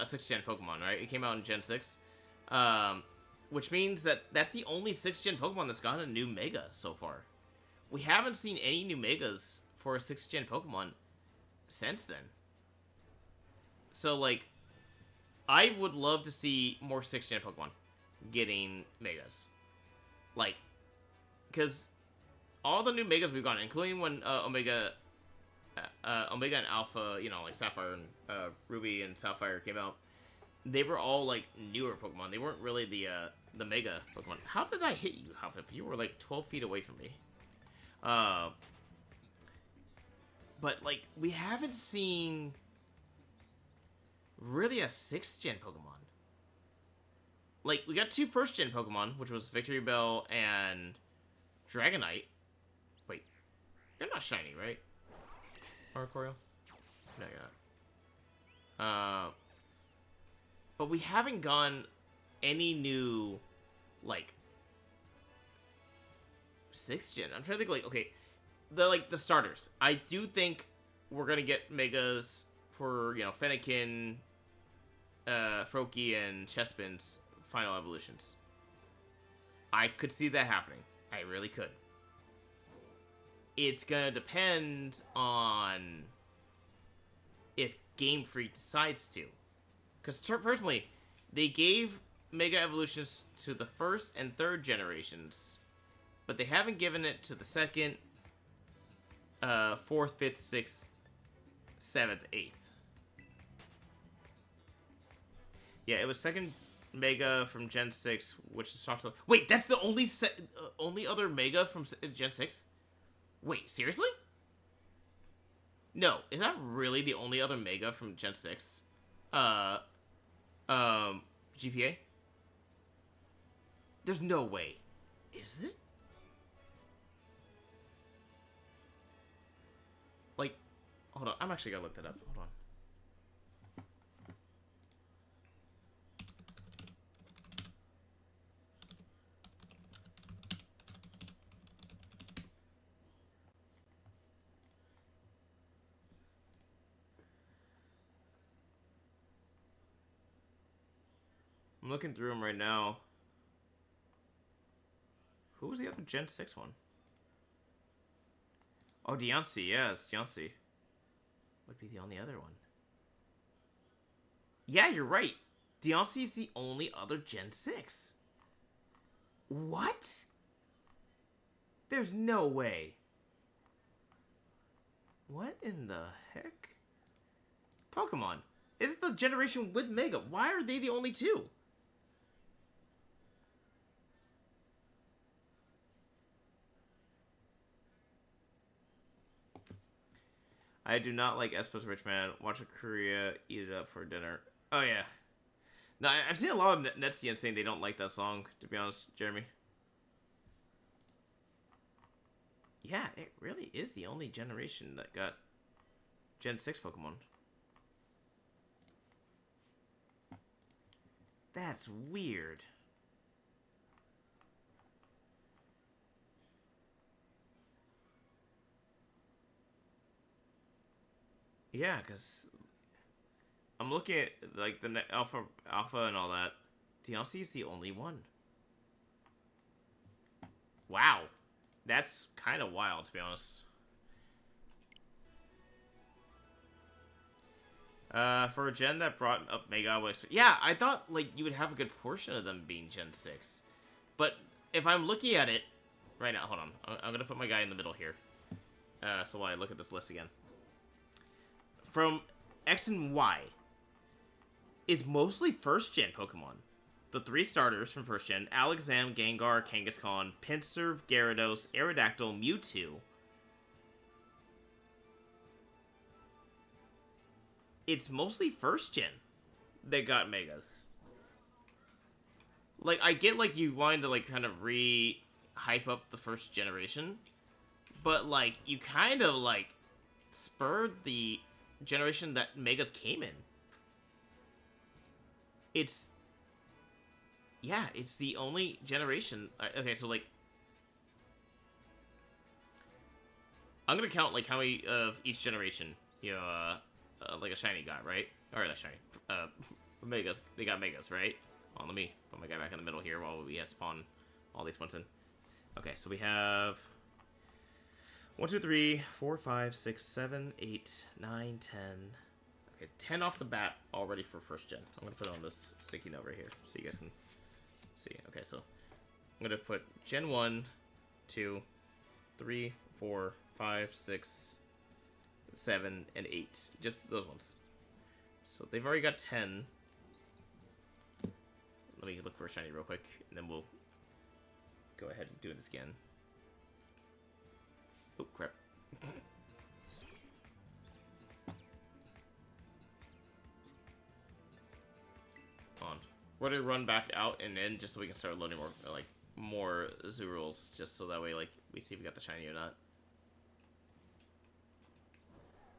Speaker 1: 6th gen Pokemon, right? It came out in Gen 6. Which means that's the only 6th gen Pokemon that's gotten a new Mega so far. We haven't seen any new Megas for a 6th gen Pokemon since then. So, like, I would love to see more 6th gen Pokemon getting Megas. Like, because all the new Megas we've gotten, including when Omega and Alpha, you know, like Sapphire and Ruby and Sapphire came out, they were all, like, newer Pokemon. They weren't really the Mega Pokemon. How did I hit you, Hoppip? You were, like, 12 feet away from me. But, like, we haven't seen really a 6th gen Pokemon. Like, we got 2 1st gen Pokemon, which was Victory Bell and Dragonite. Wait, you're not shiny, right? Oricorio? No, you're not. But we haven't gotten any new, like, 6th gen. I'm trying to think, like, okay, the starters. I do think we're gonna get Megas for, you know, Fennekin, Froakie, and Chespin's final evolutions. I could see that happening. I really could. It's gonna depend on if Game Freak decides to. Because personally, they gave Mega Evolutions to the 1st and 3rd generations, but they haven't given it to the 2nd, 4th, 5th, 6th, 7th, 8th. Yeah, it was 2nd Mega from Gen 6, which is talked about. Wait, that's the only other Mega from Gen 6? Wait, seriously? No, is that really the only other Mega from Gen 6? GPA? There's no way. Is it? Like, hold on, I'm actually gonna look that up. Hold on. I'm looking through them right now. Who was the other Gen 6 one? Oh, Deontay. Yeah, it's Deontay. Would be the only other one. Yeah, you're right. Deontay's the only other Gen 6. What? There's no way. What in the heck? Pokemon. Is it the generation with Mega? Why are they the only two? I do not like Espo's Rich Man. Watch a Korea eat it up for dinner. Oh, yeah. No, I've seen a lot of Netsians saying they don't like that song, to be honest, Jeremy. Yeah, it really is the only generation that got Gen 6 Pokemon. That's weird. Yeah, because I'm looking at like the alpha and all that. DLC is the only one. Wow, that's kind of wild, to be honest. For a gen that brought up Mega, yeah, I thought like you would have a good portion of them being Gen 6, but if I'm looking at it right now, hold on, I'm gonna put my guy in the middle here. So while I look at this list again, from X and Y is mostly first gen Pokemon. The 3 starters from first gen: Alakazam, Gengar, Kangaskhan, Pinsir, Gyarados, Aerodactyl, Mewtwo. It's mostly first gen that got Megas. Like, I get, like, you wanted to, like, kind of hype up the first generation, but, like, you kind of, like, spurred the generation that Megas came in. It's... Yeah, it's the only generation... Okay, so, like... I'm gonna count, like, how many of each generation, you know, like a shiny got, right? Or not shiny. Megas. They got Megas, right? Oh, let me put my guy back in the middle here while we spawn all these ones in. Okay, so we have 1, 2, 3, 4, 5, 6, 7, 8, 9, 10. Okay, 10 off the bat already for first gen. I'm gonna put it on this sticky note right here so you guys can see. Okay, so I'm gonna put Gen 1, 2, 3, 4, 5, 6, 7, and 8. Just those ones. So they've already got 10. Let me look for a shiny real quick, and then we'll go ahead and do this again. Oh, crap. On. We're gonna run back out and in just so we can start loading more Zoorals, just so that way, like, we see if we got the shiny or not.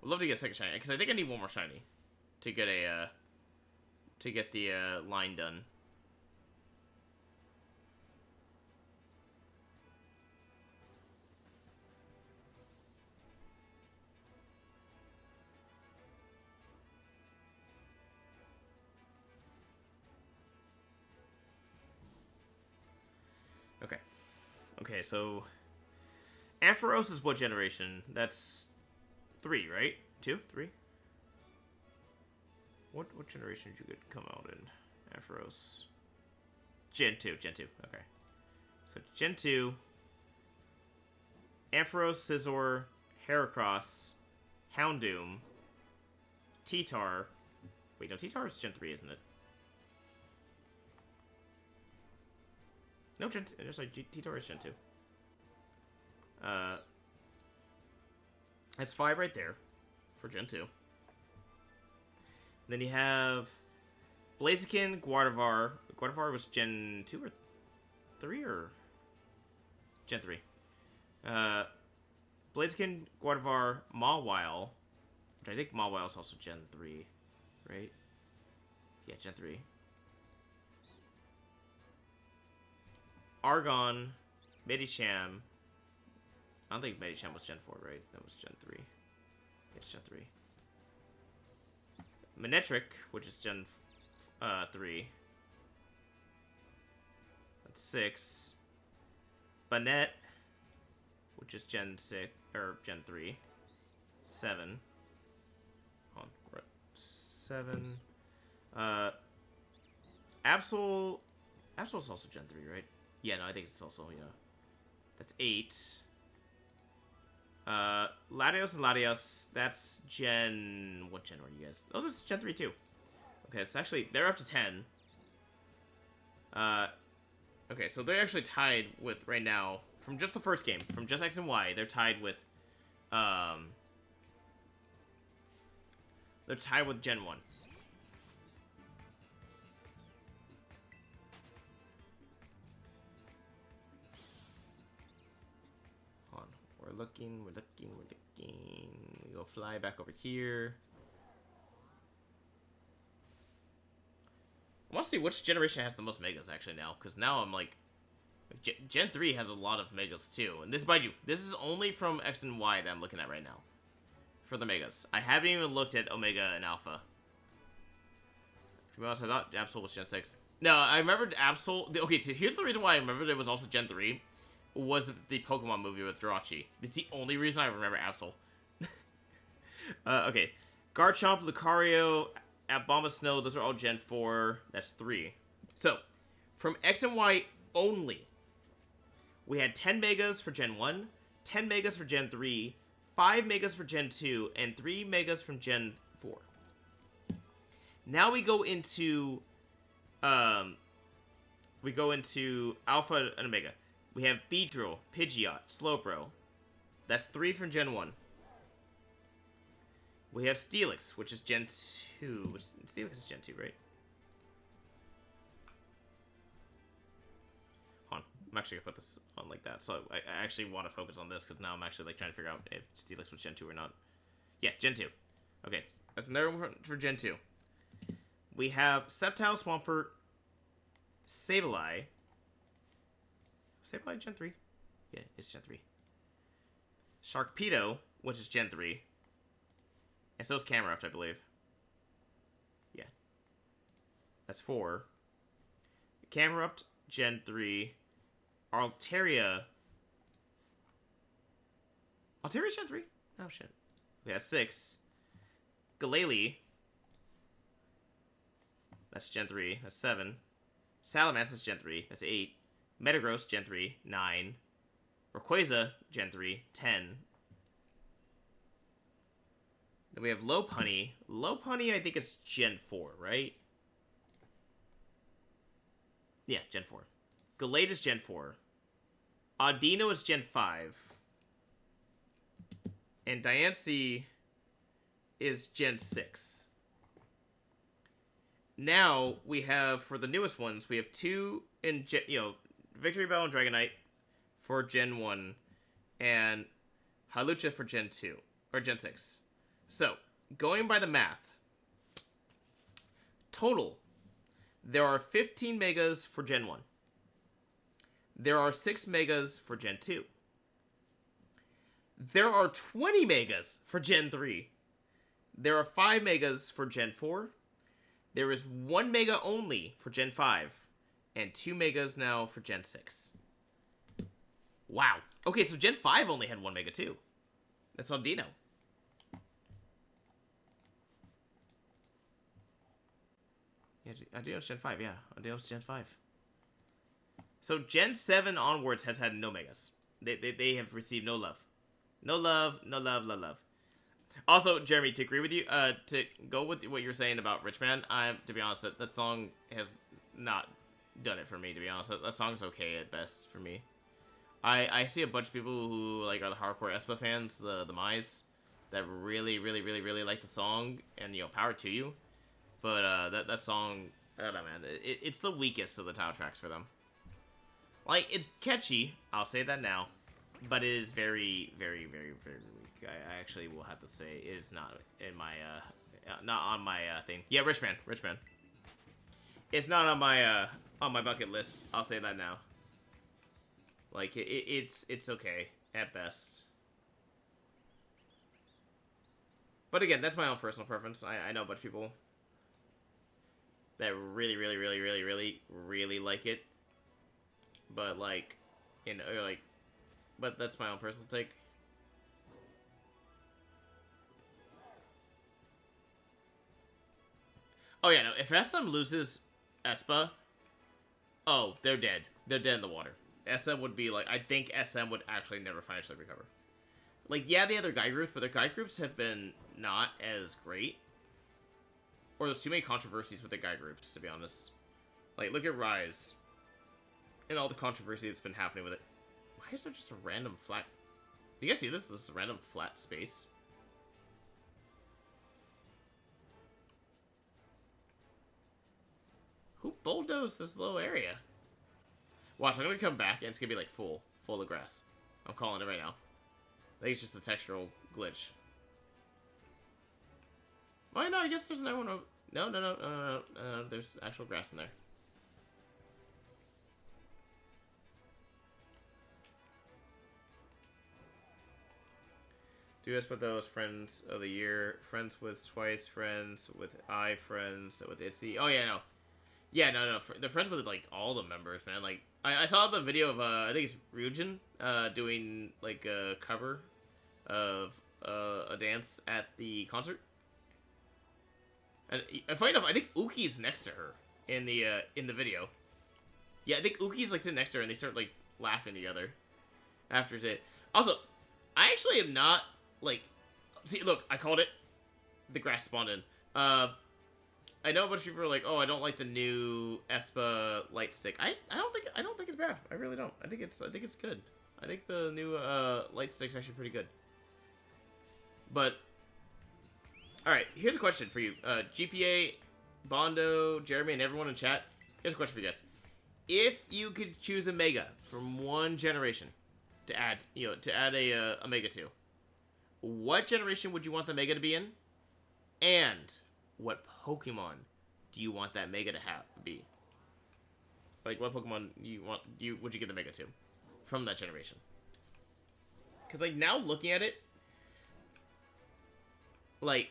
Speaker 1: Would love to get a second shiny, because I think I need one more shiny to get the line done. Okay. Okay, so Ampharos is what generation? That's 3, right? 2? 3? What generation did you get come out in? Ampharos. Gen 2. Okay. So Gen 2. Ampharos, Scizor, Heracross, Houndoom, T-Tar. Wait, no, T-Tar is Gen 3, isn't it? No, Gen 2. Sorry, T-Tar is Gen 2. That's 5 right there for Gen 2. Then you have Blaziken, Gardevoir. Gardevoir was Gen 2 or 3 or Gen 3. Blaziken, Gardevoir, Mawile, which I think Mawile is also Gen 3, right? Yeah, Gen 3. Argon, Medicham. I don't think Medicham was Gen 4, right? That was Gen 3. It's Gen 3. Manectric, which is Gen 3. That's 6. Banette, which is Gen 6 or Gen 3. 7. Hold on, we're at 7. Absol's also Gen 3, right? Yeah, no, I think it's also, that's 8. Latios and Latios, that's Gen... What gen were you guys? Oh, that's Gen 3 too. Okay, it's actually... They're up to 10. Okay, so they're actually tied with, right now, from just the first game, from just X and Y, they're tied with, they're tied with Gen 1. Hold on. We're looking. We go fly back over here. I want to see which generation has the most megas, actually, now. Because now I'm like... Gen 3 has a lot of megas, too. And this, mind you, this is only from X and Y that I'm looking at right now. For the megas. I haven't even looked at Omega and Alpha. To be honest, I thought Absol was Gen 6. No, I remembered Absol... Okay, so here's the reason why I remembered it was also Gen 3. Was the Pokemon movie with Jirachi. It's the only reason I remember Absol. Okay. Garchomp, Lucario, Abomasnow, those are all Gen 4. That's 3. So, from X and Y only, we had 10 megas for Gen 1, 10 megas for Gen 3, 5 megas for Gen 2, and 3 megas from Gen 4. Now we go into Alpha and Omega. We have Beedrill, Pidgeot, Slowbro. That's 3 from Gen 1. We have Steelix, which is Gen 2. Steelix is Gen 2, right? Hold on. I'm actually going to put this on like that. So I actually want to focus on this because now I'm actually like trying to figure out if Steelix was Gen 2 or not. Yeah, Gen 2. Okay, that's another one for Gen 2. We have Sceptile, Swampert, Sableye. Sableye Gen 3? Yeah, it's Gen 3. Sharkpedo, which is Gen 3. And so is Camerupt, I believe. Yeah. That's 4. Camerupt, Gen 3. Altaria. Altaria's Gen 3? Oh, shit. Okay, that's 6. Glalie. That's Gen 3. That's 7. Salamence is Gen 3. That's 8. Metagross, Gen 3. 9. Rayquaza, Gen 3. 10. Then we have Lopunny. Lopunny, I think it's Gen 4, right? Yeah, Gen 4. Gallade is Gen 4. Audino is Gen 5. And Diancie is Gen 6. Now, we have, for the newest ones, we have 2 in, Victory Bell and Dragonite for Gen 1. And Hawlucha for Gen 2. Or Gen 6. So, going by the math, total, there are 15 megas for Gen 1. There are 6 megas for Gen 2. There are 20 megas for Gen 3. There are 5 megas for Gen 4. There is 1 mega only for Gen 5. And 2 megas now for Gen 6. Wow. Okay, so Gen 5 only had 1 mega too. That's Audino. Yeah, Audino's Gen 5, yeah. Audino's Gen 5. So Gen 7 onwards has had no megas. They have received no love. No love, no love, no love. Also, Jeremy, to agree with you, to go with what you're saying about Rich Man, to be honest, that song has not done it for me, to be honest. That song's okay at best for me. I see a bunch of people who like are the hardcore Espa fans, the Mize, that really like the song, and power to you. But that song, I don't know, man. It's the weakest of the title tracks for them. Like, it's catchy, I'll say that now, but it is very weak. I actually will have to say it is not in my not on my thing. Yeah, Rich Man. It's not on my bucket list. I'll say that now. Like it's okay at best. But again, that's my own personal preference. I know a bunch of people that really like it. But like, but that's my own personal take. Oh yeah, no. If SM loses Espa, oh, they're dead. they're dead in the water. SM would be like, I think SM would actually never financially recover. Like, yeah, they have their guide groups, but their guide groups have been not as great. Or there's too many controversies with the guide groups, to be honest. Like, look at Rise. And all the controversy that's been happening with it. Why is there just a random flat... Do you guys see this? This is a random flat space. Who bulldozed this little area? Watch, I'm gonna come back and it's gonna be like full of grass. I'm calling it right now. I think it's just a textural glitch. Oh, no, I guess there's no one over... No. There's actual grass in there. Do us with those friends of the year. Friends with Twice, friends with I, friends with Itzy. Oh, yeah, no. Yeah, no. They're friends with, like, all the members, man. Like, I saw the video of, I think it's Ryujin, doing, like, a cover of a dance at the concert. And funny enough, I think Uki's next to her in the video. Yeah, I think Uki's, like, sitting next to her, and they start, like, laughing together after it. Also, I actually am not, like... See, look, I called it. The grass spawned in. I know a bunch of people are like, oh, I don't like the new Espa light stick. I don't think it's bad. I really don't. I think it's good. I think the new light stick's actually pretty good. But alright, here's a question for you. GPA, Bondo, Jeremy, and everyone in chat. Here's a question for you guys. If you could choose a Mega from one generation to add, a Mega to, what generation would you want the Mega to be in? And what Pokemon do you want that Mega to be? Like, what Pokemon would you get the Mega to from that generation? Because, like, now looking at it, like,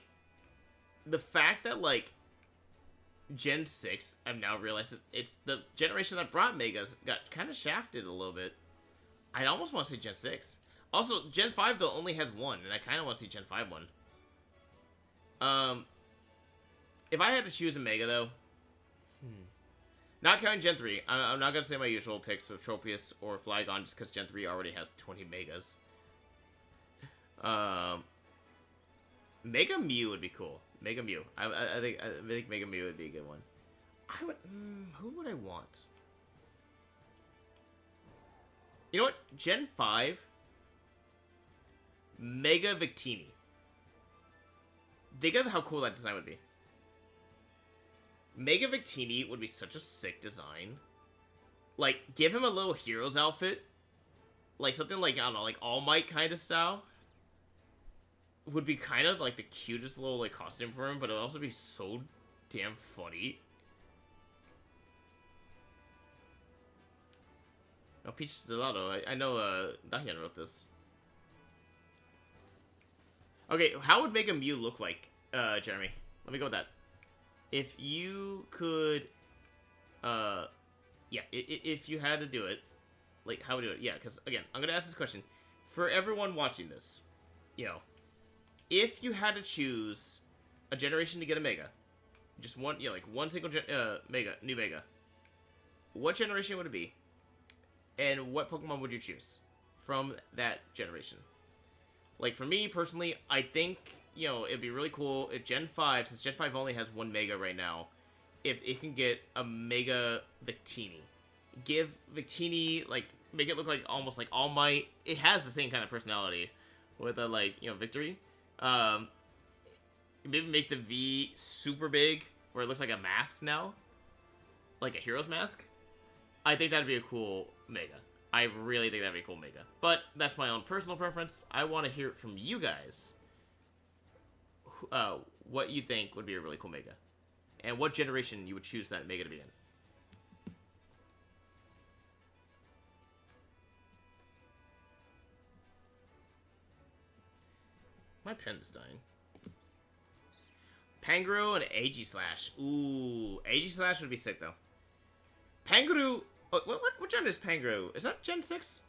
Speaker 1: the fact that, like, Gen 6, I've now realized it's the generation that brought Megas got kind of shafted a little bit. I almost want to say Gen 6. Also, Gen 5, though, only has one, and I kind of want to see Gen 5 one. If I had to choose a Mega, though, not counting Gen 3, I'm not going to say my usual picks with Tropius or Flygon just because Gen 3 already has 20 Megas. Mega Mew would be cool. Mega Mew. I think Mega Mew would be a good one. Who would I want? You know what? Gen 5, Mega Victini. Think of how cool that design would be. Mega Victini would be such a sick design. Like, give him a little hero's outfit. Like, something like, I don't know, like All Might kind of style. Would be kind of, like, the cutest little, like, costume for him, but it would also be so damn funny. Oh, Peach Gelato. I know, Dahian wrote this. Okay, how would Mega Mew look like, Jeremy? Let me go with that. If you could, yeah, if you had to do it, like, how would you do it? Yeah, because, again, I'm going to ask this question. For everyone watching this, you know, if you had to choose a generation to get a Mega, just one, yeah, like, one single, new Mega, what generation would it be? And what Pokemon would you choose from that generation? Like, for me, personally, I think, you know, it'd be really cool if Gen 5, since Gen 5 only has one Mega right now, if it can get a Mega Victini. Give Victini, like, make it look like almost like All Might. It has the same kind of personality with a, like, you know, Victory. Maybe make the V super big, where it looks like a mask now. Like a hero's mask. I think that'd be a cool Mega. I really think that'd be a cool Mega. But that's my own personal preference. I want to hear it from you guys. What you think would be a really cool Mega. And what generation you would choose that Mega to be in. My pen is dying. Pangoro and Aegislash. Ooh, Aegislash would be sick, though. Pangoro... Oh, what gen is Pangoro? Is that Gen 6?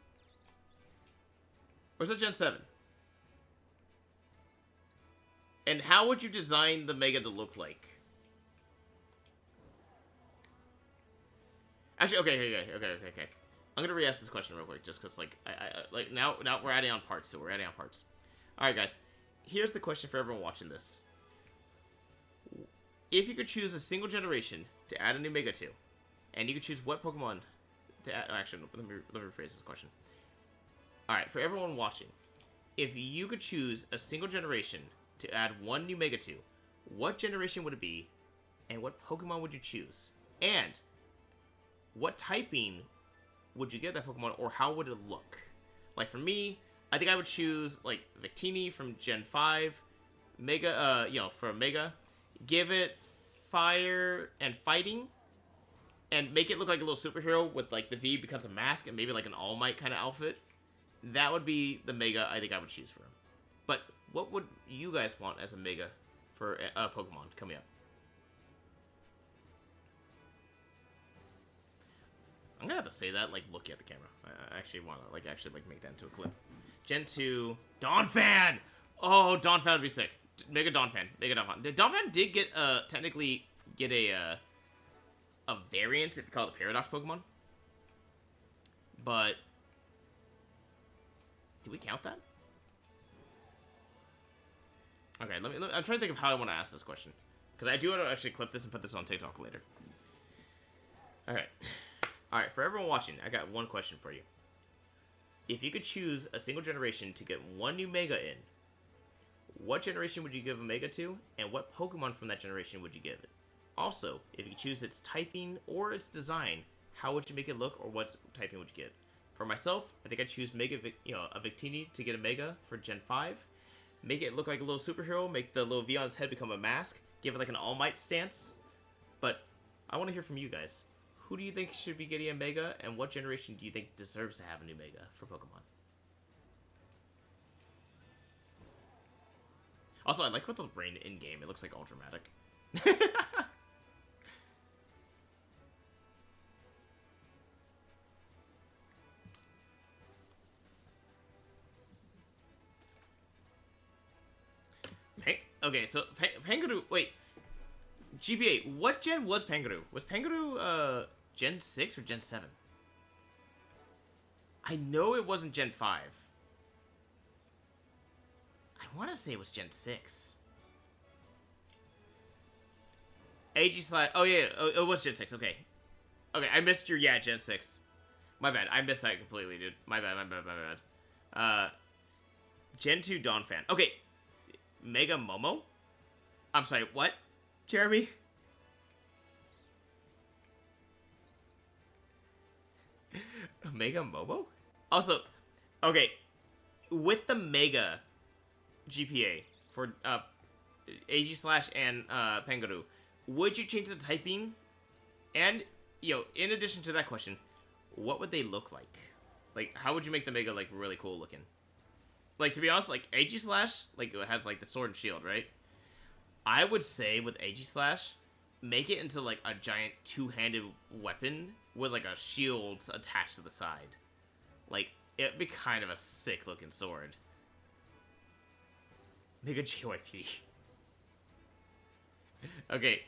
Speaker 1: Or is that Gen 7? And how would you design the Mega to look like? Actually, okay. I'm gonna re-ask this question real quick, just because like now we're adding on parts, so we're adding on parts. All right, guys. Here's the question for everyone watching this: if you could choose a single generation to add a new Mega to, and you could choose what Pokemon to add, actually, no, let me rephrase this question. All right, for everyone watching, if you could choose a single generation to add one new Mega to, what generation would it be, and what Pokemon would you choose? And what typing would you give that Pokemon, or how would it look? Like, for me, I think I would choose, like, Victini from Gen 5, Mega, for Mega, give it Fire and Fighting, and make it look like a little superhero with, like, the V becomes a mask, and maybe, like, an All Might kind of outfit. That would be the Mega I think I would choose for him. But what would you guys want as a Mega for Pokemon coming up? I'm gonna have to say that, like, looking at the camera. I actually want to, like, make that into a clip. Gen 2, Donphan! Oh, Donphan would be sick. Mega Donphan. Mega Donphan. Donphan did get, technically get a variant, if you call it a Paradox Pokemon. But, do we count that? Okay, let me I'm trying to think of how I want to ask this question. Because I do want to actually clip this and put this on TikTok later. Alright. Alright, for everyone watching, I got one question for you. If you could choose a single generation to get one new Mega in, what generation would you give a Mega to, and what Pokemon from that generation would you give it? Also, if you could choose its typing or its design, how would you make it look, or what typing would you get? For myself, I think I'd choose a Victini to get a Mega for Gen 5. Make it look like a little superhero, make the little V on its head become a mask, give it like an All Might stance. But I want to hear from you guys. Who do you think should be getting a Mega, and what generation do you think deserves to have a new Mega for Pokemon? Also, I like with the rain in-game. It looks like all dramatic. Okay, so Pangaroo. Wait, GPA. What gen was Pangaroo? Was Pangaroo Gen 6 or Gen 7? I know it wasn't Gen 5. I want to say it was Gen 6. AG/. Oh yeah, it was Gen 6. Okay, I missed your Gen 6. My bad. I missed that completely, dude. My bad. Gen 2 Donphan. Okay. Mega Momo? I'm sorry, what? Jeremy? Mega Momo? Also, okay, with the Mega GPA for AG/ and Pangaroo, would you change the typing? And, in addition to that question, what would they look like? Like, how would you make the Mega, like, really cool looking? Like, to be honest, like, AG/, like, it has, like, the sword and shield, right? I would say, with AG/, make it into, like, a giant two-handed weapon with, like, a shield attached to the side. Like, it'd be kind of a sick-looking sword. Mega JYP. Okay.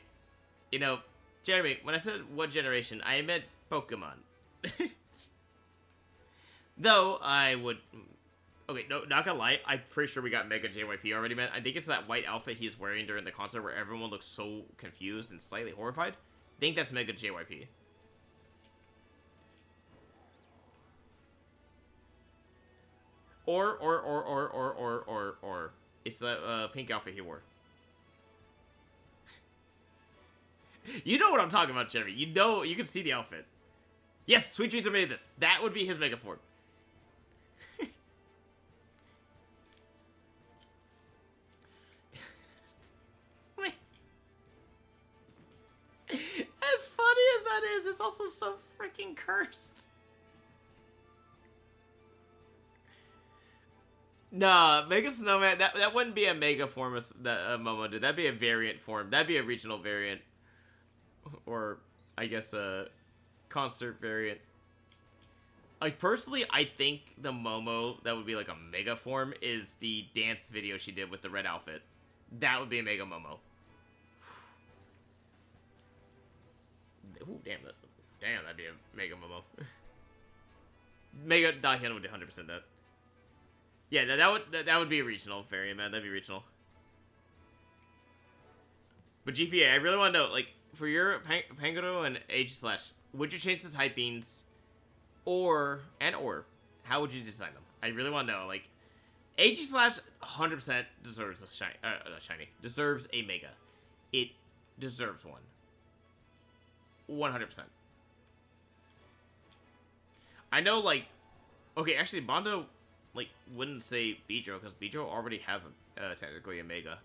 Speaker 1: Jeremy, when I said what generation, I meant Pokemon. Though, I would... Okay, no, not gonna lie, I'm pretty sure we got Mega JYP already, man. I think it's that white outfit he's wearing during the concert where everyone looks so confused and slightly horrified. I think that's Mega JYP. Or, it's the pink outfit he wore. You know what I'm talking about, Jeremy. You can see the outfit. Yes, Sweet Dreams made this. That would be his Mega form. As funny as that is, it's also so freaking cursed. Nah, Mega Snowman, that wouldn't be a Mega form of Momo, dude. That'd be a variant form. That'd be a regional variant. Or, I guess, a concert variant. Like, personally, I think the Momo that would be like a Mega form is the dance video she did with the red outfit. That would be a Mega Momo. Ooh, damn, that'd be a Mega Momo. Mega Dahyun would 100% that. Yeah, that would be a regional variant, man. That'd be regional. But GPA, I really want to know, like, for your Pangoro and H slash, would you change the typings, or how would you design them? I really want to know, like, H slash 100% deserves a shiny, deserves a Mega. It deserves one. 100%. I know, like, okay, actually, Bondo, like, wouldn't say Beedrill, because Beedrill already has technically a Mega.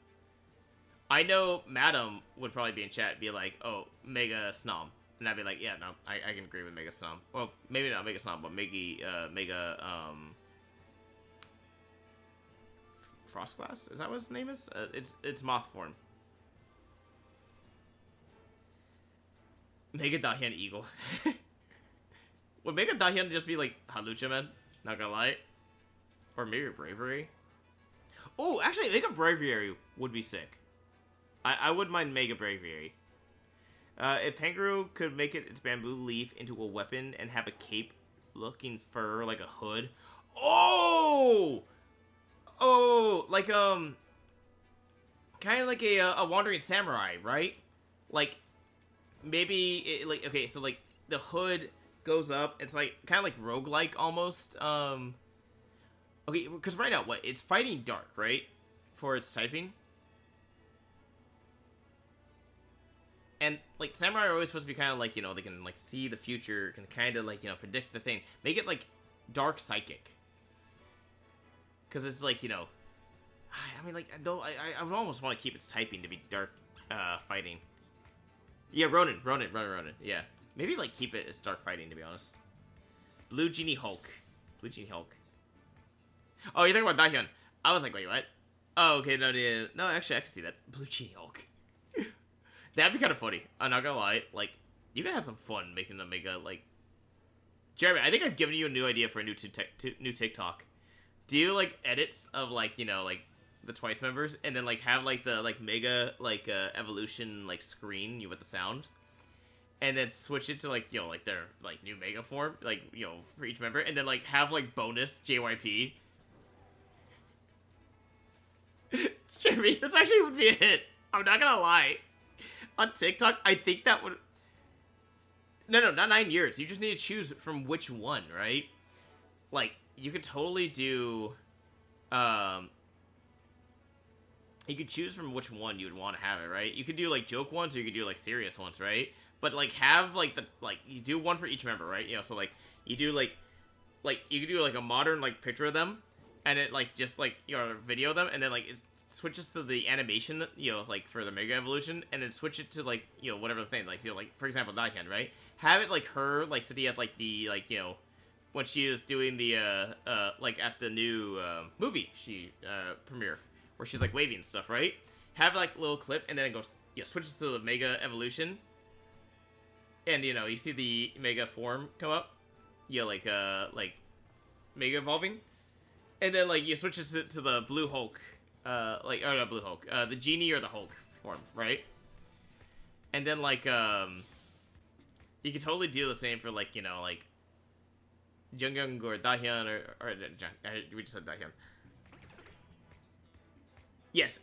Speaker 1: I know Madam would probably be in chat, be like, oh, Mega Snom. And I'd be like, yeah, no, I can agree with Mega Snom. Well, maybe not Mega Snom, but Frostglass? Is that what his name is? It's Moth form. Mega Dahyun Eagle. Would Mega Dahyun just be like Halucha, man? Not gonna lie. Or maybe Bravery. Oh, actually, Mega Braviary would be sick. I wouldn't mind Mega Braviary. If Pangoro could make its bamboo leaf into a weapon and have a cape-looking fur like a hood. Oh! Oh, like, kind of like a wandering samurai, right? Like, maybe, okay, so, like, the hood goes up. It's, like, kind of like roguelike, almost. Okay, because right now, what? It's fighting dark, right? For its typing. And, like, samurai are always supposed to be kind of like, you know, they can, like, see the future, can kind of, like, you know, predict the thing. Make it, like, dark psychic. Because it's, like, you know, I mean, like, though, I would almost want to keep its typing to be dark, fighting. Yeah, Ronin, yeah. Maybe, like, keep it as dark fighting, to be honest. Blue Genie Hulk. Blue Genie Hulk. Oh, you're talking about Dahyun. I was like, wait, what? Oh, okay, no, actually, I can see that. Blue Genie Hulk. That'd be kind of funny. I'm not gonna lie. Like, you can have some fun making the Mega, like... Jeremy, I think I've given you a new idea for a new TikTok. Do you, like, edits of, like, you know, like, the Twice members, and then, like, have, like, the, like, Mega, like, evolution, like, screen, with the sound, and then switch it to, like, you know, like, their, like, new Mega form, like, you know, for each member, and then, like, have, like, bonus JYP. Jeremy, this actually would be a hit. I'm not gonna lie. On TikTok, I think that would... No, not 9 years. You just need to choose from which one, right? Like, you could totally do... You could choose from which one you would want to have it, right? You could do, like, joke ones, or you could do, like, serious ones, right? But, like, have, like, you do one for each member, right? You know, so, like, you do, like, you could do, like, a modern, like, picture of them, and it, like, just, like, you know, video them, and then, like, it switches to the animation, you know, like, for the Mega Evolution, and then switch it to, like, you know, whatever the thing, like, you know, like, for example, Dahyun, right? Have it, like, her, like, sitting at, like, the, like, you know, when she is doing the, like, at the new, movie premiere, where she's, like, waving and stuff, right? Have, like, a little clip, and then it goes, you know, switches to the Mega Evolution, and, you know, you see the Mega form come up, you know, like, Mega Evolving, and then, like, you switch it to the Blue Hulk, like, oh, not Blue Hulk, the Genie or the Hulk form, right? And then, like, you could totally do the same for, like, you know, like, Jungyoung or Dahyun, or we just said Dahyun. Yes.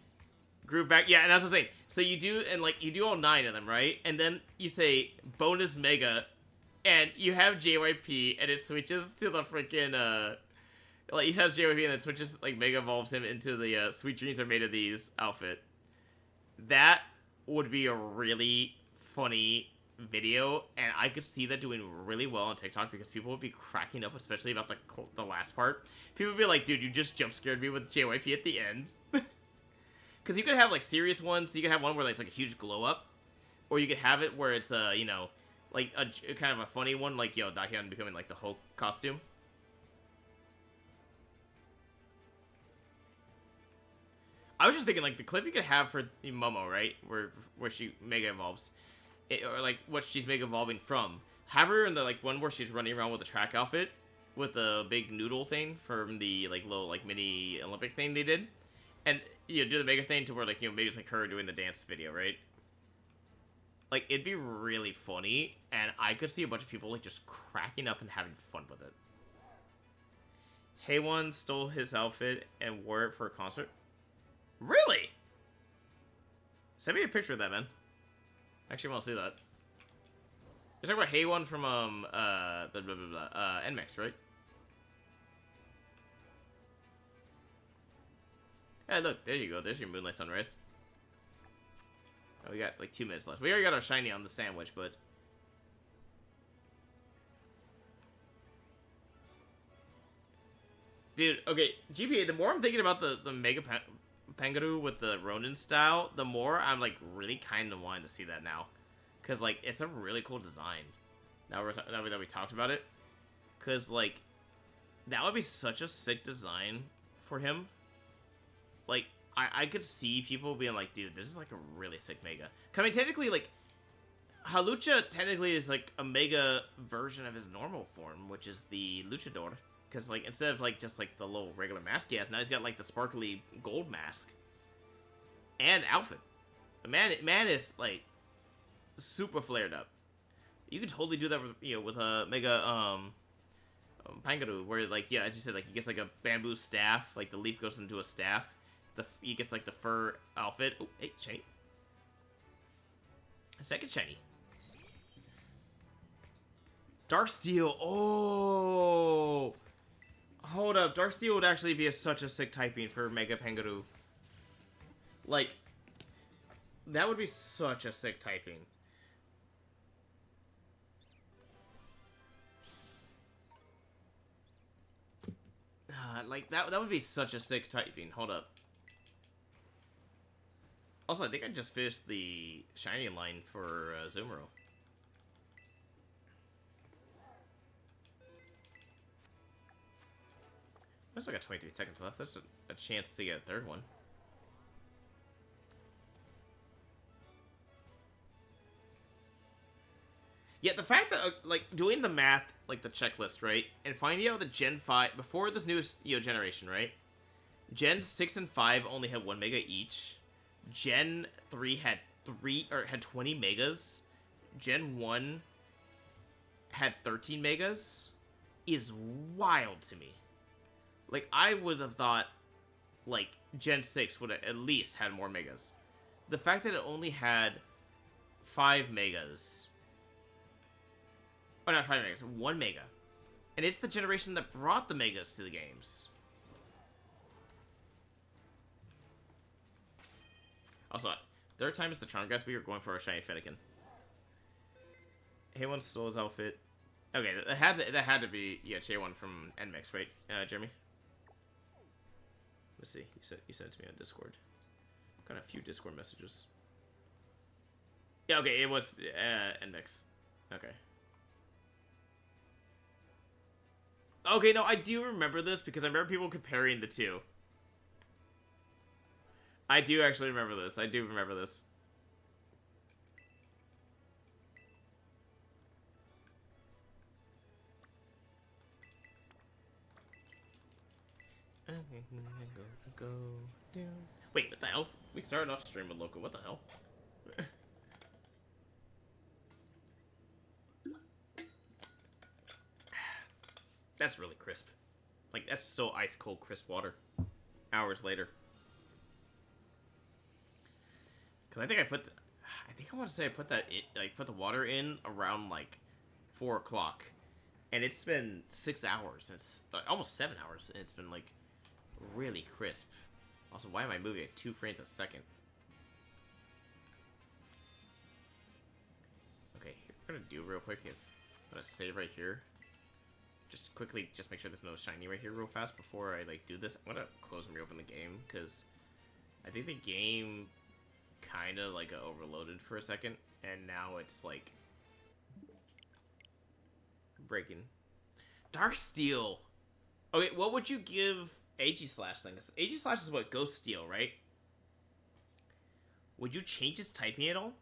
Speaker 1: Group back, yeah, and that's what I'm saying. So you do, and, like, you do all 9 of them, right? And then you say, bonus Mega, and you have JYP, and it switches to the freaking, like, he has JYP, and it switches, like, Mega evolves him into the, Sweet Dreams Are Made of These outfit. That would be a really funny video, and I could see that doing really well on TikTok, because people would be cracking up, especially about the last part. People would be like, dude, you just jump scared me with JYP at the end. Because you could have, like, serious ones. You could have one where, like, it's, like, a huge glow-up. Or you could have it where it's, you know, like, a kind of a funny one, like, yo, Dahyun becoming, like, the Hulk costume. I was just thinking, like, the clip you could have for Momo, right? Where she Mega Evolves. Or, like, what she's Mega Evolving from. Have her in the, like, one where she's running around with a track outfit. With the big noodle thing from the, like, little, like, mini Olympic thing they did. And, you know, do the Mega thing to where, like, you know, maybe it's, like, her doing the dance video, right? Like, it'd be really funny. And I could see a bunch of people, like, just cracking up and having fun with it. Haywan stole his outfit and wore it for a concert. Really? Send me a picture of that, man. I actually want to see that. You're talking about Haywan from NMAX, right? Hey, look, there you go. There's your Moonlight Sunrise. Oh, we got like 2 minutes left. We already got our shiny on the sandwich, but dude, okay, GPA. The more I'm thinking about the Mega Pangaroo with the Ronin style, the more I'm like really kind of wanting to see that now, cause like it's a really cool design. Now that we talked about it, cause like that would be such a sick design for him. Like I could see people being like, dude, this is like a really sick Mega. I mean, technically, like Halucha technically is like a Mega version of his normal form, which is the Luchador. Because, like, instead of, like, just, like, the little regular mask he has, now he's got, like, the sparkly gold mask. And outfit. The man is, like, super flared up. You could totally do that with, you know, with a Mega, Pangaroo, where, like, yeah, as you said, like, he gets, like, a bamboo staff, like, the leaf goes into a staff. He gets, like, the fur outfit. Oh, hey, shiny. A second shiny. Darksteel. Oh! Hold up, Darksteel would actually be such a sick typing for Mega Pangaroo. Like, that would be such a sick typing. Like, that would be such a sick typing. Hold up. Also, I think I just finished the shiny line for Zumaro. I still got 23 seconds left. That's a chance to get a third one. Yeah, the fact that, like, doing the math, like, the checklist, right? And finding out that Gen 5, before this newest, you know, generation, right? Gen 6 and 5 only had 1 Mega each. Gen 3 had 20 Megas. Gen 1 had 13 Megas. Is wild to me. Like, I would have thought, like, Gen 6 would have at least had more Megas. The fact that it only had 5 Megas... Oh, not 5 Megas, 1 Mega. And it's the generation that brought the Megas to the games. Also, third time is the charm guys. We are going for a shiny Fennekin. Haywan stole his outfit. Okay, that had to be, yeah, J1 from NMAX, right, Jeremy? Let's see. You sent it to me on Discord. Got a few Discord messages. Yeah, okay, it was NMAX. Okay. Okay, no, I do remember this because I remember people comparing the two. I do actually remember this. I do remember this. Go down. Wait, what the hell? We started off stream with local. What the hell? That's really crisp. Like, that's still ice cold crisp water. Hours later. Cause I think I want to say I put put the water in around like 4 o'clock, and it's been 6 hours. It's almost 7 hours, and it's been like really crisp. Also, why am I moving at 2 frames a second? Okay, what I'm gonna do real quick is I'm gonna save right here. Just quickly, just make sure there's no shiny right here real fast before I like do this. I'm gonna close and reopen the game because I think the game kind of like overloaded for a second, and now it's like breaking. Darksteel. Okay, what would you give Aegislash then? Aegislash is what, Ghost Steel, right? Would you change its typing at all?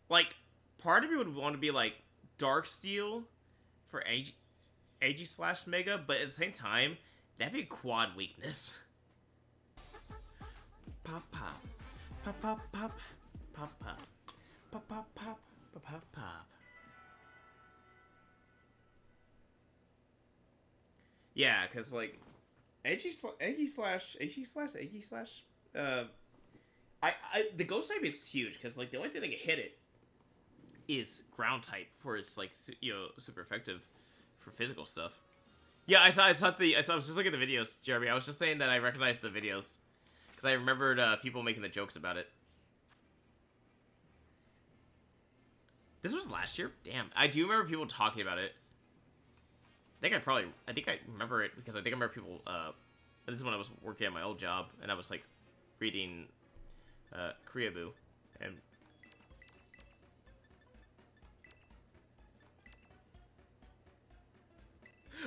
Speaker 1: Like, part of me would want to be like Darksteel for Aegislash Mega, but at the same time, that'd be quad weakness. Pop pop. Pop pop pop. Pop pop. Pop pop pop. Pop pop pop. Yeah, because like Eggy slash the ghost type is huge because like the only thing that can hit it is ground type for its like super effective for physical stuff. Yeah, I was just looking at the videos, Jeremy. I was just saying that I recognized the videos because I remembered people making the jokes about it. This was last year? Damn. I do remember people talking about it. I think I remember it because I think I remember people, this is when I was working at my old job, and I was, like, reading, Kriyabu, and...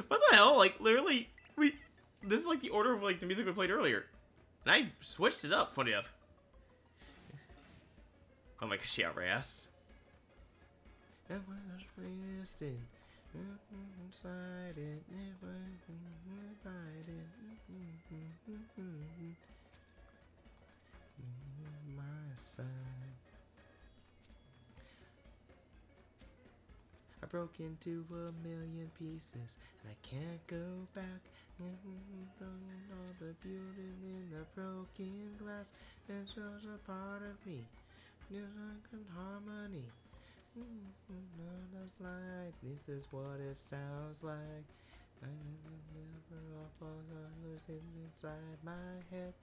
Speaker 1: What the hell? Like, literally, this is, like, the order of, like, the music we played earlier. And I switched it up, funny enough. Oh my gosh, yeah, Rayas. Inside it, my side. I broke into a million pieces, and I can't go back. All the beauty in the broken glass, it's just a part of me. There's harmony. That's light. This is what it sounds like. I never off all the inside my head.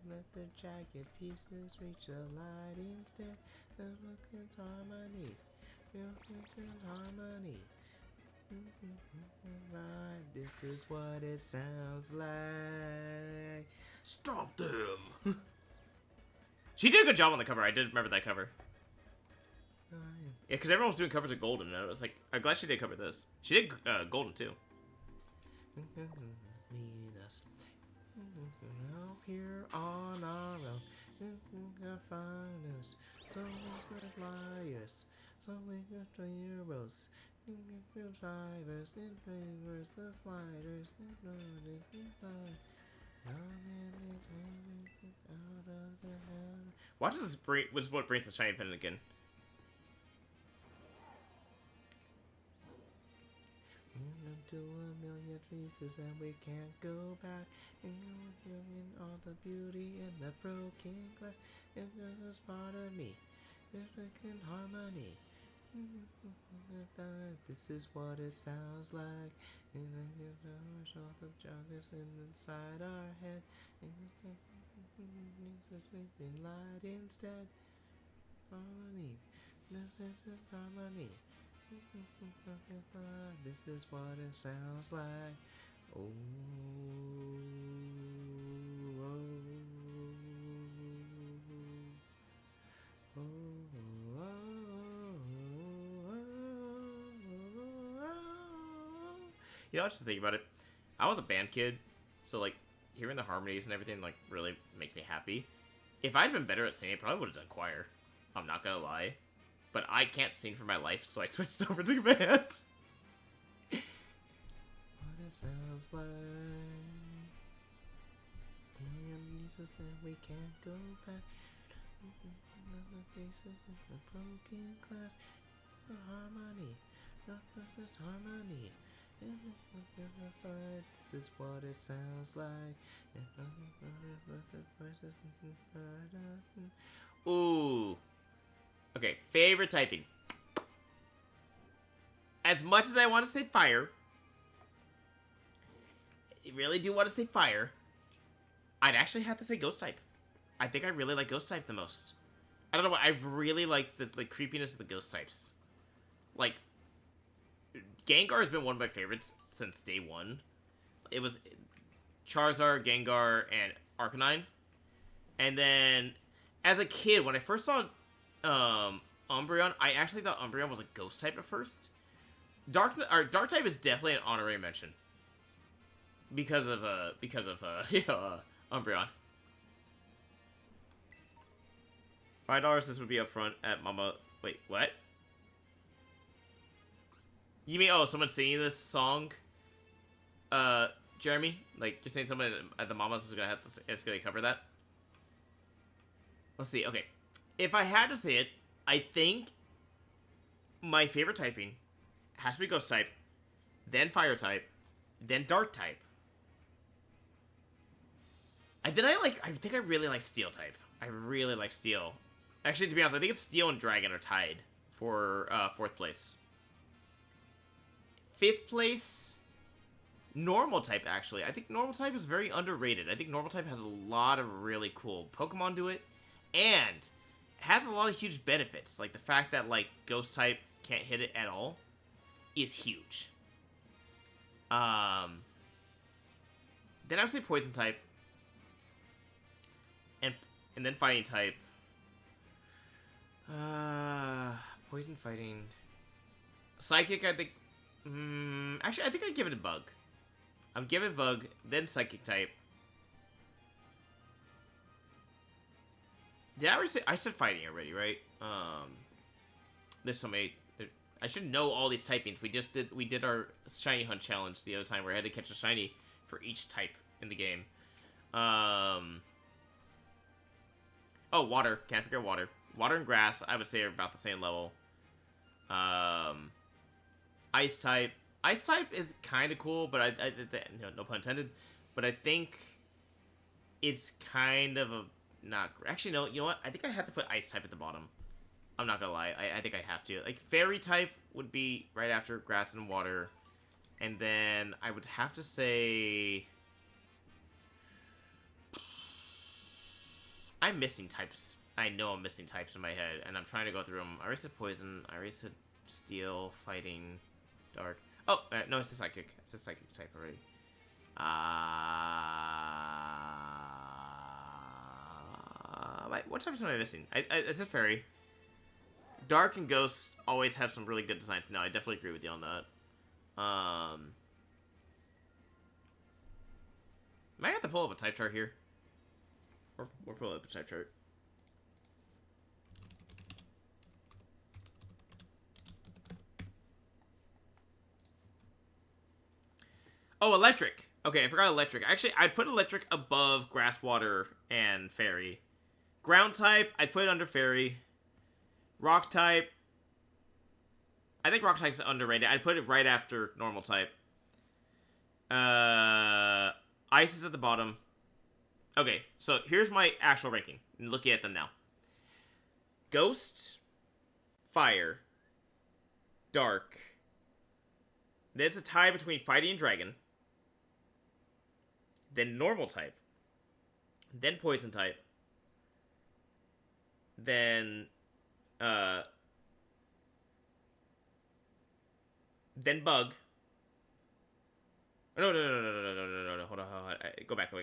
Speaker 1: Let the jagged pieces reach the light instead. There's harmony. Harmony. Right, this is what it sounds like. Stop them. She did a good job on the cover. I did remember that cover. Yeah, because everyone was doing covers of Golden, and I was like, I'm glad she did cover this. She did Golden, too. Meet us. Out here on our own. Find us. So we could fly us. So we could heroes. Drivers, then fingers, the flighters, then watch this was what brings the shiny fin again. To a million pieces and we can't go back. And all the beauty in the broken glass. It's just part of me. It's in harmony. This is what it sounds like. And all the joggers inside our head. And light instead. Harmony. Harmony. This is what it sounds like. Oh, oh, oh, oh, you know, I was just thinking about it. I was a band kid, so like hearing the harmonies and everything like really makes me happy. If I'd been better at singing, I probably would have done choir. I'm not gonna lie. But I can't sing for my life, so I switched over to band. What it sounds like. We can't go back. The broken glass. Harmony. Just harmony. This is what it sounds like. Ooh. Okay, favorite typing. As much as I want to say fire, I really do want to say fire, I'd actually have to say ghost type. I think I really like ghost type the most. I don't know why, I really like the creepiness of the ghost types. Like, Gengar has been one of my favorites since day one. It was Charizard, Gengar, and Arcanine. And then, as a kid, when I first saw Umbreon, I actually thought Umbreon was a ghost type at first. Dark type is definitely an honorary mention because of Umbreon. $5. This would be up front at Mama. Wait, what? You mean someone singing this song? Jeremy, like you're saying someone at the Mamas is gonna cover that? Let's see. Okay. If I had to say it, I think my favorite typing has to be ghost type, then fire type, then dark type. I think I really like steel type. I really like steel. Actually, to be honest, I think it's steel and dragon are tied for 4th place. 5th place, normal type, actually. I think normal type is very underrated. I think normal type has a lot of really cool Pokemon to it, and has a lot of huge benefits. Like, the fact that, like, ghost type can't hit it at all is huge. Then I would say poison type. And then fighting type. Poison fighting. Psychic, I think. Actually, I think I'd give it a bug. I'm giving bug, then psychic type. Did I already say? I said fighting already, right? There's so many. I should know all these typings. We did our shiny hunt challenge the other time where I had to catch a shiny for each type in the game. Oh, water. Can't forget water. Water and grass, I would say, are about the same level. Ice type. Ice type is kind of cool, but no pun intended. But I think it's kind of a not. Actually, no. You know what? I think I have to put ice type at the bottom. I'm not gonna lie. I think I have to. Like, fairy type would be right after grass and water, and then I would have to say I'm missing types. I know I'm missing types in my head, and I'm trying to go through them. I already said poison. I already said steel, fighting, dark. Oh, no, I said psychic. I said psychic type already. What types am I missing? I said fairy. Dark and ghost always have some really good designs. No, I definitely agree with you on that. Might have to pull up a type chart here. Or pull up a type chart. Oh, electric. Okay, I forgot electric. Actually, I'd put electric above grass, water, and fairy. Ground type, I'd put it under fairy. Rock type, I think rock type's underrated. I'd put it right after normal type. Ice is at the bottom. Okay, so here's my actual ranking. Looking at them now. Ghost, fire, dark. Then it's a tie between fighting and dragon. Then normal type. Then poison type. Then bug. No. Hold on. Go back.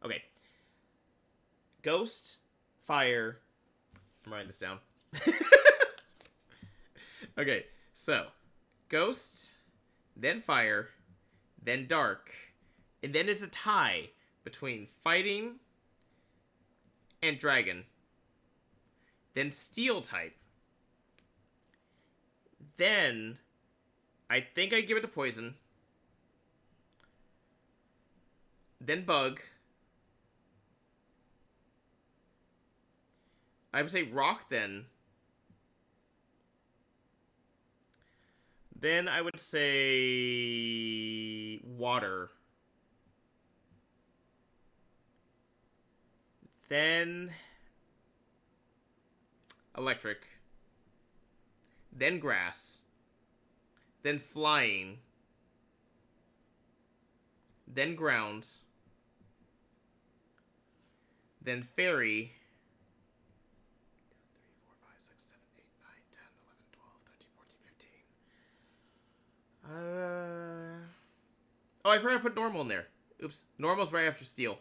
Speaker 1: Okay. Ghost, fire. I'm writing this down. Okay, so ghost, then fire, then dark, and then it's a tie between fighting and dragon. Then steel type. Then I think I'd give it to poison. Then bug. I would say rock then. Then I would say water. Then electric. Then grass. Then flying. Then ground. Then fairy. 2, 3, 4, 5, 6, 7, 8, 9, 10, 11, 12, 13, 14, 15. Oh, I forgot to put normal in there. Oops. Normal's right after steel.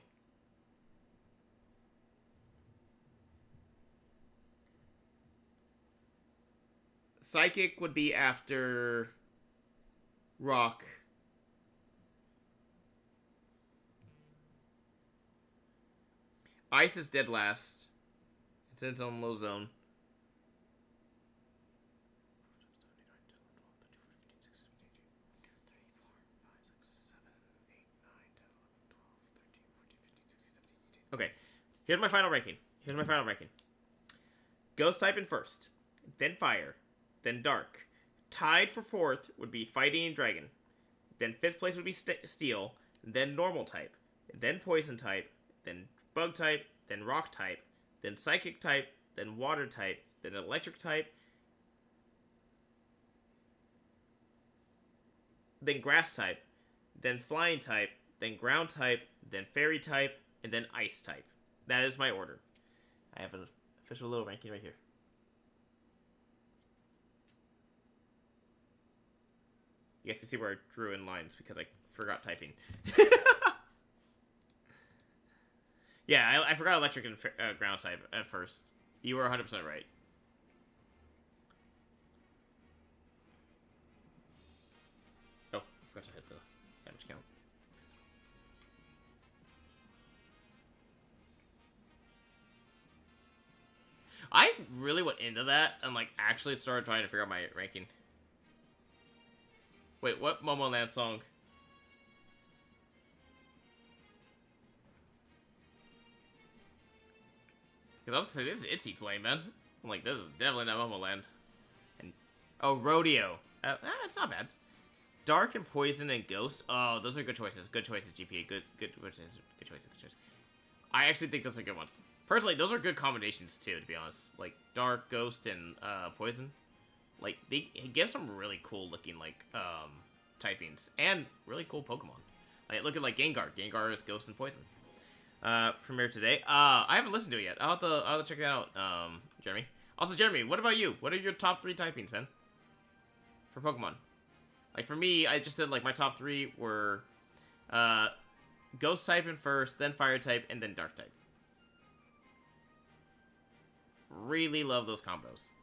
Speaker 1: Psychic would be after rock. Ice is dead last. It's in its own low zone. Okay, here's my final ranking. Ghost type in first, then fire, then dark. Tied for fourth would be fighting and dragon. Then 5th place would be Steel, then Normal type, then Poison type, then Bug type, then Rock type, then Psychic type, then Water type, then Electric type, then Grass type, then Flying type, then Ground type, then Fairy type, and then Ice type. That is my order. I have an official little ranking right here. You guys can see where I drew in lines because I forgot typing. Yeah, I forgot Electric and Ground type at first. You were 100% right. Oh, I forgot to hit the sandwich count. I really went into that and like actually started trying to figure out my ranking. Wait, what Momoland song? Because I was gonna say, this is Itzy playing, man. I'm like, this is definitely not Momoland. And oh, Rodeo. It's not bad. Dark and Poison and Ghost. Oh, those are good choices. Good choices, GPA. Good choices. Good choices. Good choices. I actually think those are good ones. Personally, those are good combinations too, to be honest. Like Dark, Ghost, and Poison. Like they give some really cool looking like typings and really cool Pokemon. Like look at like Gengar. Gengar is Ghost and Poison. Premiere today. I haven't listened to it yet. I'll have to check that out, Jeremy. Also, Jeremy, what about you? What are your top 3 typings, man? For Pokemon. Like, for me, I just said, like, my top 3 were, Ghost type in first, then Fire type, and then Dark type. Really love those combos.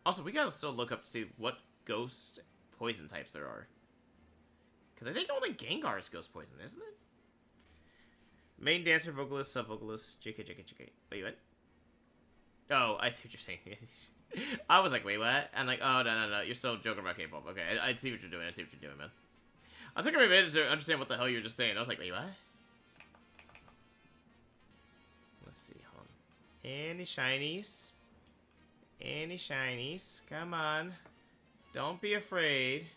Speaker 1: Also, we gotta still look up to see what Ghost Poison types there are. Because I think only Gengar is Ghost Poison, isn't it? Main dancer, vocalist, sub-vocalist, JK. Wait, what? Oh, I see what you're saying. I was like, wait, what? I'm like, oh, no. You're still joking about K-pop. Okay, I see what you're doing. Man. I took a minute to understand what the hell you were just saying. I was like, wait, what? Let's see. Hold on. Any shinies? Any shinies? Come on. Don't be afraid.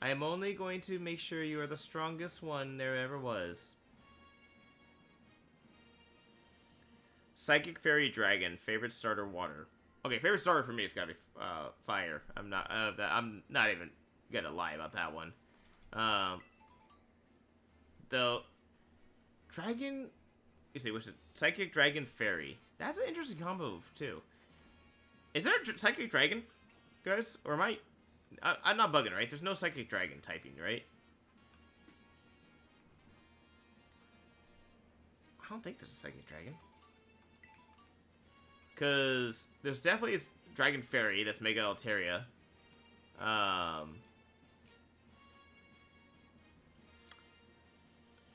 Speaker 1: I am only going to make sure you are the strongest one there ever was. Psychic Fairy Dragon. Favorite starter water. Okay, favorite starter for me has got to be fire. I'm not even gonna lie about that one. The dragon. You see, what's it? Psychic Dragon Fairy. That's an interesting combo too. Is there a Psychic Dragon, guys? Or am I'm not bugging, right? There's no Psychic Dragon typing, right? I don't think there's a Psychic Dragon. Because there's definitely a Dragon Fairy that's Mega Altaria.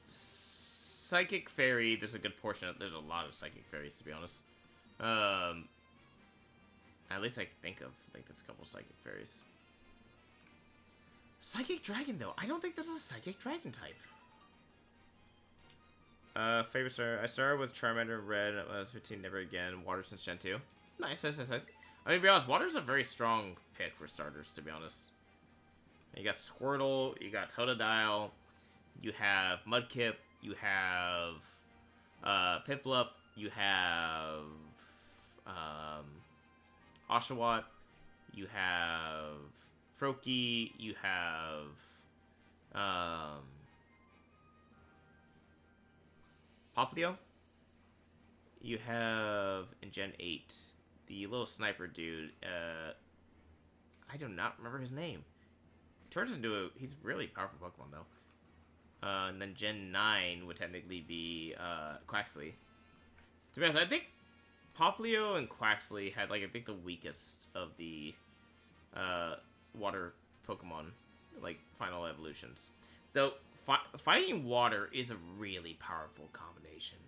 Speaker 1: Psychic Fairy, there's a good portion of... There's a lot of Psychic Fairies, to be honest. At least I can think of. I think there's a couple Psychic Fairies. Psychic Dragon, though. I don't think there's a Psychic Dragon type. Favorite starter. I started with Charmander Red when I was 15, never again. Water since Gen 2. Nice. I mean, to be honest, Water's a very strong pick for starters, to be honest. You got Squirtle, you got Totodile, you have Mudkip, you have, Piplup, you have, Oshawott, you have Froakie, you have, Poplio. You have, in Gen 8, the little sniper dude, I do not remember his name. Turns into he's really powerful Pokemon, though. And then Gen 9 would technically be, Quaxley. To be honest, I think Poplio and Quaxley had, like, I think the weakest of the, water Pokemon, like, final evolutions. Though, fighting water is a really powerful combination.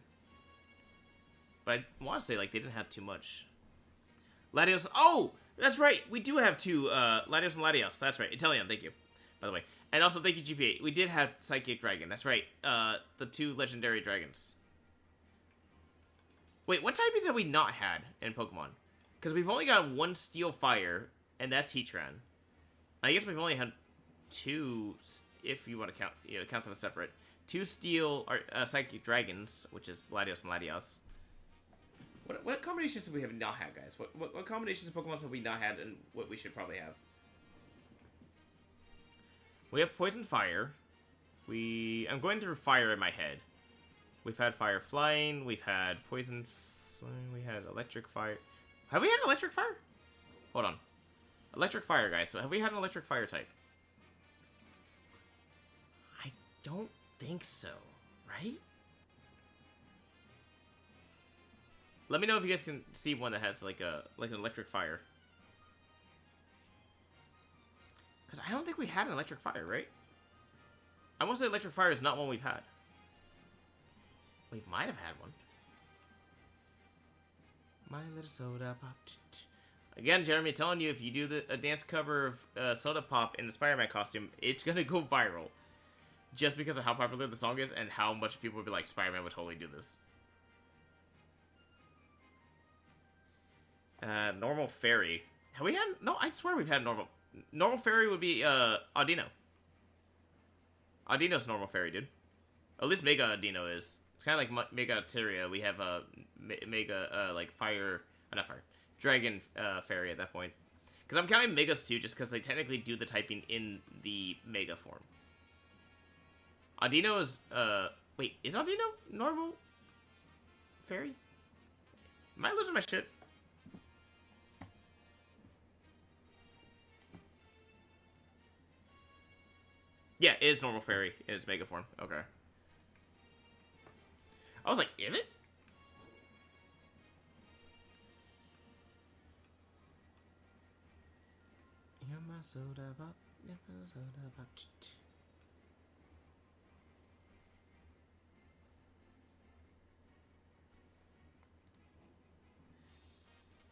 Speaker 1: But I want to say, like, they didn't have too much. Latios. Oh! That's right! We do have two, Latios and Latios. That's right. Inteleon, thank you. By the way. And also, thank you, GPA. We did have Psychic Dragon. That's right. The 2 legendary dragons. Wait, what typings have we not had in Pokemon? Because we've only got 1 Steel Fire, and that's Heatran. I guess we've only had two, if you want to count them as separate, two steel psychic dragons, which is Latios and Latios. What combinations have we have not had, guys? What combinations of Pokemon have we not had, and what we should probably have? We have Poison Fire. I'm going through Fire in my head. We've had Fire Flying. We've had Poison Flying. We had Electric Fire. Have we had Electric Fire? Hold on. Electric Fire, guys. So have we had an Electric Fire type? I don't think so, right? Let me know if you guys can see one that has like an Electric Fire. Because I don't think we had an Electric Fire, right? I want to say Electric Fire is not one we've had. We might have had one. My little soda pop. Again, Jeremy, telling you, if you do a dance cover of Soda Pop in the Spider-Man costume, it's going to go viral. Just because of how popular the song is and how much people would be like, Spider-Man would totally do this. Normal Fairy. Have we had... No, I swear we've had normal... Normal Fairy would be, Audino. Audino's Normal Fairy, dude. At least Mega Audino is. It's kind of like Mega Teria. We have a Mega, like, Fire... not Fire. Dragon, Fairy at that point. Because I'm counting Megas, too, just because they technically do the typing in the Mega form. Audino is, Wait, is Audino Normal Fairy? Am I losing my shit? Yeah, it is Normal Fairy in its Mega form. Okay. I was like, is it?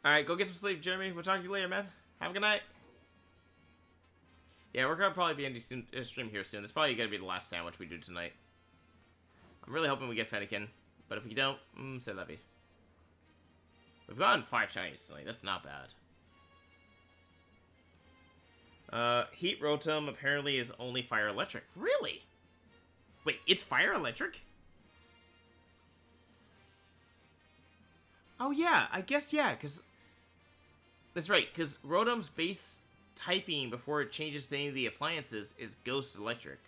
Speaker 1: Alright, go get some sleep, Jeremy. We'll talk to you later, man. Have a good night. Yeah, we're gonna probably be ending stream here soon. It's probably gonna be the last sandwich we do tonight. I'm really hoping we get Fennekin, but if we don't, say that be. We've gotten 5 shinies tonight. That's not bad. Heat Rotom apparently is only Fire Electric. Really? Wait, it's Fire Electric? Oh yeah, I guess yeah, because... That's right, because Rotom's base typing before it changes to any of the appliances is Ghost Electric.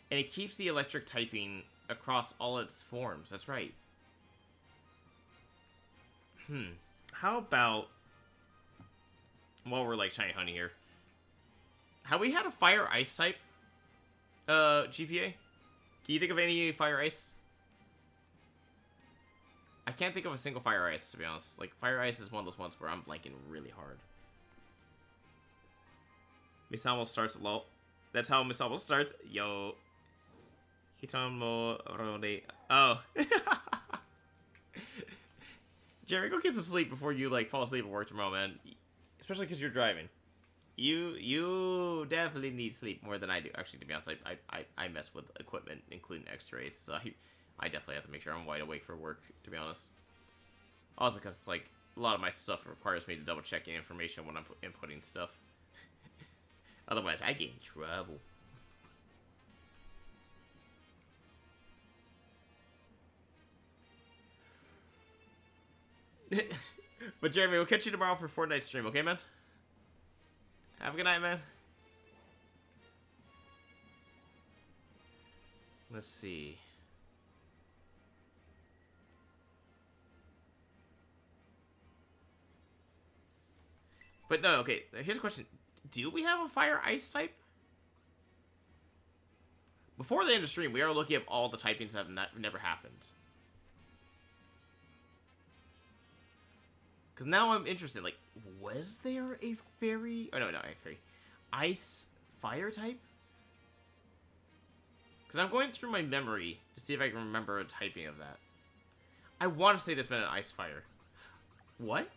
Speaker 1: And it keeps the electric typing across all its forms. That's right. How about... While we're like shiny honey here. Have we had a Fire Ice type? GPA? Can you think of any Fire Ice? I can't think of a single Fire Ice, to be honest. Like, Fire Ice is one of those ones where I'm blanking really hard. Misamo starts low. That's how Misamo starts. Yo. Hitamo Rode. Oh. Jerry, go get some sleep before you, like, fall asleep at work tomorrow, man. Especially because you're driving. You definitely need sleep more than I do. Actually, to be honest, I mess with equipment, including x-rays, so I definitely have to make sure I'm wide awake for work, to be honest. Also, because, like, a lot of my stuff requires me to double check information when I'm inputting stuff. Otherwise, I get in trouble. But Jeremy, we'll catch you tomorrow for Fortnite stream, okay, man? Have a good night, man. Let's see. But no, okay, here's a question. Do we have a Fire Ice type? Before the end of stream, we are looking at all the typings that have never happened. Because now I'm interested, like, was there a fairy... Oh, no, not a fairy. Ice Fire type? Because I'm going through my memory to see if I can remember a typing of that. I want to say there's been an Ice Fire. What?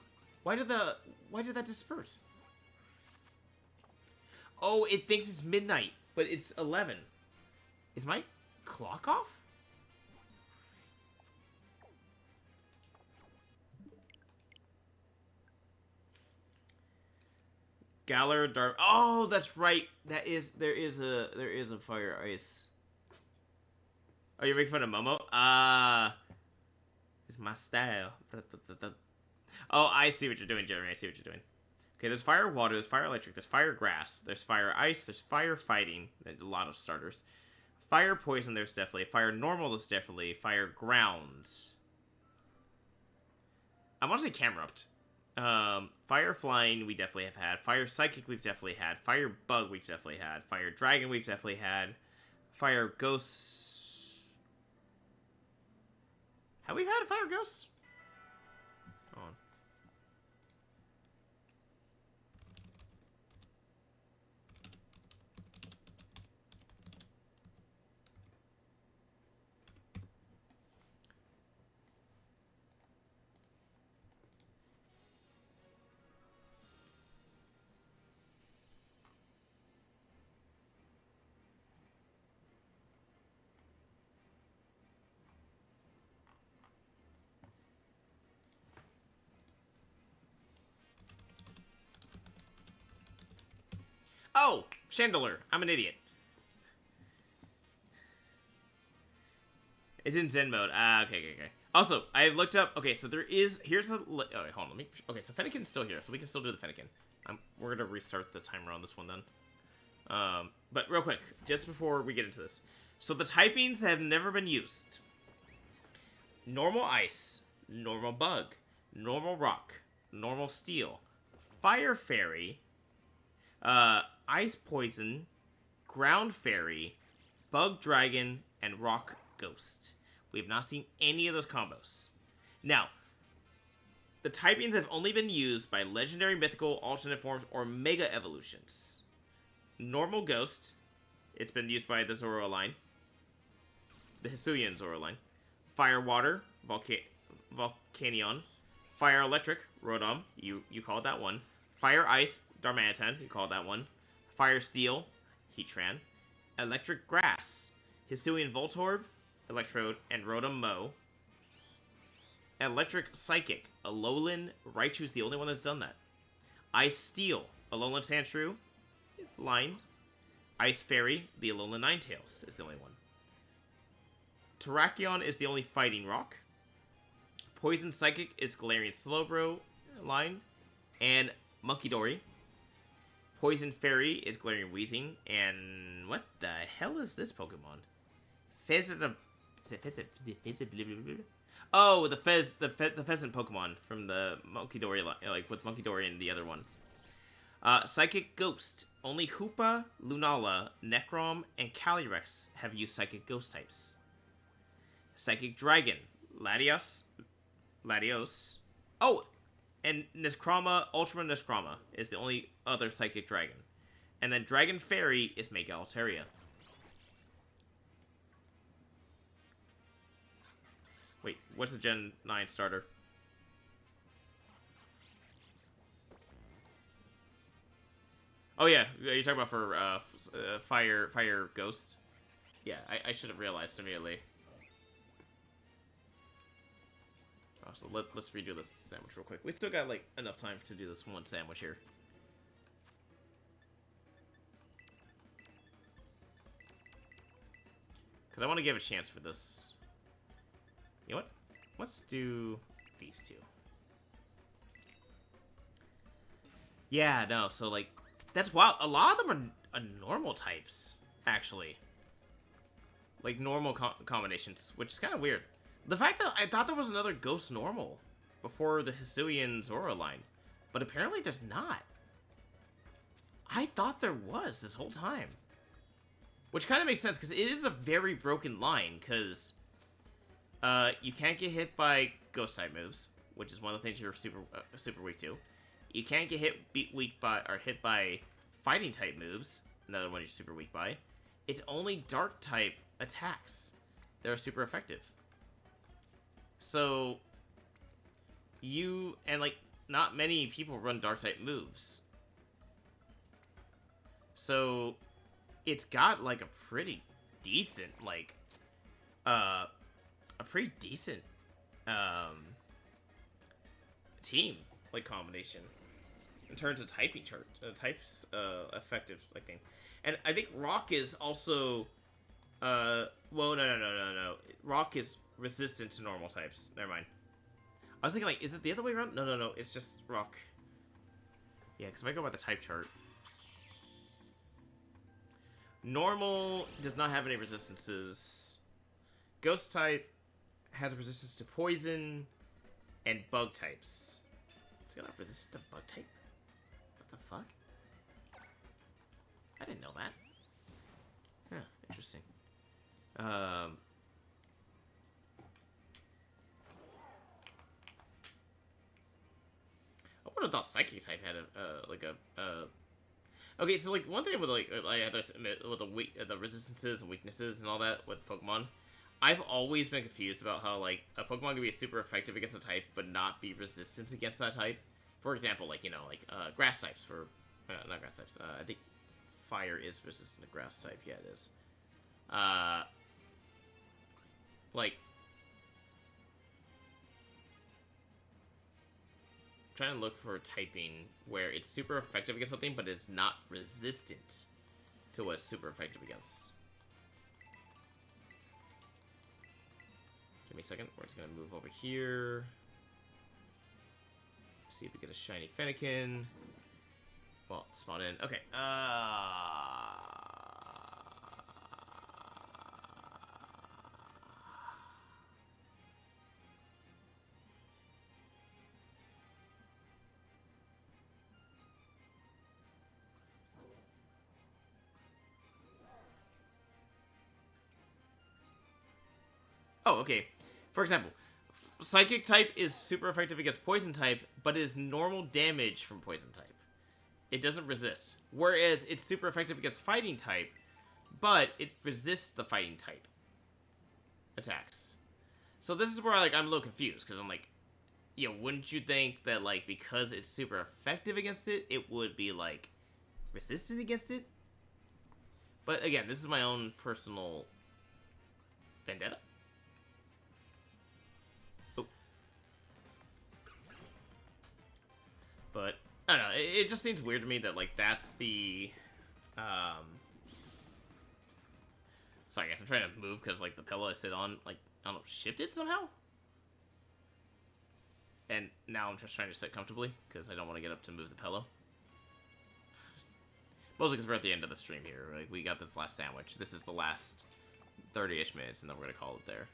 Speaker 1: Why did that disperse? Oh, it thinks it's midnight, but it's 11. Is my clock off? Galar Dark. Oh, that's right. There is a fire ice. Oh, you're making fun of Momo? It's my style. Oh, I see what you're doing, Jeremy. I see what you're doing. Okay, there's fire water, there's fire electric, there's fire grass, there's fire ice, there's fire fighting. There's a lot of starters. Fire poison, there's definitely. Fire normal, there's definitely. Fire grounds. I want to say Camerupt. Fire flying, we definitely have had. Fire psychic, we've definitely had. Fire bug, we've definitely had. Fire dragon, we've definitely had. Fire ghost. Have we had a fire ghost? Hold on. Oh, Chandelier. I'm an idiot. It's in Zen mode. Okay. Also, I looked up. Okay, so there is. Here's the. Oh, wait, hold on. Let me. Okay, so Fennekin's still here, so we can still do the Fennekin. We're gonna restart the timer on this one then. But real quick, just before we get into this, so the typings that have never been used: normal ice, normal bug, normal rock, normal steel, fire fairy, ice poison, ground fairy, bug dragon, and rock ghost. We have not seen any of those combos. Now, the typings have only been used by legendary, mythical, alternate forms, or mega evolutions. Normal ghost, it's been used by the Zoro line, the Hisuian Zoro line. Fire water, Volcanion. Fire electric, Rodom, you called that one. Fire ice, Darmanitan, you called that one. Fire steel, Heatran. Electric grass, Hisuian Voltorb, Electrode, and Rotom Mo. Electric Psychic, Alolan Raichu's the only one that's done that. Ice Steel, Alolan Sandshrew line. Ice Fairy, the Alolan Ninetales is the only one. Terrakion is the only fighting rock. Poison Psychic is Galarian Slowbro line. And Munkidori. Poison Fairy is Galarian Weezing. And what the hell is this Pokemon? Oh, the pheasant Pokemon from the Munkidori, like with Munkidori and the other one. Psychic Ghost. Only Hoopa, Lunala, Necrom, and Calyrex have used Psychic Ghost types. Psychic Dragon. Latios. Oh, and Nescrama, Ultra Nescrama is the only other Psychic Dragon. And then Dragon Fairy is Mega Altaria. Wait, what's the Gen 9 starter? Oh yeah, you're talking about for Fire Ghost? Yeah, I should have realized immediately. Oh, so let's redo this sandwich real quick. We still got like enough time to do this one sandwich here. Because I want to give a chance for this. You know what? Let's do these two. Yeah, no, so like, that's wild. A lot of them are normal types, actually. Like normal combinations, which is kind of weird. The fact that I thought there was another Ghost Normal before the Hisuian Zora line, but apparently there's not. I thought there was this whole time. Which kind of makes sense, because it is a very broken line, because you can't get hit by Ghost-type moves, which is one of the things you're super weak to. You can't get hit by Fighting-type moves, another one you're super weak by. It's only Dark-type attacks that are super effective. So, like, not many people run Dark-type moves. So, it's got, like, a pretty decent, like, team, like, combination. in terms of typing chart, types, effective like thing. And I think rock is also, well, no. Rock is resistant to normal types. Never mind. I was thinking, like, is it the other way around? No. It's just rock. Yeah, because if I go by the type chart, normal does not have any resistances. Ghost type has a resistance to poison and bug types. It's got a resistance to bug type? What the fuck? I didn't know that. Huh, interesting. I would have thought Psychic type had Okay, so like one thing with like I have to admit with the resistances and weaknesses and all that with Pokemon, I've always been confused about how like a Pokemon can be super effective against a type but not be resistant against that type. For example, like grass types for not grass types. I think fire is resistant to grass type. Yeah, it is. Like trying to look for typing where it's super effective against something, but it's not resistant to what it's super effective against. Give me a second. We're just gonna move over here. See if we get a shiny Fennekin. Well, spawn in. Okay. Oh, okay. For example, Psychic type is super effective against Poison type, but it is normal damage from Poison type. It doesn't resist. Whereas it's super effective against Fighting type, but it resists the Fighting type attacks. So this is where I'm a little confused, because I'm like, wouldn't you think that, like, because it's super effective against it, it would be, like, resistant against it? But again, this is my own personal vendetta. But, I don't know, it just seems weird to me that, like, that's the, Sorry, guys, I'm trying to move because, like, the pillow I sit on, like, I don't know, shifted somehow? And now I'm just trying to sit comfortably because I don't want to get up to move the pillow. Mostly because we're at the end of the stream here. Like, we got this last sandwich. This is the last 30-ish minutes, and then we're going to call it there.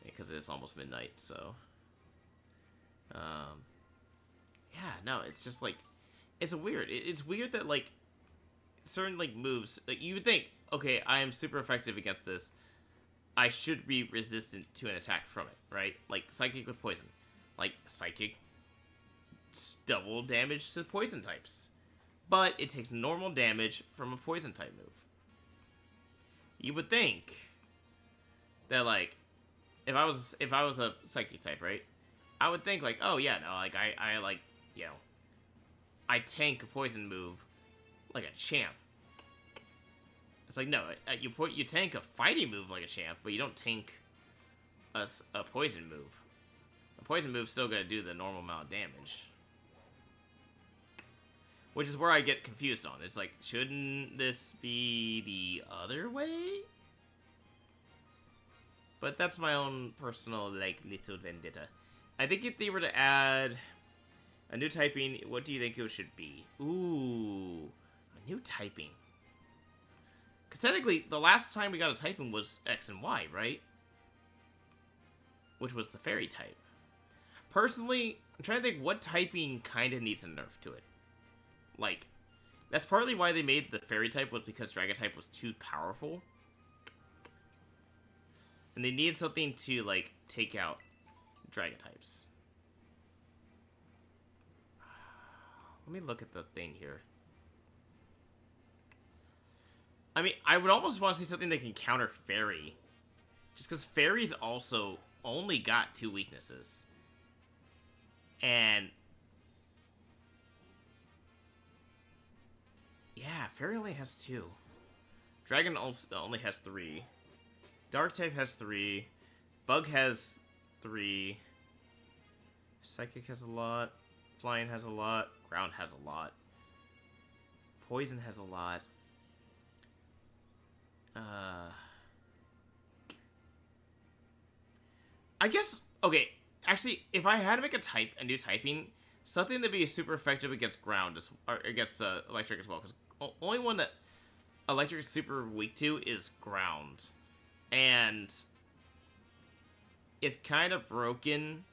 Speaker 1: Because it's almost midnight, so... Yeah, no, it's just, like... It's weird. It's weird that, like, certain, like, moves... Like, you would think, okay, I am super effective against this. I should be resistant to an attack from it, right? Like, Psychic with Poison. Like, Psychic... double damage to Poison types. But it takes normal damage from a Poison type move. You would think... that, like... If I was a Psychic type, right? I would think, like, oh, yeah, no, like, I like... You know, I tank a poison move like a champ. It's like, no, you tank a fighting move like a champ, but you don't tank a poison move. A poison move's still gonna do the normal amount of damage. Which is where I get confused on. It's like, shouldn't this be the other way? But that's my own personal, like, little vendetta. I think if they were to add... a new typing, what do you think it should be? Ooh, a new typing. Because technically, the last time we got a typing was X and Y, right? Which was the fairy type. Personally, I'm trying to think what typing kind of needs a nerf to it. Like, that's partly why they made the fairy type, was because dragon type was too powerful. And they needed something to, like, take out dragon types. Let me look at the thing here. I mean, I would almost want to see something that can counter Fairy. Just because Fairy's also only got 2 weaknesses. And... yeah, Fairy only has 2. Dragon also only has 3. Dark type has 3. Bug has 3. Psychic has a lot. Flying has a lot. ground has a lot. Poison has a lot. I guess, okay, actually, if I had to make a new typing, something that'd be super effective against ground, or against electric as well, because only one that electric is super weak to is ground. And it's kind of broken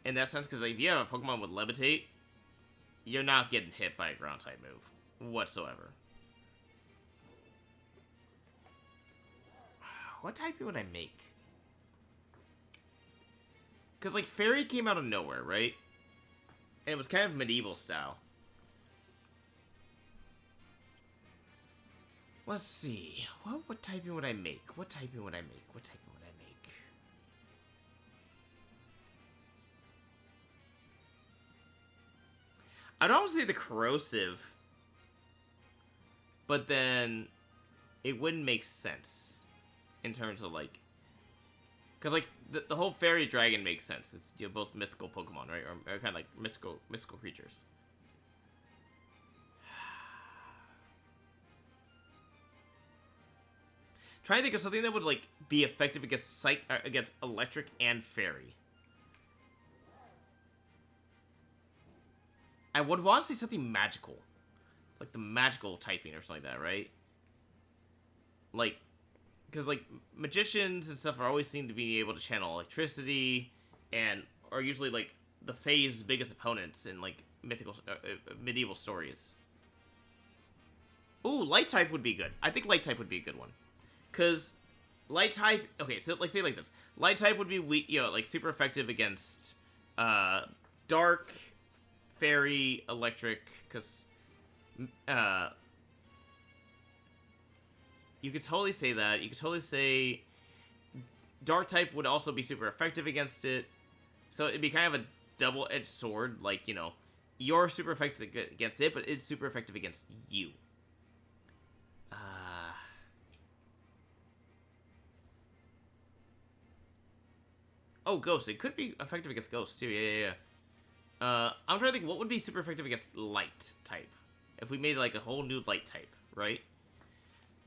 Speaker 1: in that sense, because like, if you have a Pokemon with Levitate, you're not getting hit by a ground type move whatsoever. What type would I make? Because, like, Fairy came out of nowhere, right? And it was kind of medieval style. Let's see. What typing would I make? What typing would I make? What typing would I make? I'd almost say the corrosive. But then it wouldn't make sense in terms of, like, because, like, the whole fairy dragon makes sense. It's, you know, both mythical Pokemon, right? Or kind of like mystical creatures. Trying to think of something that would, like, be effective against against electric and fairy. I would want to say something magical. Like the magical typing or something like that, right? Like, because, like, magicians and stuff are always seem to be able to channel electricity, and are usually, like, the Fae's biggest opponents in, like, medieval stories. Ooh, light type would be good. I think light type would be a good one. Because light type... Okay, so, like, say it like this. Light type would be weak, you know, like, super effective against dark, fairy, electric, because... you could totally say that. You could totally say dark type would also be super effective against it. So it'd be kind of a double-edged sword. Like, you know, you're super effective against it, but it's super effective against you. Oh, Ghost. It could be effective against Ghost, too. Yeah. I'm trying to think what would be super effective against light type. If we made, like, a whole new light type, right?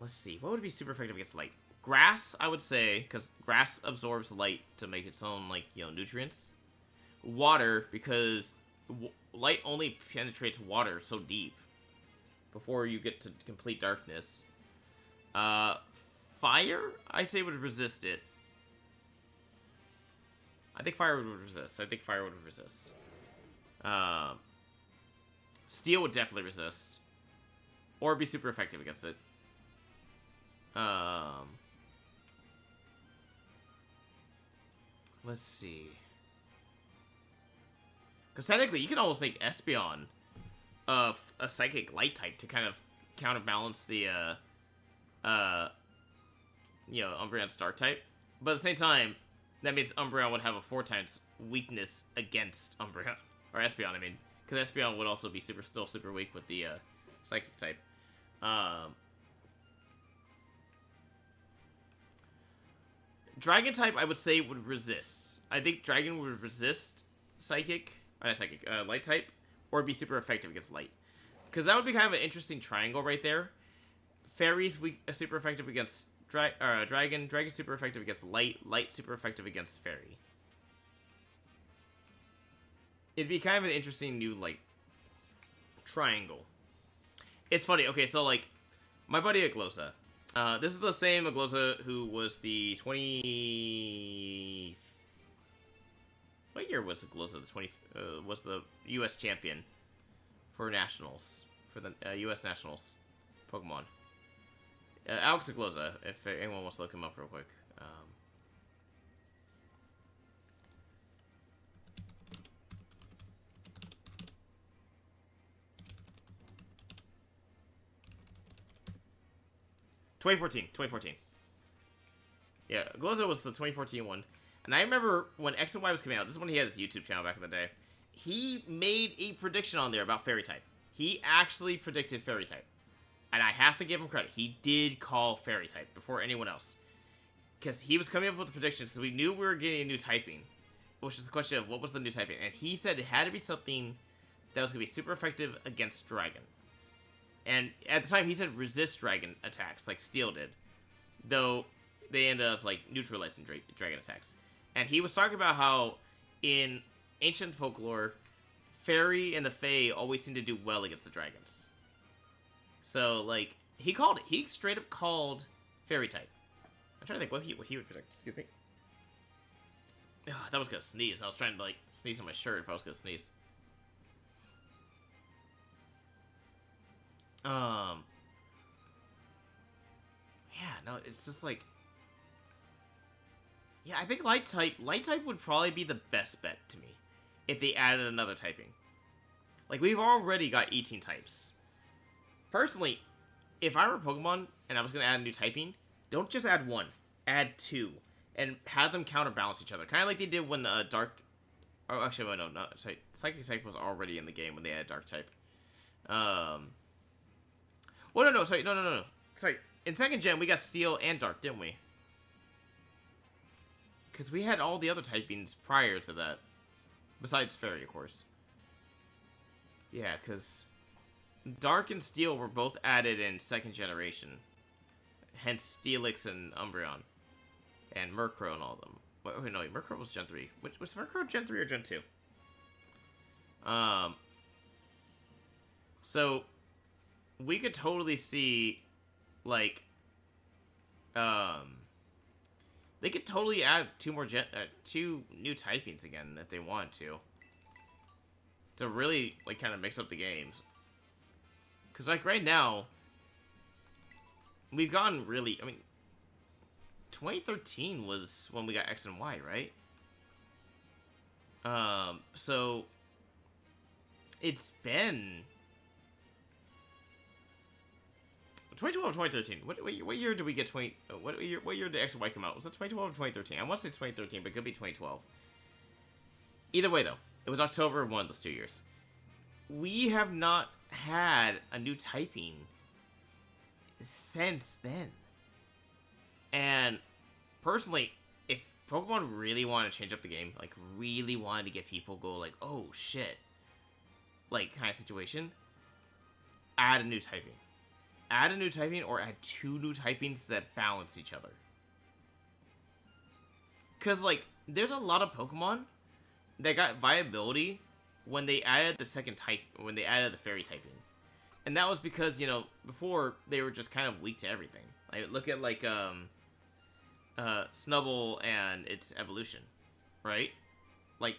Speaker 1: Let's see. What would be super effective against light? Grass, I would say, because grass absorbs light to make its own, like, you know, nutrients. Water, because light only penetrates water so deep before you get to complete darkness. Fire, I'd say, would resist it. I think fire would resist. Steel would definitely resist. Or be super effective against it. Let's see. Because technically, you can almost make Espeon a psychic light type to kind of counterbalance the, you know, Umbreon's dark type. But at the same time, that means Umbreon would have a 4 times weakness against Umbreon. Or Espeon, I mean. Because Espeon would also be still super weak with the, psychic type. Dragon type, I would say, would resist. I think Dragon would resist light type, or be super effective against light. Because that would be kind of an interesting triangle right there. Fairies super effective against Dragon. Dragon super effective against light. Light super effective against fairy. It'd be kind of an interesting new, like, triangle. It's funny. Okay, so, like, my buddy Aglosa. This is the same Aglosa who was the 20... What year was Aglosa? Was the U.S. champion for nationals, for the U.S. nationals Pokemon. Alex Aglosa, if anyone wants to look him up real quick. 2014. Yeah, Glozo was the 2014 one. And I remember when X and Y was coming out, this is when he had his YouTube channel back in the day, he made a prediction on there about Fairy type. He actually predicted Fairy type. And I have to give him credit. He did call Fairy type before anyone else. Because he was coming up with the predictions, so we knew we were getting a new typing. Which is the question of what was the new typing. And he said it had to be something that was going to be super effective against Dragon. And at the time, he said resist Dragon attacks, like Steel did. Though, they ended up, like, neutralizing Dragon attacks. And he was talking about how, in ancient folklore, Fairy and the Fae always seem to do well against the dragons. So, like, he called it. He straight up called Fairy type. I'm trying to think what he would protect. Excuse me. Oh, that was gonna sneeze. I was trying to, like, sneeze on my shirt if I was gonna sneeze. Yeah, no, it's just like... Yeah, I think Light type would probably be the best bet to me. If they added another typing. Like, we've already got 18 types. Personally, if I were Pokemon and I was gonna add a new typing, don't just add one. Add two. And have them counterbalance each other. Kind of like they did when Dark... Oh, actually, no, sorry. Psychic type was already in the game when they added Dark type. Well, no, sorry, no. Sorry, in 2nd gen, we got Steel and Dark, didn't we? Because we had all the other typings prior to that. Besides Fairy, of course. Yeah, because Dark and Steel were both added in 2nd generation. Hence Steelix and Umbreon. And Murkrow and all of them. Wait, no, Murkrow was Gen 3. Was Murkrow Gen 3 or Gen 2? So... we could totally see, like, they could totally add two new typings again if they wanted to really, like, kind of mix up the games. Because, like, right now, we've gotten really, I mean, 2013 was when we got X and Y, right? So, it's been... 2012 or 2013. What year did we get what year did X and Y come out? Was it 2012 or 2013? I want to say 2013, but it could be 2012. Either way, though, it was October of one of those 2 years. We have not had a new typing since then. And personally, if Pokemon really wanted to change up the game, like really wanted to get people go like, oh shit, like kind of situation, add a new typing. Add a new typing or add two new typings that balance each other. Because, like, there's a lot of Pokemon that got viability when they added the second type, when they added the Fairy typing. And that was because, you know, before, they were just kind of weak to everything. Like, look at, like, Snubbull and its evolution, right? Like,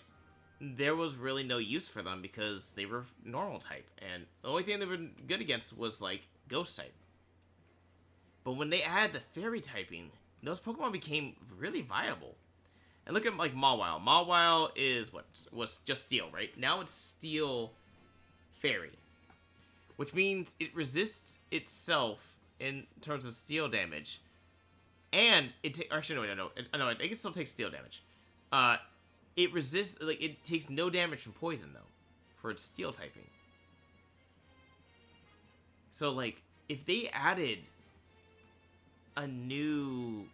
Speaker 1: there was really no use for them because they were normal type. And the only thing they were good against was, like, Ghost type. But when they added the Fairy typing, those Pokemon became really viable. And look at, like, Mawile. Mawile is what was just Steel, right? Now it's Steel Fairy, which means it resists itself in terms of Steel damage, and it actually no, I think it still takes Steel damage. It resists, like, it takes no damage from poison though for its Steel typing. So, like, if they added a new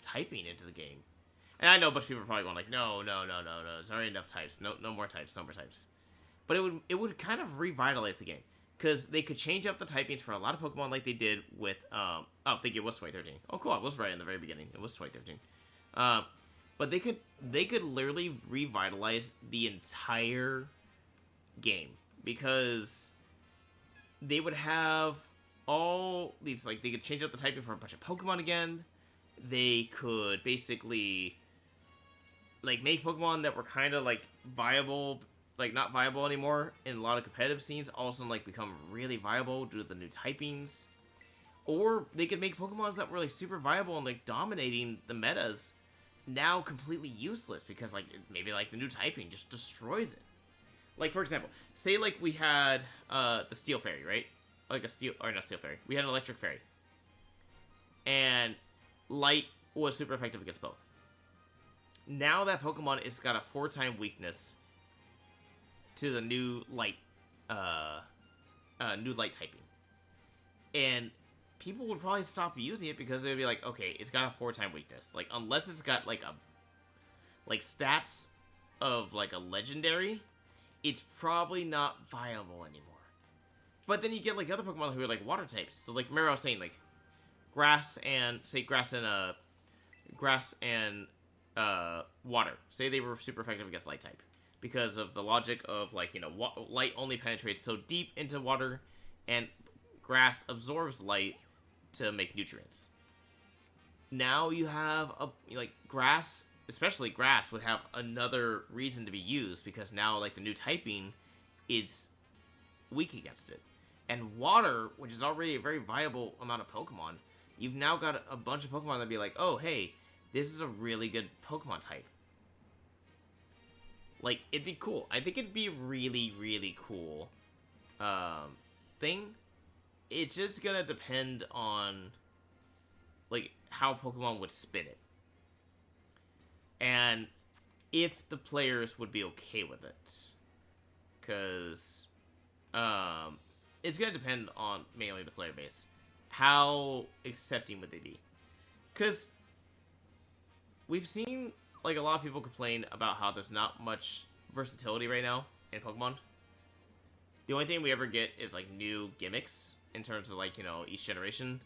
Speaker 1: typing into the game, and I know a bunch of people are probably going like, no, there's already enough types, no more types. But it would kind of revitalize the game, because they could change up the typings for a lot of Pokemon like they did with, oh, I think it was 2013. Oh, cool, I was right in the very beginning. It was 2013. But they could literally revitalize the entire game, because they would have all these, like, they could change up the typing for a bunch of Pokemon again. They could basically, like, make Pokemon that were kind of, like, viable, like, not viable anymore in a lot of competitive scenes, all of a sudden, like, become really viable due to the new typings. Or they could make Pokemon that were, like, super viable and, like, dominating the metas now completely useless because, like, maybe, like, the new typing just destroys it. Like, for example, say, like, we had the Steel Fairy, right? Like a Steel, or not Steel Fairy. We had an Electric Fairy. And Light was super effective against both. Now that Pokemon has got a 4-time weakness to the new Light typing. And people would probably stop using it because they'd be like, okay, it's got a 4-time weakness. Like, unless it's got, like, stats of, like, a legendary, it's probably not viable anymore. But then you get like other Pokemon who are like water types. So like remember I was saying like grass and water. Say they were super effective against light type because of the logic of like, you know, light only penetrates so deep into water, and grass absorbs light to make nutrients. Now you have like grass, especially grass, would have another reason to be used because now like the new typing is weak against it. And water, which is already a very viable amount of Pokemon, you've now got a bunch of Pokemon that be like, oh, hey, this is a really good Pokemon type. Like, it'd be cool. I think it'd be a really, really cool thing. It's just gonna depend on, like, how Pokemon would spin it. And if the players would be okay with it. Because, it's gonna depend on mainly the player base. How accepting would they be? Because we've seen like a lot of people complain about how there's not much versatility right now in Pokemon. The only thing we ever get is like new gimmicks in terms of like, you know, each generation.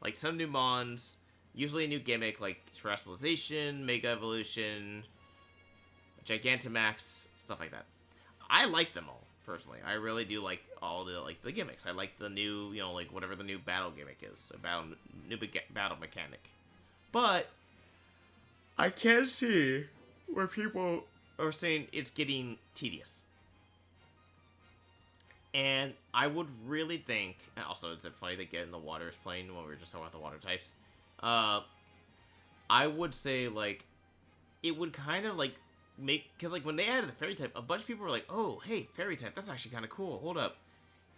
Speaker 1: Like some new Mons, usually a new gimmick like Terrestrialization, Mega Evolution, Gigantamax, stuff like that. I like them all. Personally, I really do like all the gimmicks. I like the new, you know, like whatever the new battle gimmick is, new battle mechanic. But I can see where people are saying it's getting tedious. And I would really think, and also it's funny that Get in the Water is playing when we were just talking about the water types. I would say like it would kind of like because like when they added the fairy type, a bunch of people were like, oh hey, fairy type, that's actually kind of cool. Hold up,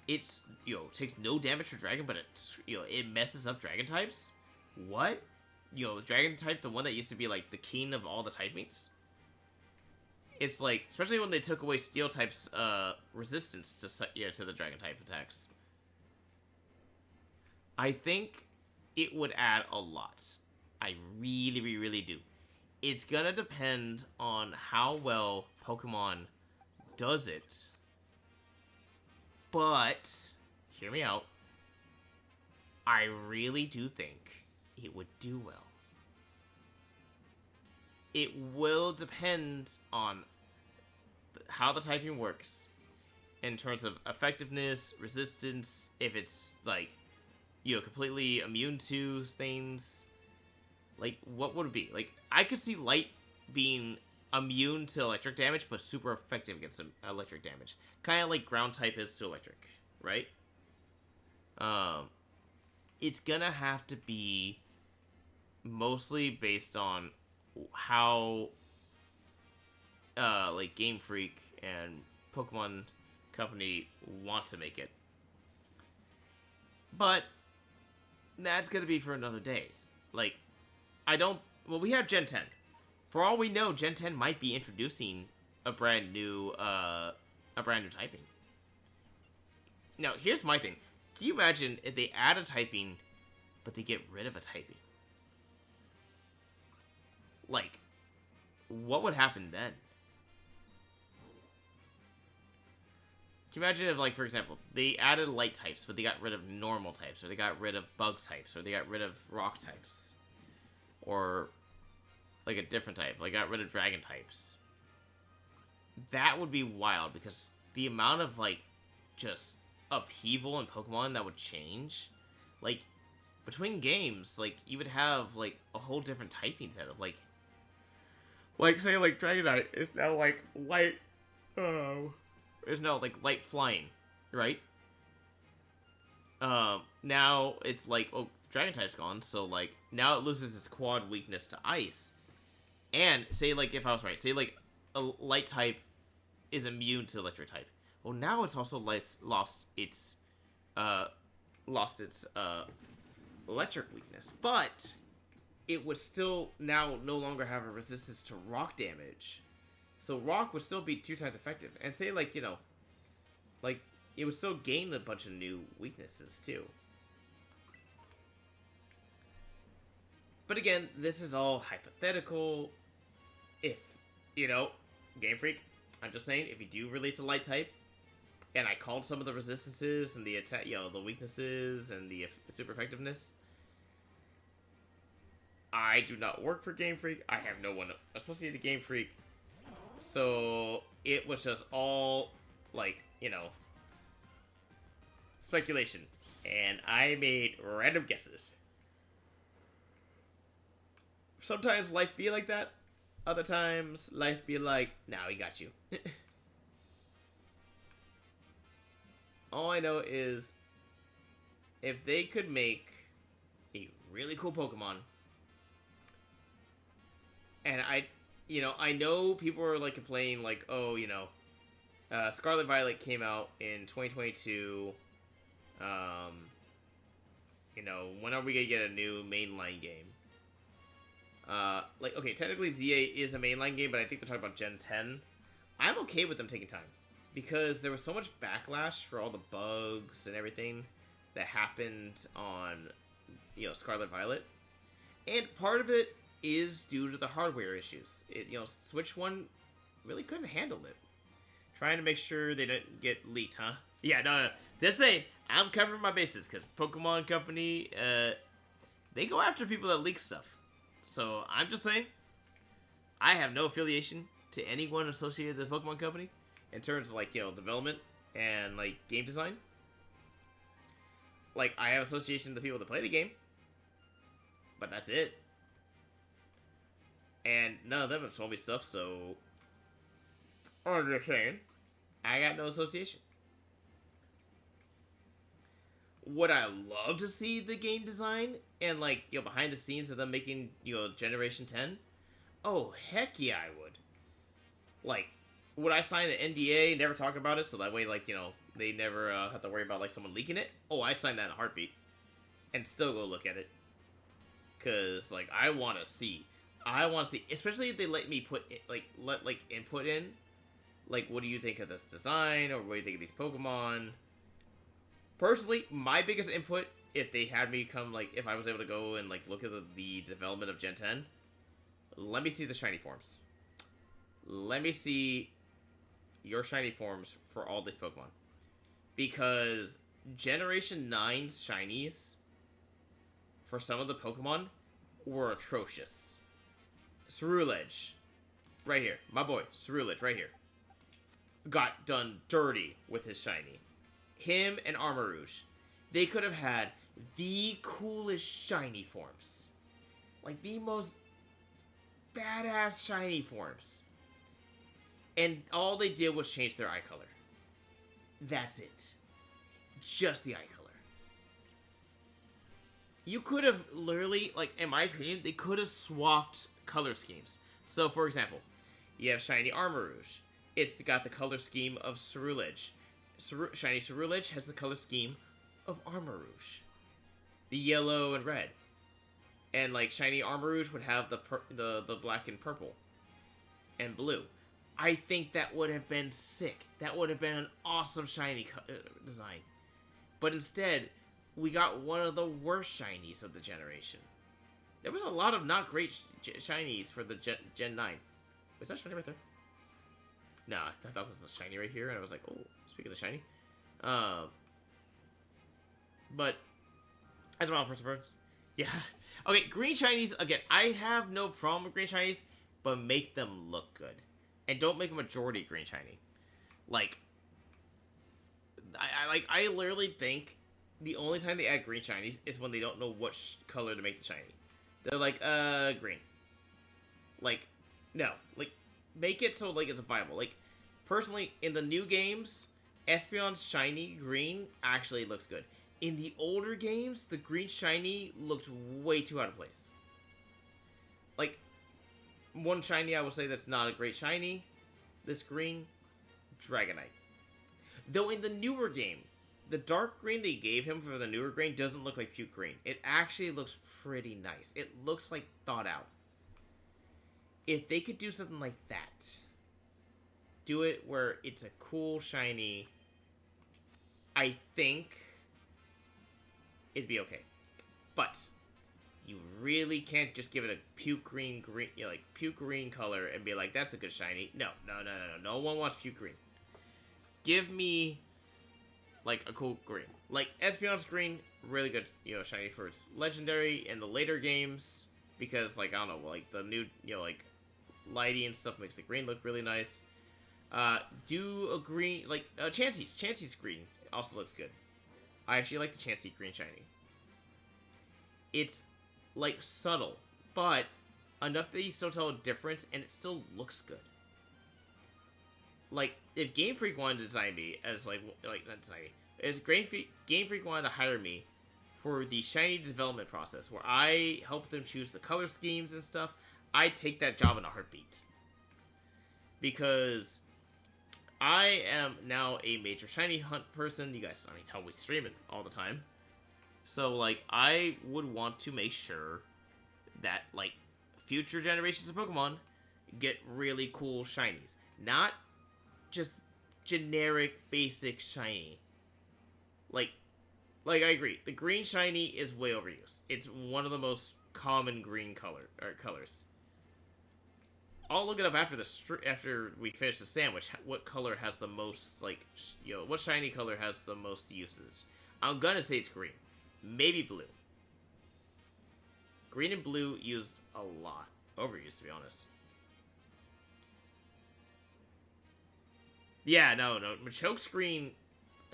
Speaker 1: it's, you know, takes no damage for dragon, but it's, you know, it messes up dragon types. What? You know, dragon type, the one that used to be like the king of all the typings, it's like, especially when they took away steel type's resistance to the dragon type attacks, I think it would add a lot. I really, really, really do. It's gonna depend on how well Pokemon does it. But, hear me out, I really do think it would do well. It will depend on how the typing works in terms of effectiveness, resistance, if it's like, you know, completely immune to things. Like, what would it be? Like, I could see light being immune to electric damage, but super effective against electric damage. Kind of like ground type is to electric, right? It's gonna have to be mostly based on how, like, Game Freak and Pokemon Company wants to make it. But that's gonna be for another day. Like, we have Gen 10. For all we know, Gen 10 might be introducing a brand new typing. Now, here's my thing. Can you imagine if they add a typing, but they get rid of a typing? Like, what would happen then? Can you imagine if, like, for example, they added light types, but they got rid of normal types, or they got rid of bug types, or they got rid of rock types, or like a different type, like got rid of dragon types? That would be wild, because the amount of like just upheaval in Pokemon that would change, like between games, like you would have like a whole different typing setup. Like say like Dragonite is now like light, is now like light flying, right? Now it's like, oh, dragon type's gone, so like now it loses its quad weakness to ice. And say like, if I was right, say like a light type is immune to electric type. Well, now it's also lost its electric weakness, but it would still now no longer have a resistance to rock damage. So rock would still be 2 times effective. And say like, you know, like it would still gain a bunch of new weaknesses too. But again, this is all hypothetical. If, you know, Game Freak, I'm just saying, if you do release a light type, and I called some of the resistances and the attack, the weaknesses and the super effectiveness, I do not work for Game Freak. I have no one associated to Game Freak. So it was just all, like, speculation. And I made random guesses. Sometimes life be like that. Other times, life be like, nah, we got you. All I know is, if they could make a really cool Pokemon, and I know people are, like, complaining, like, oh, Scarlet Violet came out in 2022, when are we gonna get a new mainline game? Like, okay, technically ZA is a mainline game, but I think they're talking about Gen 10. I'm okay with them taking time, because there was so much backlash for all the bugs and everything that happened on, Scarlet Violet. And part of it is due to the hardware issues. Switch 1 really couldn't handle it. Trying to make sure they didn't get leaked, huh? Yeah, no. Just saying, I'm covering my bases, because Pokemon Company, they go after people that leak stuff. So, I'm just saying, I have no affiliation to anyone associated with the Pokemon Company in terms of, like, development and, like, game design. Like, I have association to the people that play the game, but that's it. And none of them have told me stuff, so I'm just saying, I got no association. Would I love to see the game design and, like, behind the scenes of them making, Generation 10? Oh, heck yeah, I would. Like, would I sign an NDA, never talk about it, so that way, like, they never have to worry about, like, someone leaking it? Oh, I'd sign that in a heartbeat. And still go look at it. Because, like, I want to see. Especially if they let me let input in. Like, what do you think of this design? Or what do you think of these Pokemon? Personally, my biggest input, if they had me come, like, if I was able to go and, like, look at the development of Gen 10, let me see the shiny forms. Let me see your shiny forms for all these Pokemon. Because Generation 9's shinies, for some of the Pokemon, were atrocious. Ceruledge, right here. My boy, Ceruledge, right here. Got done dirty with his shiny. Him and Armarouge. They could have had the coolest shiny forms. Like, the most badass shiny forms. And all they did was change their eye color. That's it. Just the eye color. You could have literally, like, in my opinion, they could have swapped color schemes. So, for example, you have shiny Armarouge. It's got the color scheme of Ceruledge. Shiny Ceruledge has the color scheme of Armarouge. The yellow and red. And, like, shiny Armarouge would have the black and purple. And blue. I think that would have been sick. That would have been an awesome shiny design. But instead, we got one of the worst shinies of the generation. There was a lot of not great shinies for the Gen 9. Was that shiny right there? No, I thought that was a shiny right here, and I was like, oh, speaking of shiny. But, as well, first birds. Yeah. Okay, green shinies, again, I have no problem with green shinies, but make them look good. And don't make a majority green shiny. Like, I literally think the only time they add green shinies is when they don't know what color to make the shiny. They're like, green. Like, no. Like, make it so, like, it's viable. Like, personally, in the new games, Espeon's shiny green actually looks good. In the older games, the green shiny looked way too out of place. Like, one shiny I will say that's not a great shiny, this green, Dragonite. Though in the newer game, the dark green they gave him for the newer green doesn't look like puke green. It actually looks pretty nice. It looks like thought out. If they could do something like that, do it where it's a cool shiny, I think it'd be okay. But you really can't just give it a puke green, like puke green color and be like, that's a good shiny. No. No one wants puke green. Give me like a cool green. Like Espeon's green, really good, shiny for its legendary in the later games because like I don't know, like the new, like lighting and stuff makes the green look really nice. Do a green like Chansey's green also looks good. I actually like the Chansey green shiny. It's like subtle, but enough that you still tell a difference and it still looks good. Like if Game Freak wanted to design me as like not design me, as Game Freak wanted to hire me for the shiny development process where I help them choose the color schemes and stuff, I'd take that job in a heartbeat. Because I am now a major shiny hunt person. You guys, I mean, hell, we stream it all the time. So, like, I would want to make sure that, like, future generations of Pokemon get really cool shinies. Not just generic, basic shiny. Like I agree. The green shiny is way overused. It's one of the most common green colors. I'll look it up after we finish the sandwich. What color has the most, like, what shiny color has the most uses? I'm gonna say it's green. Maybe blue. Green and blue used a lot. Overused, to be honest. Yeah, no. Machoke's green,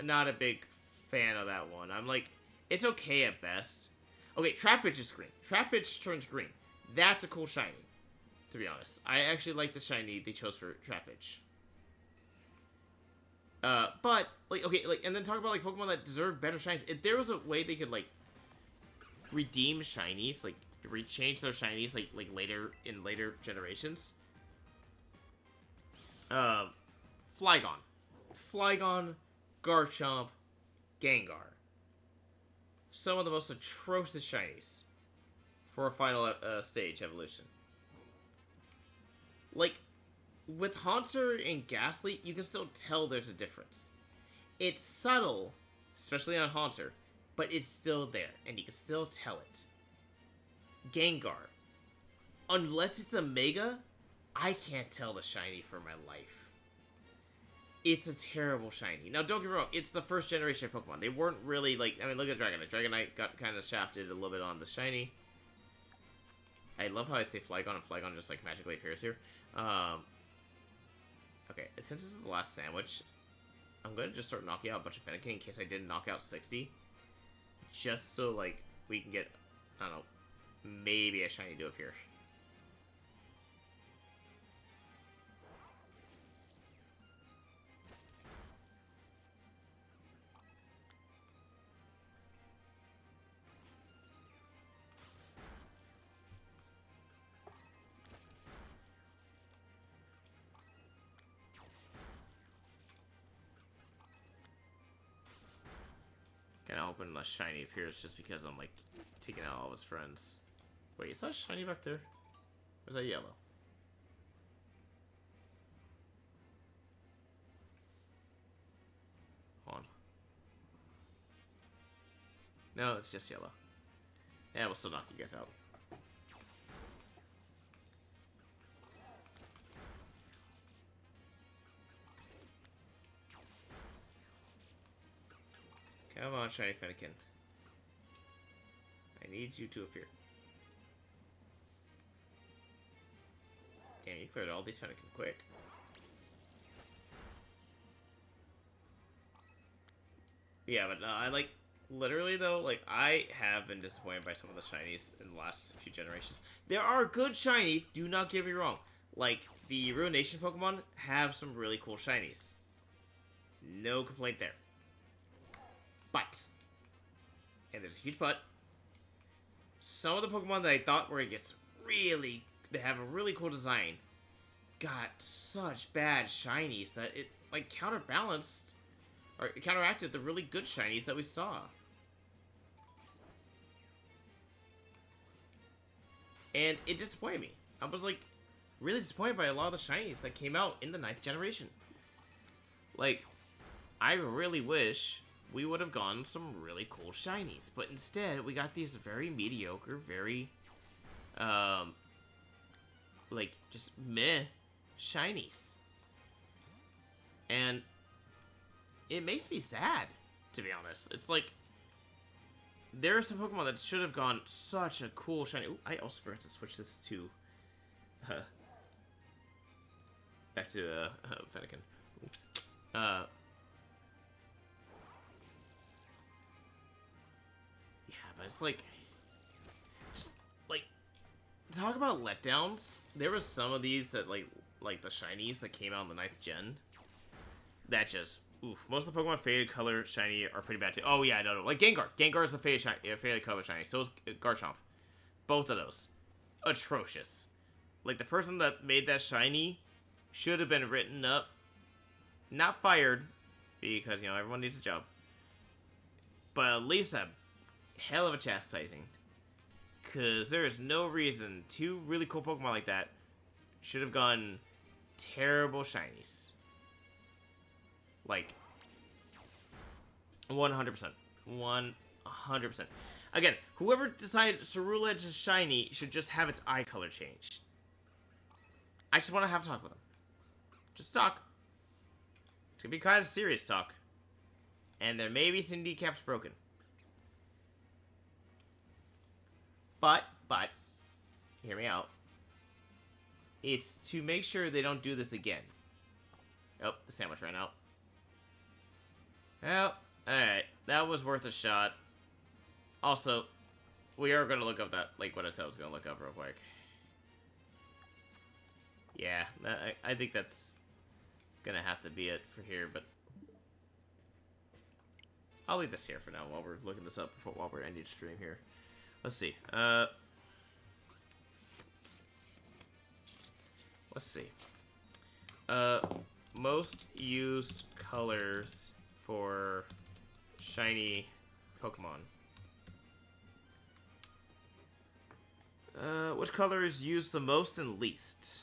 Speaker 1: not a big fan of that one. I'm like, it's okay at best. Okay, Trapinch is green. Trapinch turns green. That's a cool shiny, to be honest. I actually like the shiny they chose for Trapinch. But, like, okay, like, and then talk about, like, Pokemon that deserve better shinies. If there was a way they could, like, redeem shinies, like, rechange their shinies, like later, in later generations. Flygon, Garchomp, Gengar. Some of the most atrocious shinies for a final stage evolution. Like, with Haunter and Ghastly, you can still tell there's a difference. It's subtle, especially on Haunter, but it's still there, and you can still tell it. Gengar. Unless it's a Mega, I can't tell the shiny for my life. It's a terrible shiny. Now, don't get me wrong, it's the first generation of Pokemon. They weren't really, like, I mean, look at Dragonite. Dragonite got kind of shafted a little bit on the shiny. I love how I say Flygon, and Flygon just, like, magically appears here. Okay, since this is the last sandwich, I'm going to just start knocking out a bunch of Fennekin in case I didn't knock out 60. Just so, like, we can get, I don't know, maybe a shiny to appear. Kinda hoping the shiny appears just because I'm, like, taking out all of his friends. Wait, is that shiny back there? Or is that yellow? Hold on. No, it's just yellow. Yeah, we'll still knock you guys out. Come on, shiny Fennekin. I need you to appear. Damn, you cleared all these Fennekin quick. Yeah, but I like, literally though, like, I have been disappointed by some of the shinies in the last few generations. There are good shinies, do not get me wrong. Like, the Ruination Pokemon have some really cool shinies. No complaint there. But, and there's a huge but, some of the Pokemon that I thought were gets really, they have a really cool design, got such bad shinies that it, like, counterbalanced, or counteracted the really good shinies that we saw. And it disappointed me. I was, like, really disappointed by a lot of the shinies that came out in the 9th generation. Like, I really wish we would have gotten some really cool shinies. But instead, we got these very mediocre, very, like, just meh shinies. And it makes me sad, to be honest. It's like, there are some Pokemon that should have gone such a cool shiny. Ooh, I also forgot to switch this to, back to, Fennekin. Oops. Yeah, but it's like, just, like, talk about letdowns. There was some of these that, like the shinies that came out in the 9th gen. That just, oof. Most of the Pokemon faded color shiny are pretty bad too. Oh yeah, no. Like Gengar. Gengar is a faded color shiny. So is Garchomp. Both of those. Atrocious. Like, the person that made that shiny should have been written up. Not fired. Because, you know, everyone needs a job. But at least a hell of a chastising. Because there is no reason 2 really cool Pokemon like that should have gone terrible shinies. Like, 100%. 100%. Again, whoever decided Ceruledge is shiny should just have its eye color changed. I just want to have a talk with them. Just talk. It's gonna be kind of serious talk. And there may be some kneecaps broken. But, hear me out. It's to make sure they don't do this again. Oh, the sandwich ran out. Well, alright. That was worth a shot. Also, we are going to look up that, like, what I said I was going to look up real quick. Yeah, I think that's going to have to be it for here, but I'll leave this here for now while we're looking this up, while we're ending the stream here. Let's see. Let's see. Most used colors for shiny Pokemon. Which color is used the most and least?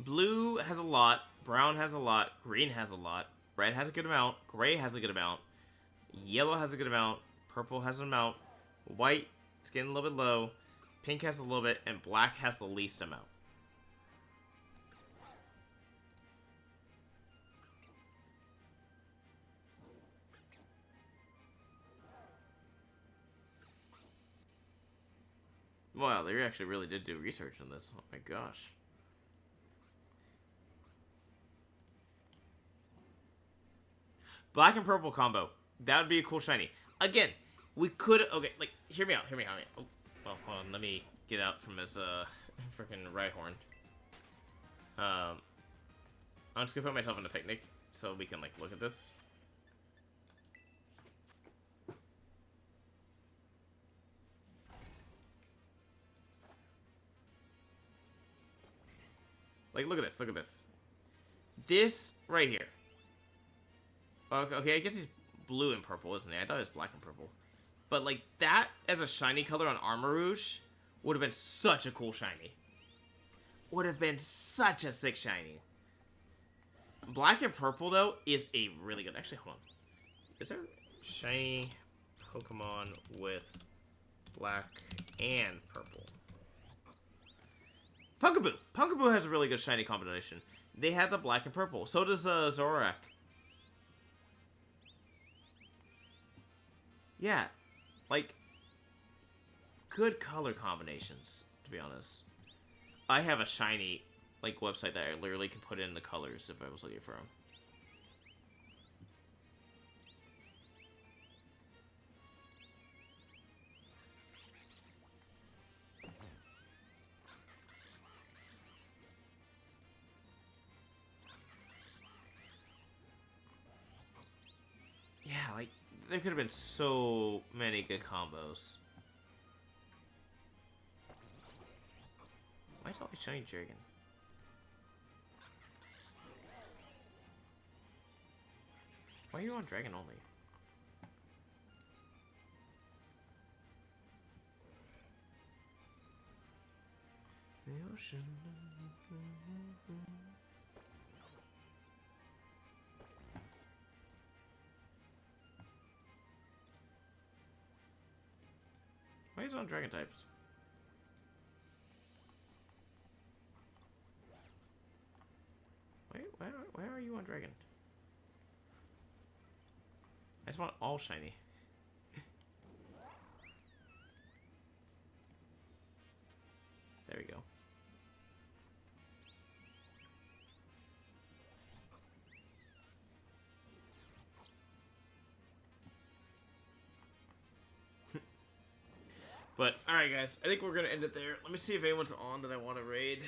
Speaker 1: Blue has a lot, brown has a lot, green has a lot, red has a good amount, gray has a good amount, yellow has a good amount, purple has an amount, white is getting a little bit low, pink has a little bit, and black has the least amount. Wow, they actually really did do research on this. Oh my gosh. Black and purple combo. That would be a cool shiny. Again, we could... Okay, like, hear me out. Oh, well, hold on. Let me get out from this, freaking Rhyhorn. I'm just gonna put myself in a picnic so we can, like, look at this. Like, look at this. This right here. Okay, I guess he's blue and purple, isn't he? I thought it was black and purple. But, like, that as a shiny color on Armarouge would have been such a cool shiny. Would have been such a sick shiny. Black and purple, though, is a really good... Actually, hold on. Is there shiny Pokemon with black and purple? Pumpkaboo! Pumpkaboo has a really good shiny combination. They have the black and purple. So does Zorak. Yeah. Like, good color combinations, to be honest. I have a shiny, like, website that I literally could put in the colors if I was looking for them. Yeah, like, there could have been so many good combos. Why is it always shiny dragon? Why are you on dragon only? The ocean. Why is it on dragon types? Wait, why are you on dragon? I just want all shiny. There we go. But, alright guys, I think we're going to end it there. Let me see if anyone's on that I want to raid.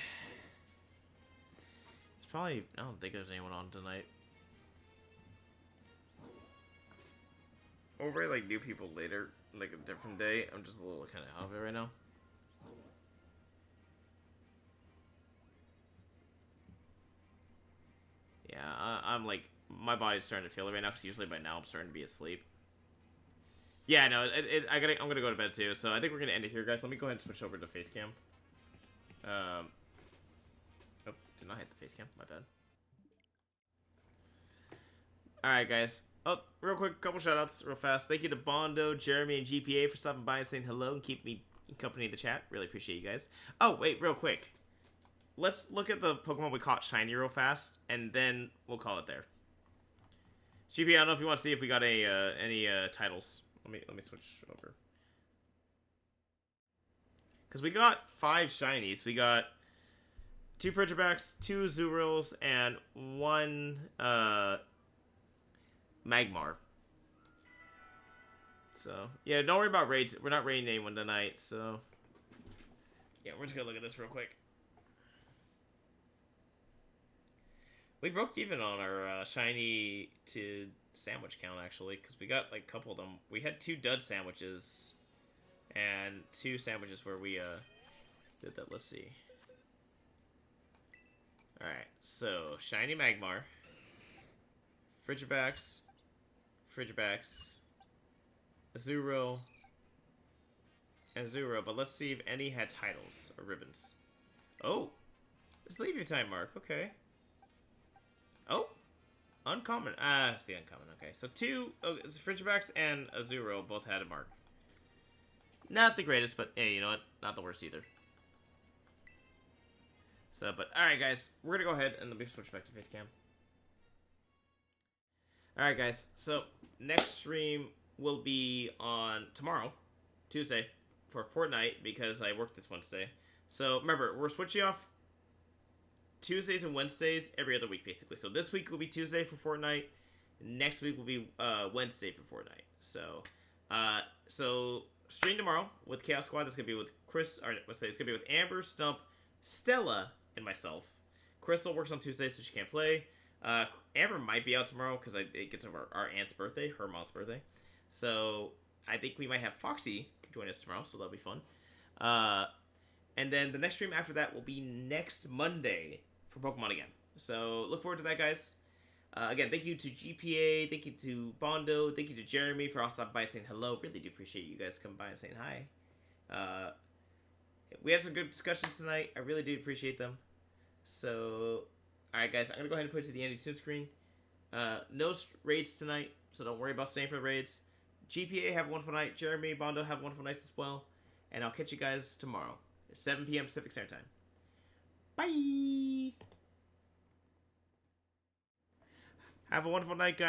Speaker 1: It's probably, I don't think there's anyone on tonight. We'll raid like new people later, like a different day. I'm just a little kind of out of it right now. Yeah, I'm like, my body's starting to feel it right now, because usually by now I'm starting to be asleep. Yeah, no, I'm gonna go to bed too, so I think we're gonna end it here, guys. Let me go ahead and switch over to face cam. Oh, did not hit the face cam, my bad. Alright, guys. Oh, real quick, couple shoutouts, real fast. Thank you to Bondo, Jeremy, and GPA for stopping by and saying hello and keep me in company in the chat. Really appreciate you guys. Oh, wait, real quick. Let's look at the Pokemon we caught shiny real fast, and then we'll call it there. GPA, I don't know if you want to see if we got any titles. Let me switch over. Because we got 5 shinies. We got 2 Frigibacks, 2 Azurils, and 1 Magmar. So, yeah, don't worry about raids. We're not raiding anyone tonight, so... Yeah, we're just gonna look at this real quick. We broke even on our shiny to sandwich count, actually, because we got, like, a couple of them. We had 2 dud sandwiches, and 2 sandwiches where we, did that. Let's see. Alright, so, shiny Magmar, Frigibacks, Azuro, but let's see if any had titles or ribbons. Oh, it's leave your time mark, okay. Oh, uncommon. Ah, it's the uncommon. Okay, so 2 Frigibacks and Azuro both had a mark. Not the greatest, but hey, you know what? Not the worst either. So, but alright, guys, we're gonna go ahead and let me switch back to face cam. Alright, guys, so next stream will be on tomorrow, Tuesday, for Fortnite, because I work this Wednesday. So remember, we're switching off Tuesdays and Wednesdays every other week, basically. So this week will be Tuesday for Fortnite. Next week will be Wednesday for Fortnite. So, so stream tomorrow with Chaos Squad. That's gonna be with Chris. Or let's say it's gonna be with Amber, Stump, Stella, and myself. Crystal works on Tuesday, so she can't play. Amber might be out tomorrow because it gets over our aunt's birthday, her mom's birthday. So I think we might have Foxy join us tomorrow, so that'll be fun. And then the next stream after that will be next Monday for Pokemon again. So look forward to that, guys. Again, thank you to GPA, thank you to Bondo, thank you to Jeremy for all stopping by and saying hello. Really do appreciate you guys coming by and saying hi. We had some good discussions tonight. I really do appreciate them. So, alright guys, I'm going to go ahead and put it to the ending soon screen. No raids tonight, so don't worry about staying for the raids. GPA, have a wonderful night. Jeremy, Bondo, have wonderful nights as well. And I'll catch you guys tomorrow. 7 p.m. Pacific Standard Time. Bye! Have a wonderful night, guys.